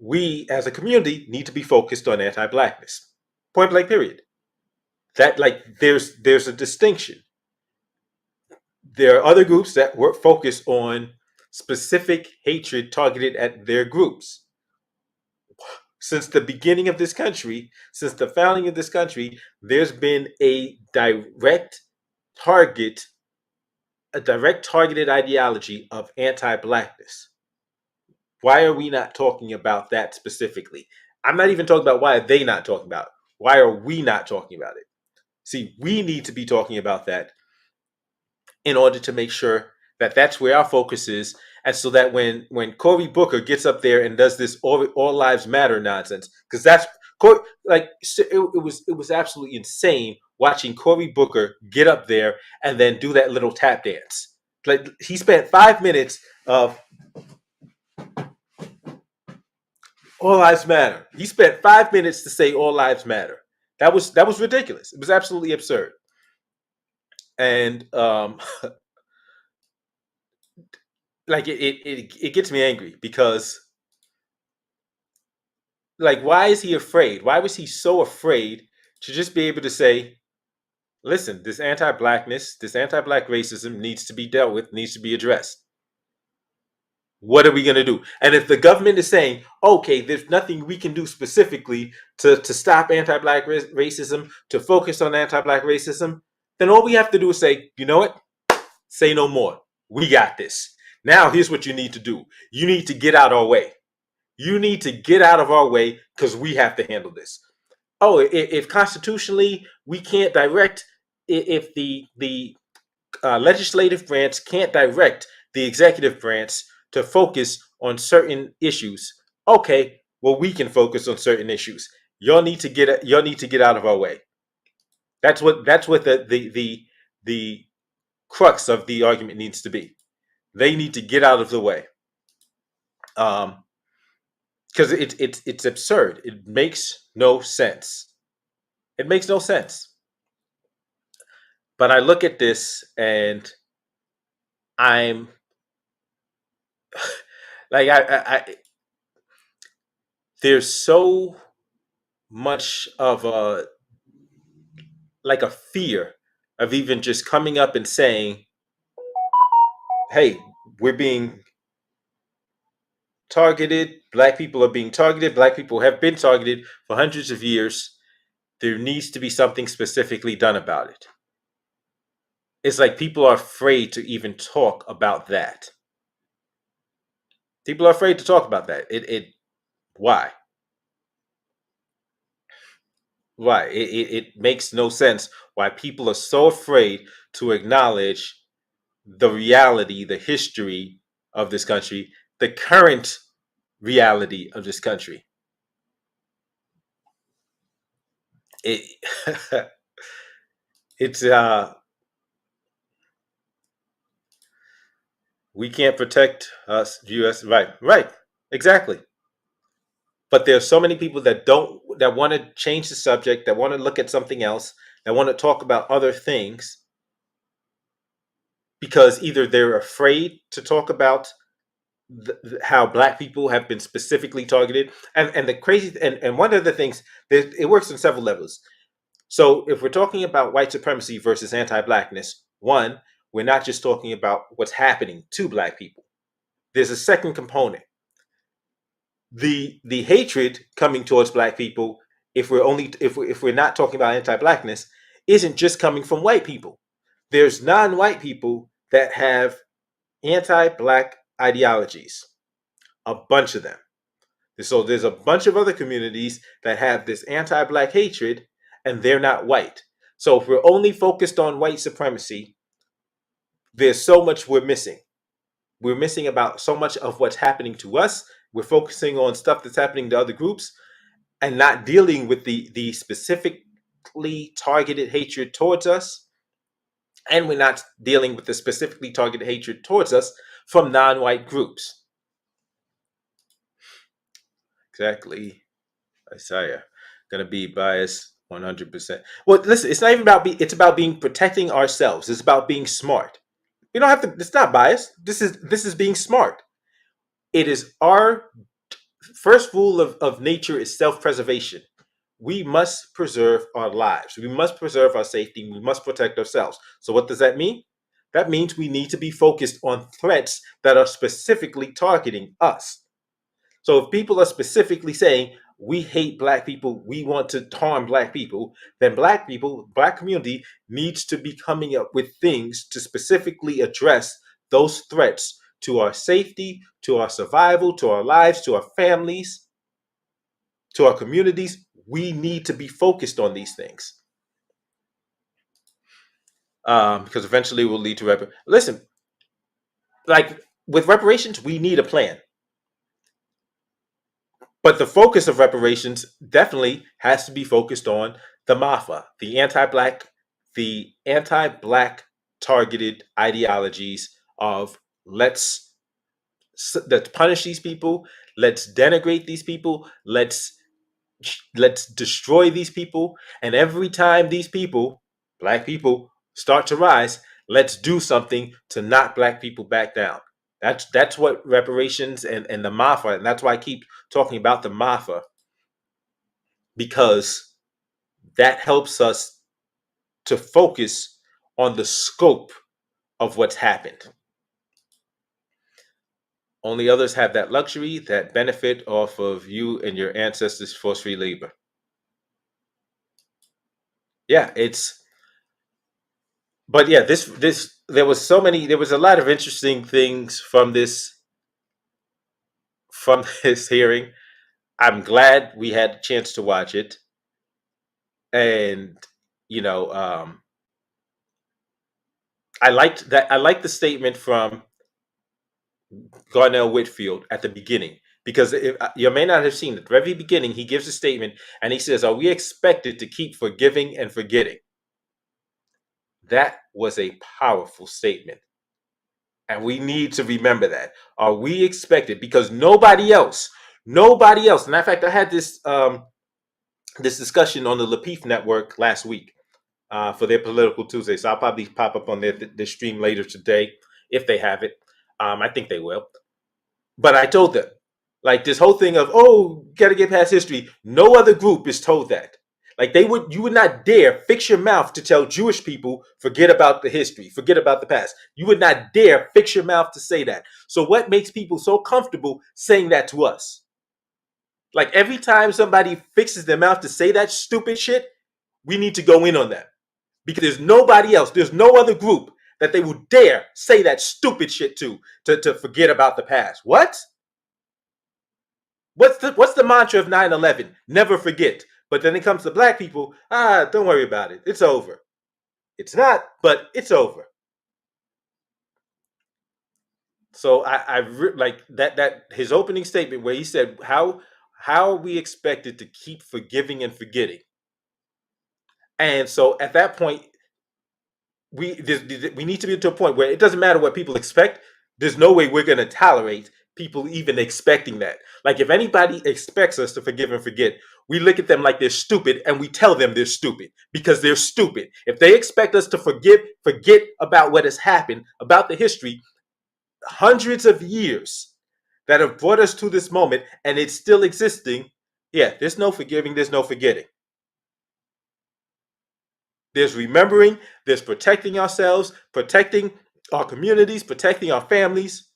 We as a community need to be focused on anti-Blackness. Point blank, period. That, like, there's a distinction. There are other groups that work focused on specific hatred targeted at their groups. Since the beginning of this country, since the founding of this country, there's been a direct targeted ideology of anti-Blackness. Why are we not talking about that specifically? I'm not even talking about why are they not talking about it. Why are we not talking about it? See, we need to be talking about that in order to make sure that that's where our focus is, and so that when Cory Booker gets up there and does this all lives matter nonsense, because that's like, it was absolutely insane watching Cory Booker get up there and then do that little tap dance. Like, he spent 5 minutes of all lives matter. He spent 5 minutes to say all lives matter. That was ridiculous. It was absolutely absurd. And like, it gets me angry, because, like, why is he afraid? Why was he so afraid to just be able to say listen, this anti-blackness, this anti-black racism needs to be dealt with, needs to be addressed. What are we going to do? And if the government is saying, okay, there's nothing we can do specifically to stop anti-black racism, to focus on anti-black racism, then all we have to do is say, you know what? Say no more. We got this. Now, here's what you need to do. You need to get out our way. You need to get out of our way because we have to handle this. Oh, if constitutionally we can't direct, if the legislative branch can't direct the executive branch to focus on certain issues, okay, well, we can focus on certain issues. Y'all need to get out of our way. That's what the crux of the argument needs to be. They need to get out of the way. Because it's absurd. It makes no sense. It makes no sense. But I look at this and I'm like, I there's so much of a fear of even just coming up and saying, hey, we're being targeted. Black people are being targeted. Black people have been targeted for hundreds of years. There needs to be something specifically done about it. It's like people are afraid to even talk about that. People are afraid to talk about that. Why? Why? It makes no sense why people are so afraid to acknowledge the reality, the history of this country, the current reality of this country. It's we can't protect us, U.S. Right, exactly. But there's so many people that want to change the subject, that want to look at something else, that want to talk about other things, because either they're afraid to talk about how Black people have been specifically targeted, and the crazy and one of the things that it works on several levels. So if we're talking about white supremacy versus anti-Blackness, one, we're not just talking about what's happening to Black people. There's a second component. The hatred coming towards Black people, if we're not talking about anti-Blackness, isn't just coming from white people. There's non-white people that have anti-Black ideologies, a bunch of them. So there's a bunch of other communities that have this anti-Black hatred, and they're not white. So if we're only focused on white supremacy, there's so much we're missing. We're missing about so much of what's happening to us. We're focusing on stuff that's happening to other groups and not dealing with the specifically targeted hatred towards us. And we're not dealing with the specifically targeted hatred towards us from non-white groups. Exactly. Isaiah, gonna be biased 100%. Well, listen, it's not even about it's about being protecting ourselves. It's about being smart. You don't have to. It's not biased. This is being smart. It is our first rule of nature is self-preservation. We must preserve our lives. We must preserve our safety. We must protect ourselves. So what does that mean? That means we need to be focused on threats that are specifically targeting us. So if people are specifically saying, we hate Black people, we want to harm Black people, then Black people, Black community needs to be coming up with things to specifically address those threats to our safety, to our survival, to our lives, to our families, to our communities. We need to be focused on these things. Because eventually will lead to listen, like with reparations, we need a plan. But the focus of reparations definitely has to be focused on the MAFA, the anti-Black targeted ideologies of let's punish these people, let's denigrate these people, let's destroy these people, and every time these people, Black people, start to rise, let's do something to knock Black people back down. That's what reparations and the MAFA, and that's why I keep talking about the MAFA, because that helps us to focus on the scope of what's happened. Only others have that luxury, that benefit off of you and your ancestors' force-free labor. Yeah, but yeah, there was a lot of interesting things from this hearing. I'm glad we had a chance to watch it. And, I liked the statement from Garnell Whitfield at the beginning, because you may not have seen it. At the very beginning, he gives a statement and he says, "Are we expected to keep forgiving and forgetting?" That was a powerful statement. And we need to remember that. Are we expected? Because nobody else. Matter of fact, I had this discussion on the Lapeef Network last week for their Political Tuesday. So I'll probably pop up on their stream later today if they have it. I think they will. But I told them, like, this whole thing of, oh, got to get past history. No other group is told that. Like, you would not dare fix your mouth to tell Jewish people, forget about the history, forget about the past. You would not dare fix your mouth to say that. So what makes people so comfortable saying that to us? Like, every time somebody fixes their mouth to say that stupid shit, we need to go in on that. Because there's nobody else, there's no other group that they would dare say that stupid shit to forget about the past. What? What's the mantra of 9/11? Never forget. But then it comes to black people, don't worry about it. It's over. It's not, but it's over. So I like that his opening statement where he said, how are we expected to keep forgiving and forgetting? And so at that point, we need to be to a point where it doesn't matter what people expect. There's no way we're going to tolerate people even expecting that. Like, if anybody expects us to forgive and forget, we look at them like they're stupid and we tell them they're stupid because they're stupid. If they expect us to forget about what has happened, about the history, hundreds of years that have brought us to this moment, and it's still existing, yeah, there's no forgiving, there's no forgetting. There's remembering, there's protecting ourselves, protecting our communities, protecting our families.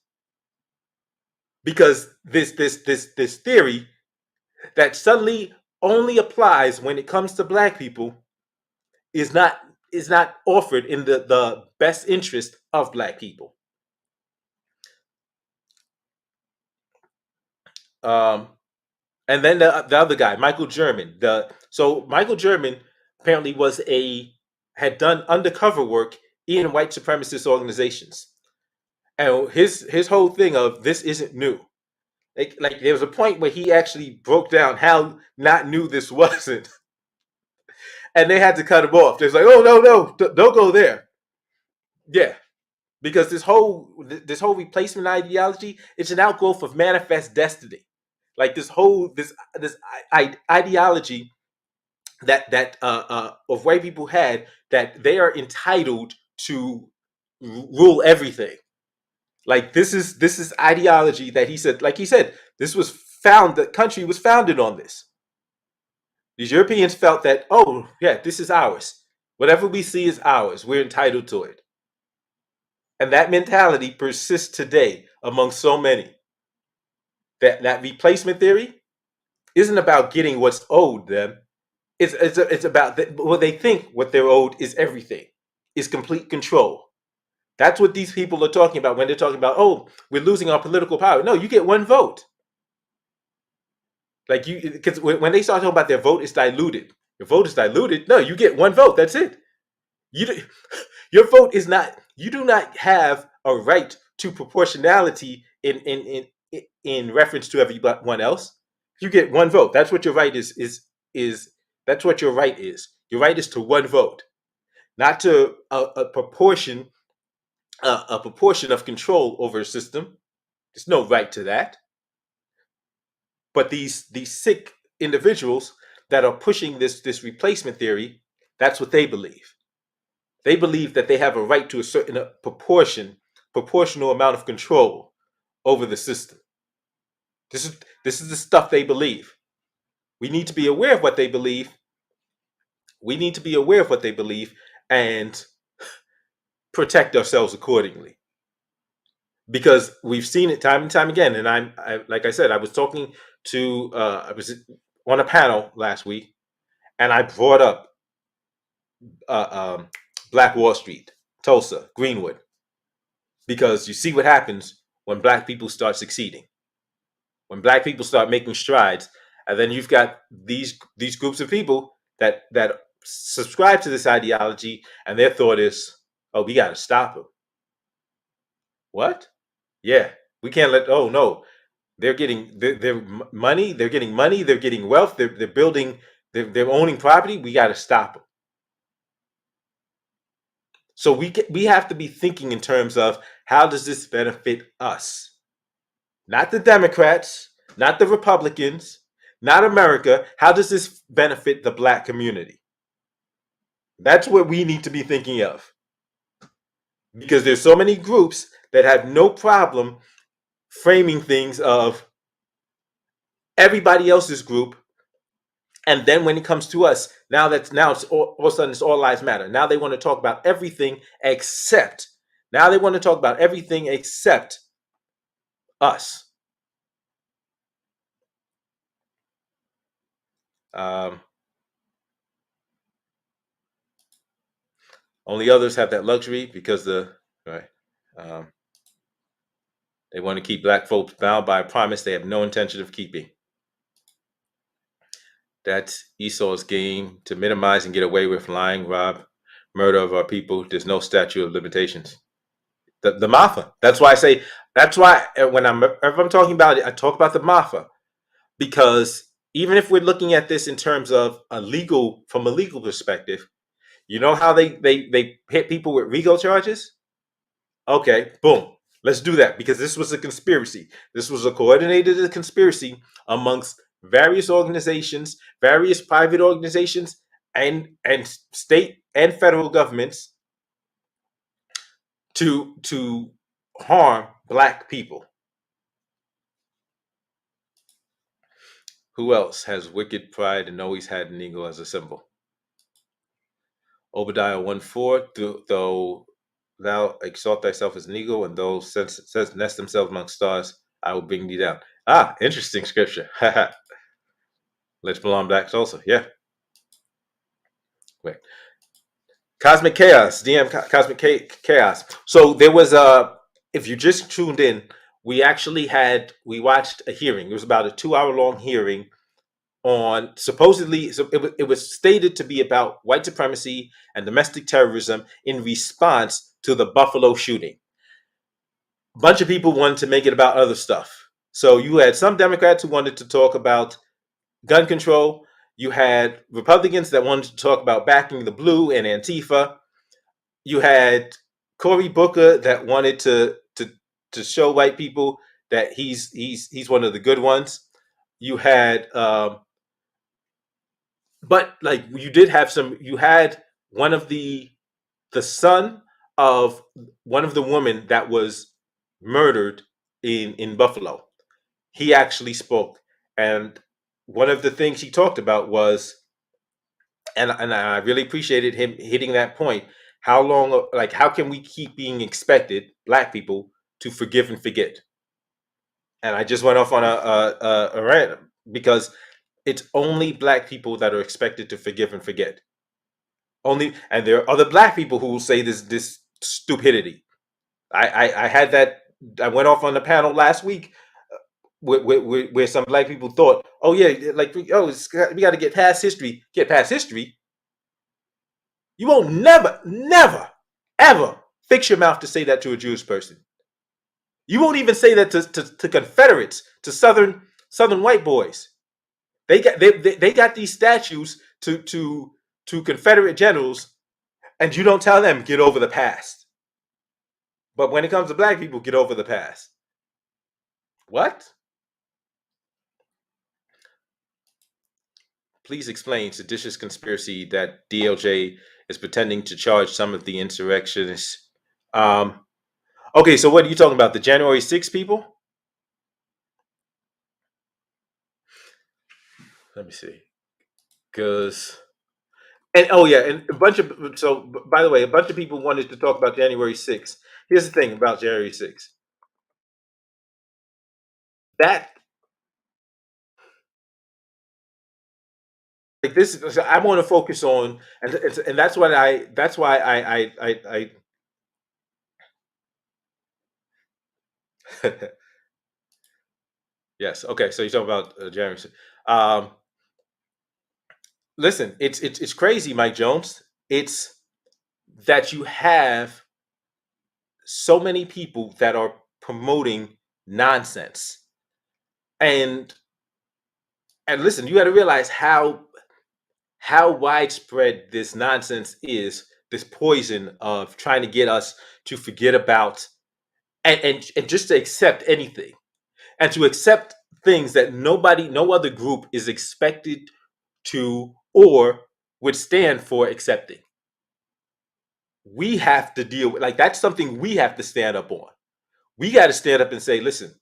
Because this theory that suddenly only applies when it comes to black people is not offered in the best interest of black people. And then the other guy, Michael German. So Michael German apparently had done undercover work in white supremacist organizations. And his whole thing of this isn't new. Like there was a point where he actually broke down how not new this wasn't. And they had to cut him off. They're like, oh, no, don't go there. Yeah. Because this whole replacement ideology, it's an outgrowth of manifest destiny. Like this ideology that of white people had, that they are entitled to rule everything. Like this is ideology that he said, the country was founded on this. These Europeans felt that, oh yeah, this is ours. Whatever we see is ours. We're entitled to it. And that mentality persists today among so many. That replacement theory isn't about getting what's owed them. It's about what they think what they're owed is everything, is complete control. That's what these people are talking about when they're talking about, oh, we're losing our political power. No, you get one vote. Like because when they start talking about their vote is diluted, your vote is diluted. No, you get one vote. That's it. Your vote is not. You do not have a right to proportionality in reference to everyone else. You get one vote. That's what your right is. That's what your right is. Your right is to one vote, not to a proportion of control over a system. There's no right to that. But these sick individuals that are pushing this replacement theory, that's what they believe. They believe that they have a right to a certain proportional amount of control over the system. This is the stuff they believe. We need to be aware of what they believe. We need to be aware of what they believe and protect ourselves accordingly. Because we've seen it time and time again. And like I said, I was talking to, I was on a panel last week, and I brought up Black Wall Street, Tulsa, Greenwood, because you see what happens when Black people start succeeding, when Black people start making strides, and then you've got these groups of people that subscribe to this ideology, and their thought is, oh, we got to stop them. What? Yeah, we can't let. Oh no, they're getting their money. They're getting money. They're getting wealth. They're building. They're owning property. We got to stop them. So we have to be thinking in terms of, how does this benefit us? Not the Democrats, not the Republicans, not America. How does this benefit the Black community? That's what we need to be thinking of. Because there's so many groups that have no problem framing things of everybody else's group, and then when it comes to us, now it's all of a sudden it's all lives matter. Now they want to talk about everything except. Now they want to talk about everything except us. Only others have that luxury because they want to keep Black folks bound by a promise they have no intention of keeping. That's Esau's game to minimize and get away with lying, rob, murder of our people. There's no statute of limitations. The Mafa. That's why I say. That's why whenever I'm talking about it, I talk about the Mafa, because even if we're looking at this in terms of from a legal perspective, you know how they hit people with RICO charges? Okay, boom. Let's do that, because this was a conspiracy. This was a coordinated conspiracy amongst various organizations, various private organizations, and state and federal governments to harm Black people. Who else has wicked pride and always had an eagle as a symbol? Obadiah 1:4, though thou exalt thyself as an eagle, and those nest themselves among stars, I will bring thee down. Ah, interesting scripture. Let's belong Black Tulsa. Yeah. Wait. Cosmic Chaos, DM Cosmic Chaos. So there was if you just tuned in, we watched a hearing. It was about a 2-hour long hearing on supposedly, so it was stated to be about white supremacy and domestic terrorism in response to the Buffalo shooting. A bunch of people wanted to make it about other stuff. So you had some Democrats who wanted to talk about gun control. You had Republicans that wanted to talk about backing the blue and Antifa. You had Cory Booker that wanted to show white people that he's one of the good ones. You had but like you had one of the son of one of the women that was murdered in Buffalo. He actually spoke, and one of the things he talked about was, and I really appreciated him hitting that point. How can we keep being expected, Black people, to forgive and forget? And I just went off on a rant, because it's only Black people that are expected to forgive and forget. And there are other Black people who will say this stupidity. I had that. I went off on the panel last week where some Black people thought, oh yeah, we got to get past history. Get past history. You won't never, ever fix your mouth to say that to a Jewish person. You won't even say that to Confederates, to Southern white boys. They got these statues to Confederate generals, and you don't tell them get over the past. But when it comes to Black people, get over the past. What? Please explain seditious conspiracy that DLJ is pretending to charge some of the insurrectionists. Okay, so what are you talking about? The January 6th people? Let me see. Because And oh yeah, and a bunch of by the way, a bunch of people wanted to talk about January 6th. Here's the thing about January 6th. That like this, so I want to focus on, and that's why I yes, okay. So you're talking about January 6th. Listen, it's crazy, Mike Jones. It's that you have so many people that are promoting nonsense, and listen, you got to realize how widespread this nonsense is, this poison of trying to get us to forget about and just to accept anything, and to accept things that no other group is expected to or would stand for accepting. We have to deal with, like, that's something we have to stand up on. We got to stand up and say, listen,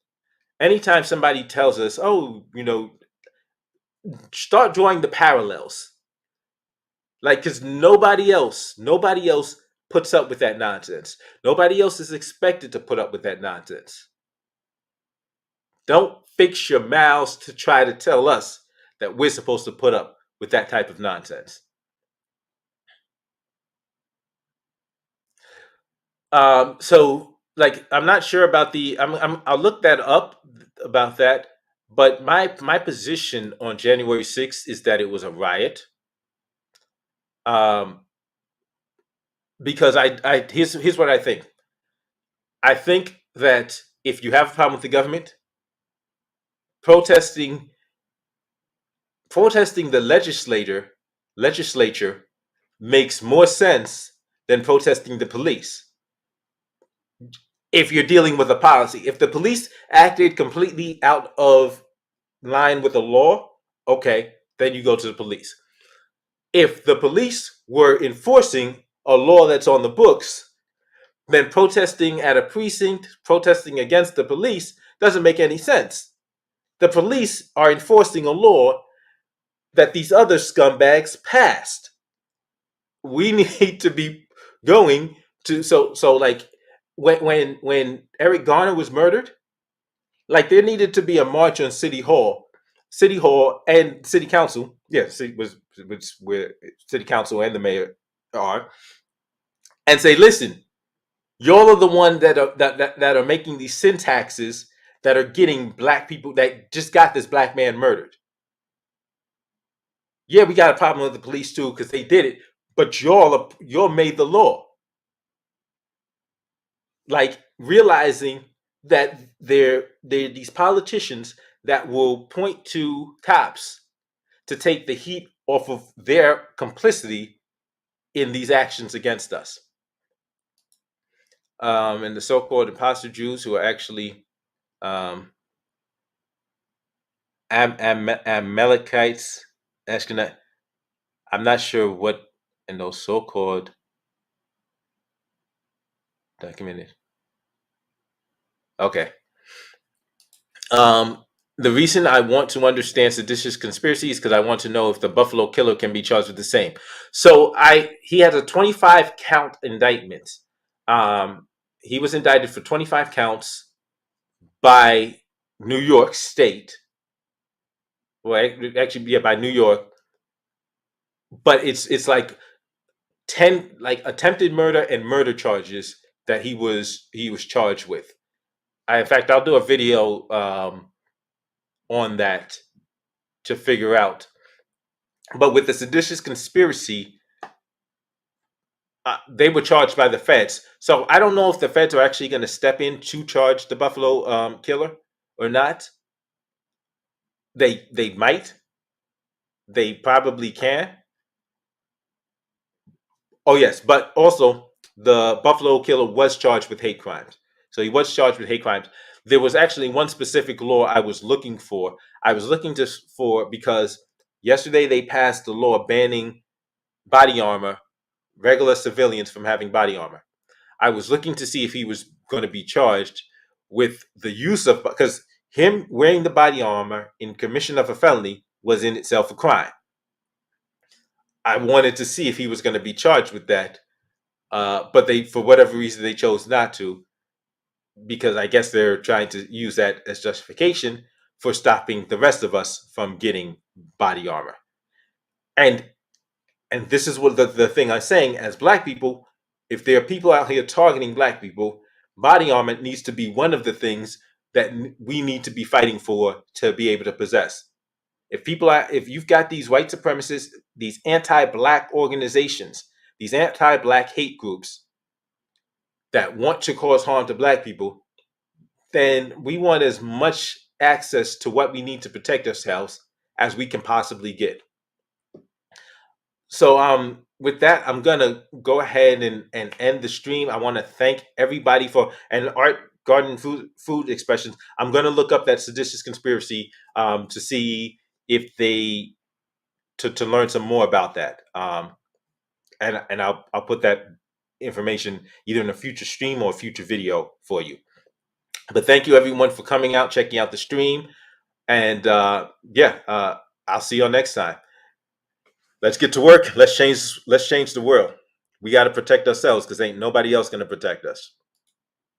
anytime somebody tells us, oh, start drawing the parallels. Like, because nobody else puts up with that nonsense. Nobody else is expected to put up with that nonsense. Don't fix your mouths to try to tell us that we're supposed to put up with that type of nonsense. So, like, I'm not sure about I'll look that up about that. But my position on January 6th is that it was a riot. Because here's what I think. I think that if you have a problem with the government, protesting the legislature makes more sense than protesting the police. If you're dealing with a policy, if the police acted completely out of line with the law, okay, then you go to the police. If the police were enforcing a law that's on the books, then protesting at a precinct, protesting against the police doesn't make any sense. The police are enforcing a law that these other scumbags passed. We need to be going to so like when Eric Garner was murdered, like, there needed to be a march on City Hall and City Council. Yes, which where City Council and the mayor are, and say, listen, y'all are the one that are making these syntaxes that are getting black people, that just got this black man murdered. Yeah, we got a problem with the police too because they did it, but y'all made the law. Like, realizing that they're these politicians that will point to cops to take the heat off of their complicity in these actions against us. And the so-called imposter Jews who are actually Amalekites, Ashkenaz. I'm not sure what in those so-called documented. Okay. The reason I want to understand seditious conspiracy is because I want to know if the Buffalo Killer can be charged with the same. So he has a 25 count indictment. He was indicted for 25 counts by New York State. Well, actually, yeah, by New York. But it's like 10 like attempted murder and murder charges that he was charged with. In fact, I'll do a video on that to figure out. But with the seditious conspiracy, they were charged by the feds. So I don't know if the feds are actually going to step in to charge the Buffalo Killer or not. They might. They probably can. Oh yes, but also the Buffalo Killer was charged with hate crimes. So he was charged with hate crimes. There was actually one specific law I was looking for. I was looking for because yesterday they passed the law banning body armor, regular civilians from having body armor. I was looking to see if he was going to be charged with the use of, because him wearing the body armor in commission of a felony was in itself a crime. I wanted to see if he was going to be charged with that. But they, for whatever reason, they chose not to, because I guess they're trying to use that as justification for stopping the rest of us from getting body armor. And this is what the thing I'm saying, as Black people, if there are people out here targeting Black people, body armor needs to be one of the things that we need to be fighting for to be able to possess. If you've got these white supremacists, these anti-Black organizations, these anti-Black hate groups that want to cause harm to Black people, then we want as much access to what we need to protect ourselves as we can possibly get. So with that, I'm gonna go ahead and end the stream. I want to thank everybody and Art Garden Food Expressions. I'm gonna look up that seditious conspiracy to see if they to learn some more about that. And I'll put that information either in a future stream or a future video for you. But thank you everyone for coming out, checking out the stream, and I'll see y'all next time. Let's get to work. Let's change the world. We got to protect ourselves because ain't nobody else going to protect us.